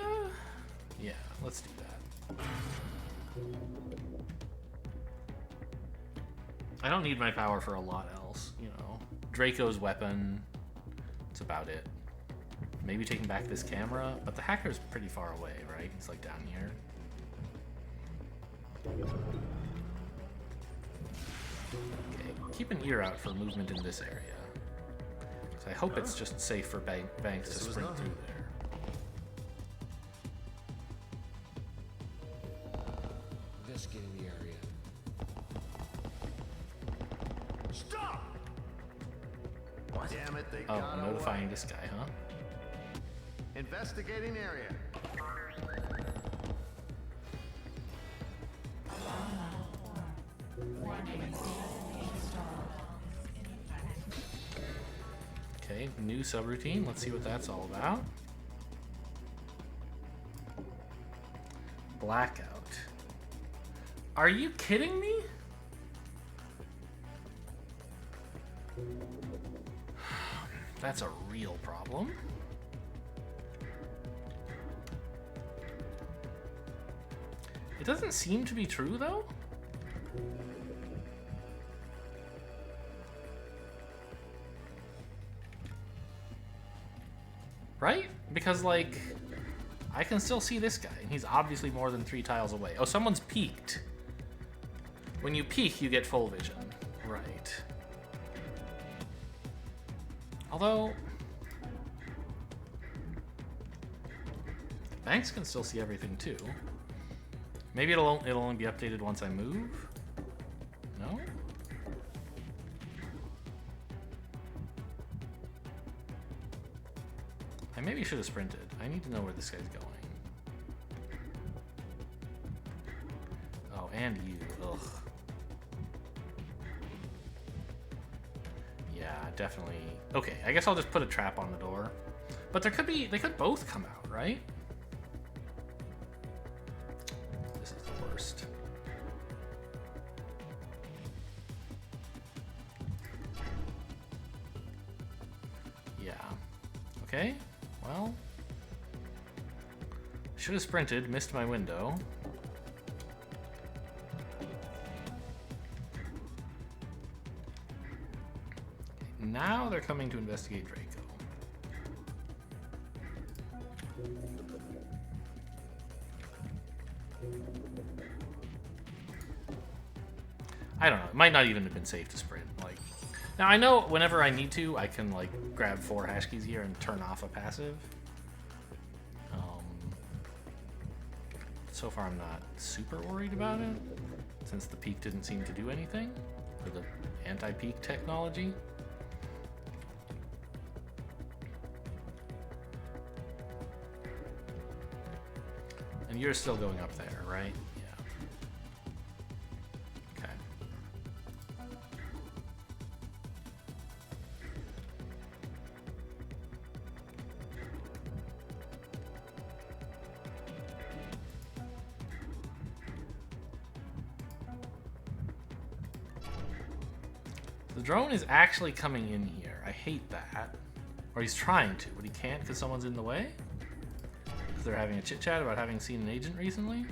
Yeah, let's do that. I don't need my power for a lot else, you know. Draco's weapon. That's about it. Maybe taking back this camera, but the hacker's pretty far away, right? He's like down here. Okay, keep an ear out for movement in this area. So I hope it's just safe for banks to This was sprint nothing. through there. Investigating the area. Stop! What? Damn it, they Oh, got notifying away. this guy, huh? Investigating area. Okay, new subroutine. Let's see what that's all about. Blackout. Are you kidding me? That's a real problem. It doesn't seem to be true, though. Right? Because, like, I can still see this guy, and he's obviously more than 3 tiles away. Oh, someone's peeked. When you peek, you get full vision. Right. Although... Banks can still see everything, too. Maybe it'll only be updated once I move? No? I maybe should have sprinted. I need to know where this guy's going. Oh, and you. Ugh. Yeah, definitely. Okay, I guess I'll just put a trap on the door. But they could both come out, right? This is the worst. Yeah. Okay. Well, should have sprinted, missed my window. Now they're coming to investigate Draco. I don't know. It might not even have been safe to sprint. Like, now I know whenever I need to, I can like grab 4 hash keys here and turn off a passive. So far, I'm not super worried about it, since the peak didn't seem to do anything for the anti-peak technology. And you're still going up there, right? Yeah. Okay. The drone is actually coming in here. I hate that. Or he's trying to, but he can't because someone's in the way? Because they're having a chit-chat about having seen an agent recently?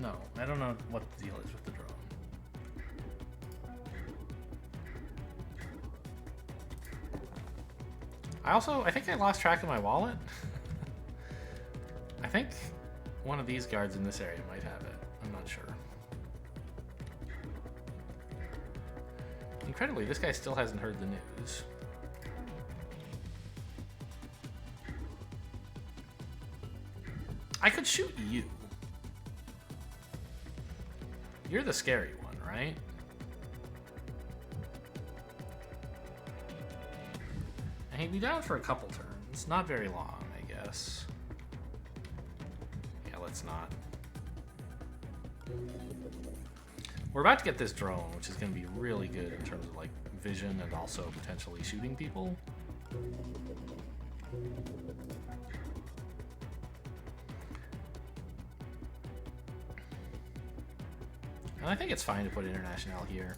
No, I don't know what the deal is with the drone. I think I lost track of my wallet. I think one of these guards in this area might have it. I'm not sure. Incredibly, this guy still hasn't heard the news. I could shoot you. You're the scary one, right? And he'd be down for a couple turns. Not very long, I guess. Yeah, let's not. We're about to get this drone, which is going to be really good in terms of like vision and also potentially shooting people. And I think it's fine to put International here.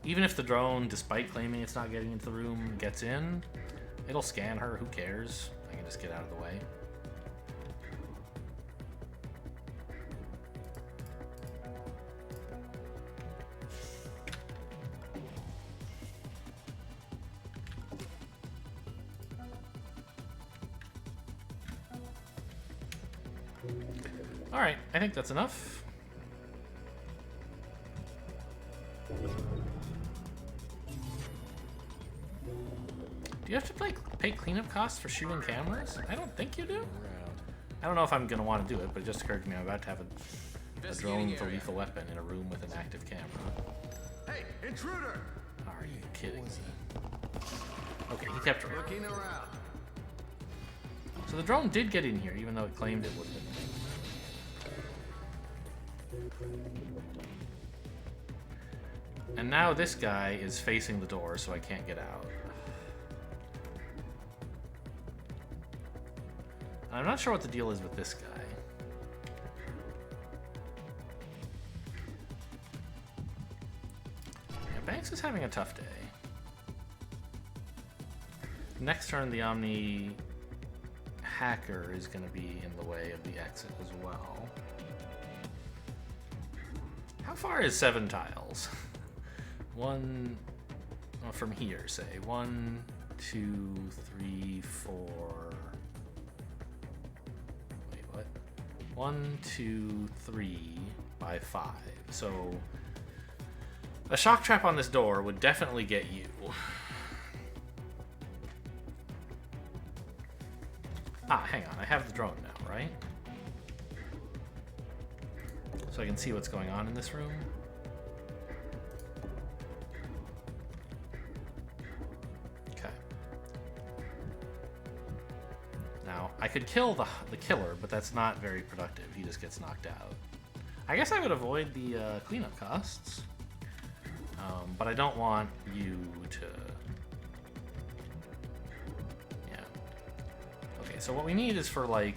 Even if the drone, despite claiming it's not getting into the room, gets in, it'll scan her, who cares? I can just get out of the way. Alright, I think that's enough. Do you have to pay cleanup costs for shooting cameras? I don't think you do. Around. I don't know if I'm gonna want to do it, but it just occurred to me I'm about to have a drone with a lethal weapon in a room with an active camera. Hey, intruder! Are you kidding me? Okay, he kept running. Looking around. So the drone did get in here, even though it claimed it wouldn't. And now this guy is facing the door, so I can't get out. I'm not sure what the deal is with this guy. Yeah, Banks is having a tough day. Next turn, the Omni hacker is going to be in the way of the exit as well. How far is 7 tiles? One, well, from here, say. 1, 2, 3, 4. Wait, what? 1, 2, 3 by 5. So a shock trap on this door would definitely get you. Ah, hang on. I have the drone now, right? So I can see what's going on in this room. Okay. Now, I could kill the killer, but that's not very productive. He just gets knocked out. I guess I would avoid the cleanup costs. But I don't want you to... So what we need is for, like,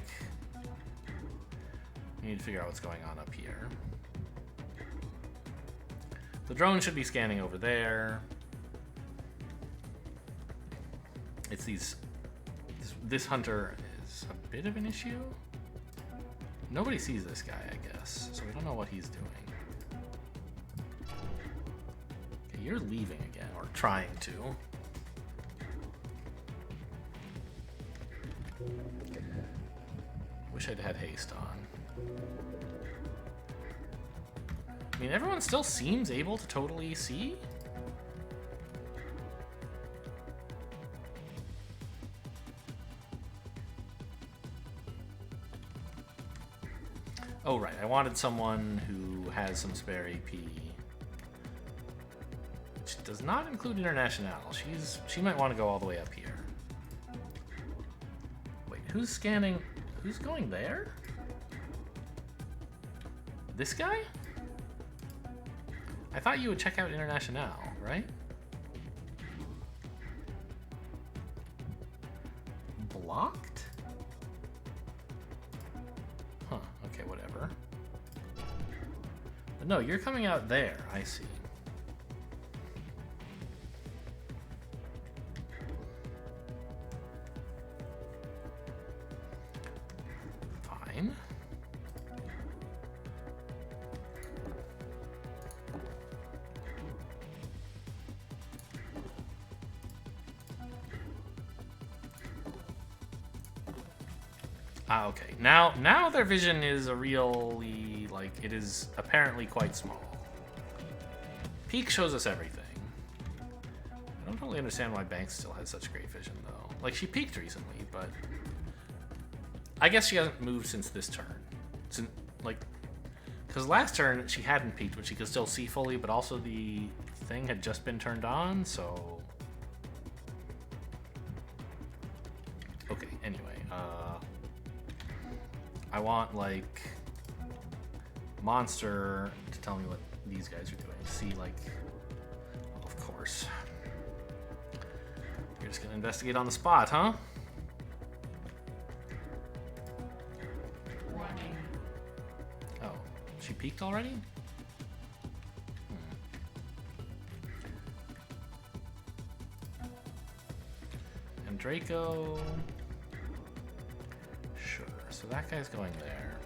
we need to figure out what's going on up here. The drone should be scanning over there. It's this hunter is a bit of an issue. Nobody sees this guy, I guess, so we don't know what he's doing. Okay, you're leaving again, or trying to. Wish I'd had haste on. I mean, everyone still seems able to totally see. Oh, right. I wanted someone who has some spare AP. Which does not include International. She might want to go all the way up here. Wait, who's scanning? Who's going there? This guy? I thought you would check out International, right? Blocked? Huh, okay, whatever. But no, you're coming out there, I see. Fine. Ah, okay. Now their vision is a really, like, it is apparently quite small. Peek shows us everything. I don't totally understand why Banks still has such great vision, though. Like, she peeked recently, but I guess she hasn't moved since this turn. Since, like, because last turn she hadn't peeked, but she could still see fully, but also the thing had just been turned on, so... Okay, anyway, I want, like, Monster to tell me what these guys are doing. See, like, oh, of course. You're just gonna investigate on the spot, huh? Warning. Oh, she peeked already? And Draco... Sure, so that guy's going there.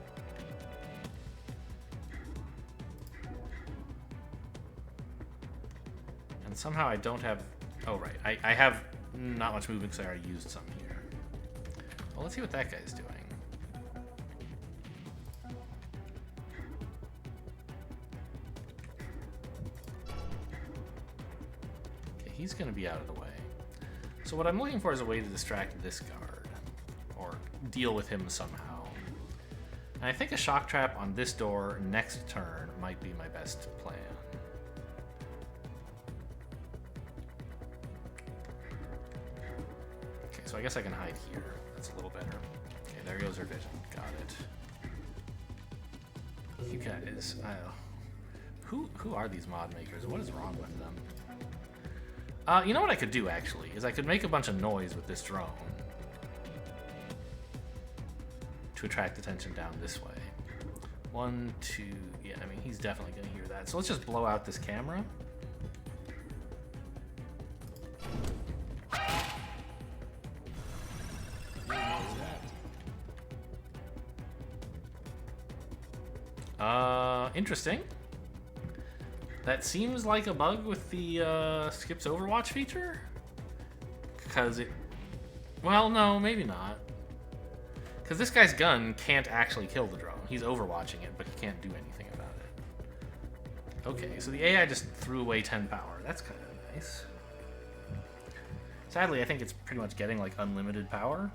And somehow I don't have... Oh, right. I have not much movement because I already used some here. Well, let's see what that guy's doing. Okay, he's going to be out of the way. So what I'm looking for is a way to distract this guard, or deal with him somehow. And I think a shock trap on this door next turn might be my best plan. Okay, so I guess I can hide here. That's a little better. Okay, there goes her vision. Got it. You guys, who are these mod makers? What is wrong with them? You know what I could do, actually, is I could make a bunch of noise with this drone to attract attention down this way. 1, 2, yeah, I mean, he's definitely going to hear that. So let's just blow out this camera. Interesting. That seems like a bug with the skips Overwatch feature. Because it... Well, no, maybe not. Because this guy's gun can't actually kill the drone. He's overwatching it, but he can't do anything about it. Okay, so the AI just threw away 10 power. That's kind of nice. Sadly, I think it's pretty much getting like unlimited power.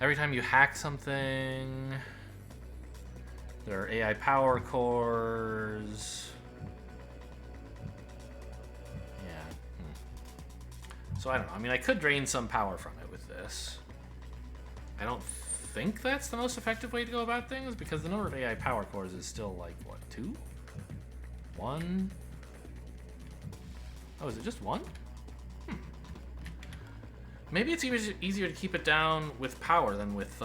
Every time you hack something... There are AI power cores. Yeah. So I don't know. I mean, I could drain some power from it with this. I don't think that's the most effective way to go about things because the number of AI power cores is still like, what, 2? 1? Oh, is it just 1? Maybe it's easier to keep it down with power than with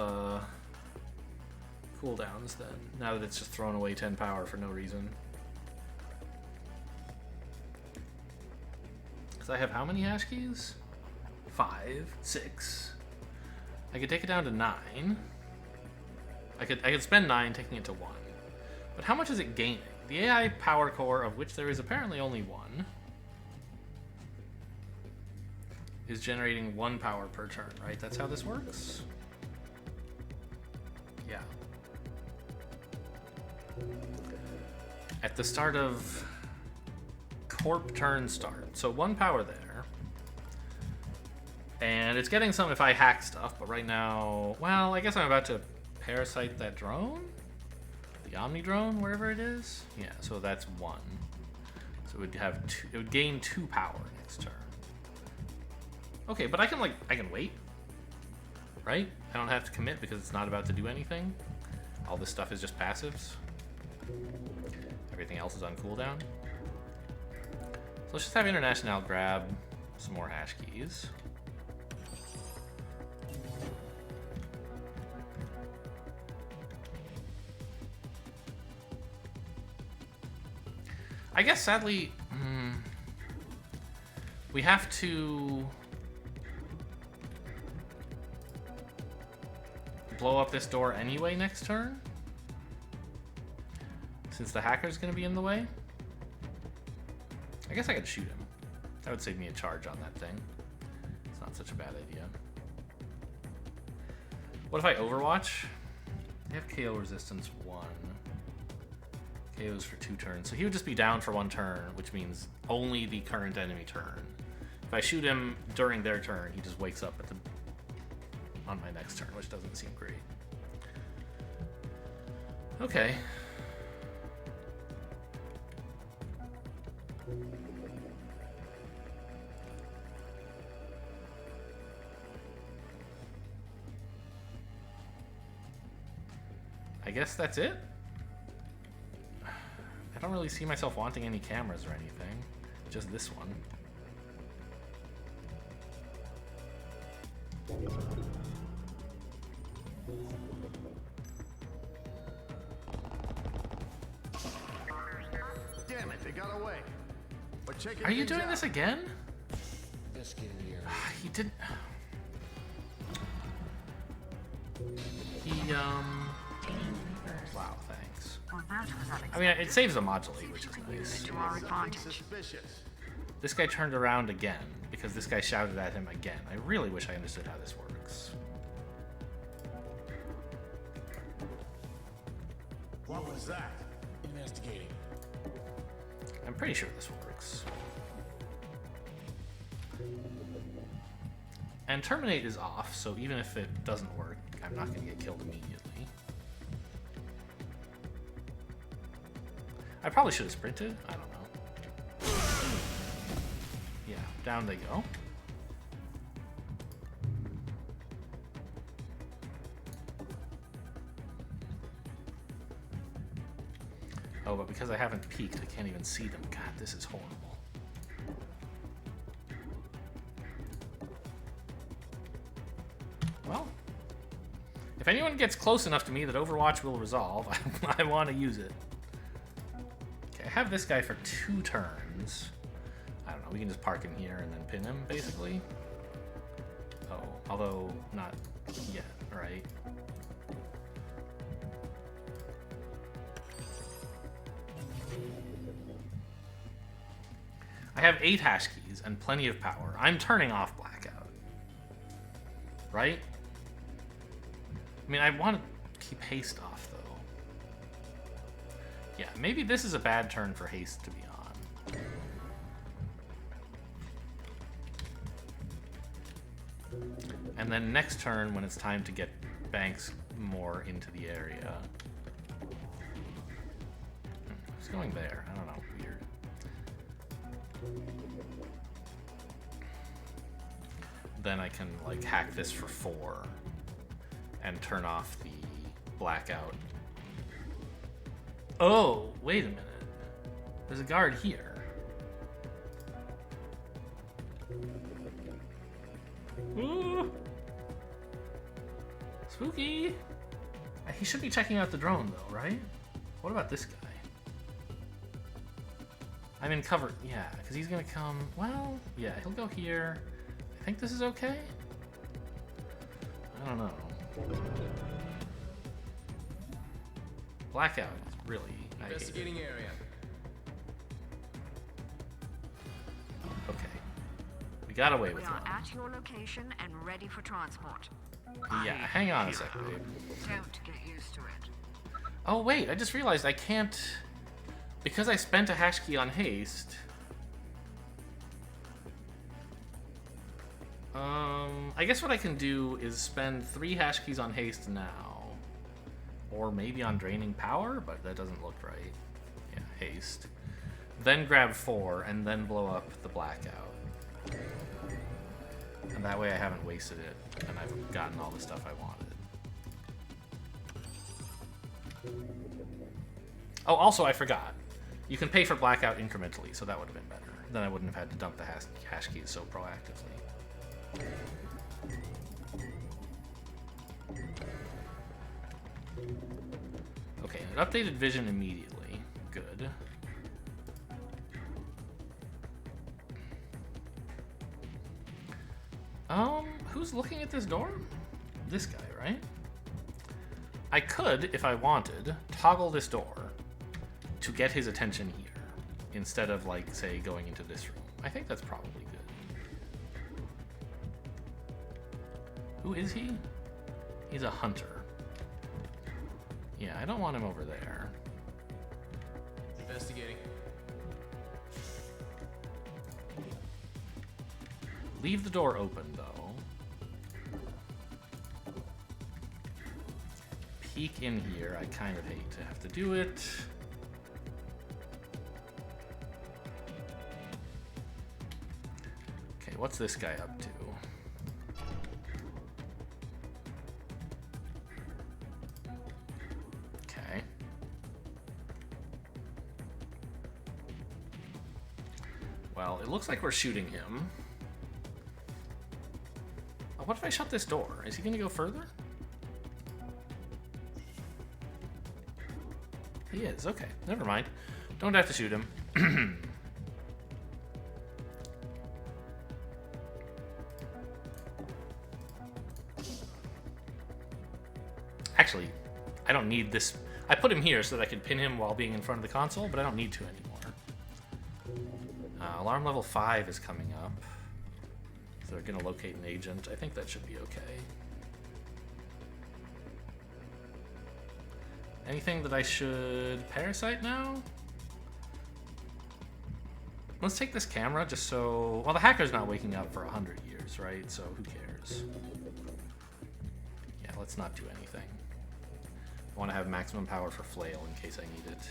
cooldowns then, now that it's just thrown away 10 power for no reason. Because I have how many hash keys? 5, 6. I could take it down to 9. I could spend 9 taking it to 1. But how much is it gaining? The AI power core, of which there is apparently only 1, is generating 1 power per turn, right? That's how this works? Yeah. At the start of Corp turn start. So 1 power there. And it's getting some if I hack stuff, but right now, well, I guess I'm about to parasite that drone? The Omni drone, wherever it is? Yeah, so that's 1. So it would have it would gain 2 power next turn. Okay, but I can wait. Right? I don't have to commit because it's not about to do anything. All this stuff is just passives. Everything else is on cooldown. So let's just have International grab some more hash keys. I guess sadly, we have to blow up this door anyway next turn, since the hacker's going to be in the way. I guess I could shoot him. That would save me a charge on that thing. It's not such a bad idea. What if I Overwatch? They have KO resistance 1. KOs for 2 turns. So he would just be down for 1 turn, which means only the current enemy turn. If I shoot him during their turn, he just wakes up on my next turn, which doesn't seem great. Okay. I guess that's it? I don't really see myself wanting any cameras or anything. Just this one. Damn it, they got away. We're checking Are you things doing out. this again? Investigating the area. He didn't. Wow, thanks. Well, that was I mean, it saves the modulate, which is nice. to our advantage. Suspicious. This guy turned around again because this guy shouted at him again. I really wish I understood how this works. What was that? Investigating. I'm pretty sure this works. And terminate is off, so even if it doesn't work, I'm not going to get killed immediately. I probably should have sprinted. I don't know. Yeah, down they go. Oh, but because I haven't peeked, I can't even see them. God, this is horrible. Well, if anyone gets close enough to me that Overwatch will resolve, I want to use it. Okay, I have this guy for 2 turns. I don't know, we can just park him here and then pin him, basically. Oh, although not yet, right? I have 8 hash keys and plenty of power. I'm turning off blackout. Right? I mean, I want to keep haste off, though. Yeah, maybe this is a bad turn for haste to be on. And then next turn, when it's time to get Banks more into the area. Who's going there? I don't know. Weird. Then I can like hack this for 4 and turn off the blackout. Oh, wait a minute. There's a guard here. Ooh. Spooky. He should be checking out the drone though, right? What about this guy? I'm in cover. Yeah, because he's gonna come. Well, yeah, he'll go here. I think this is okay. I don't know. Blackout is really. Investigating area. Okay. We got away We with are one. at your location and ready for transport. Yeah, hang on a sec, babe. Don't get used to it. Oh wait, I just realized I can't. Because I spent a hash key on haste. I guess what I can do is spend 3 hash keys on haste now. Or maybe on draining power, but that doesn't look right. Yeah, haste. Then grab 4, and then blow up the blackout. And that way I haven't wasted it, and I've gotten all the stuff I wanted. Oh, also I forgot. You can pay for blackout incrementally, so that would have been better. Then I wouldn't have had to dump the hash keys so proactively. Okay, it updated vision immediately. Good. Who's looking at this door? This guy, right? I could, if I wanted, toggle this door to get his attention here, instead of, like, say, going into this room. I think that's probably good. Who is he? He's a hunter. Yeah, I don't want him over there. Investigating. Leave the door open, though. Peek in here. I kind of hate to have to do it. Okay, what's this guy up to? Okay. Well, it looks like we're shooting him. Oh, what if I shut this door? Is he gonna go further? He is, okay. Never mind. Don't have to shoot him. Actually, I don't need this. I put him here so that I could pin him while being in front of the console, but I don't need to anymore. Alarm level 5 is coming up. So they're going to locate an agent. I think that should be okay. Anything that I should parasite now? Let's take this camera just so... Well, the hacker's not waking up for 100 years, right? So who cares? Yeah, let's not do anything. I want to have maximum power for flail in case I need it.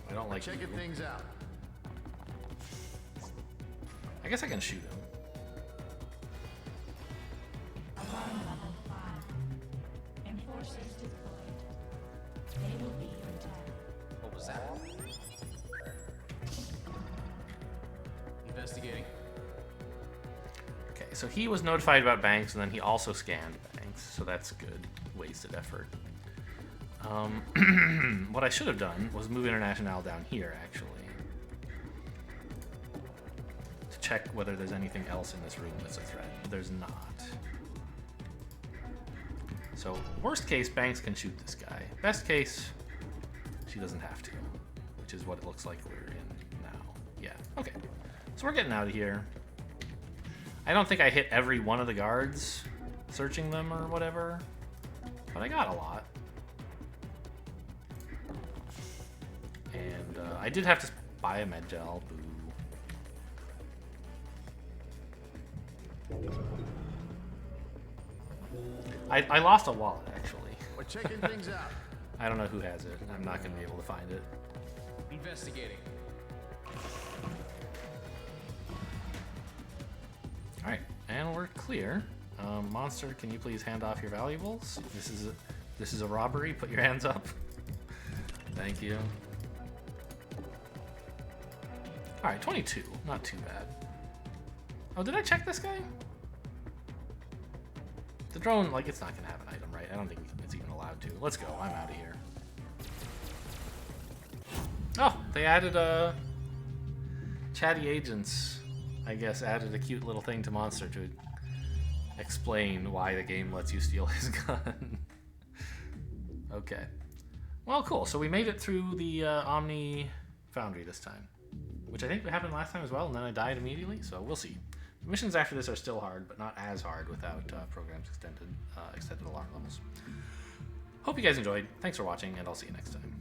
I don't like Checking you. things out. I guess I can shoot him. Alarm level 5. Enforcers deployed. They will be your target. What was that? Investigating. Okay, so he was notified about Banks, and then he also scanned Banks, so that's good. Wasted effort. What I should have done was move International down here, actually. To check whether there's anything else in this room that's a threat. There's not. So, worst case, Banks can shoot this guy. Best case, she doesn't have to. Which is what it looks like we're in now. Yeah, okay. So we're getting out of here. I don't think I hit every one of the guards searching them or whatever, but I got a lot. And I did have to buy a med gel. Boo. I lost a wallet, actually. We're checking things out. I don't know who has it. I'm not going to be able to find it. Investigating. Alright, and we're clear. Monster, can you please hand off your valuables? This is a robbery. Put your hands up. Thank you. Alright, 22. Not too bad. Oh, did I check this guy? The drone, like, it's not going to have an item, right? I don't think it's even allowed to. Let's go. I'm out of here. Oh, they added chatty agents. I guess added a cute little thing to Monster to explain why the game lets you steal his gun. Okay. Well, cool. So we made it through the Omni Foundry this time, which I think happened last time as well, and then I died immediately, so we'll see. The missions after this are still hard, but not as hard without programs extended alarm levels. Hope you guys enjoyed. Thanks for watching, and I'll see you next time.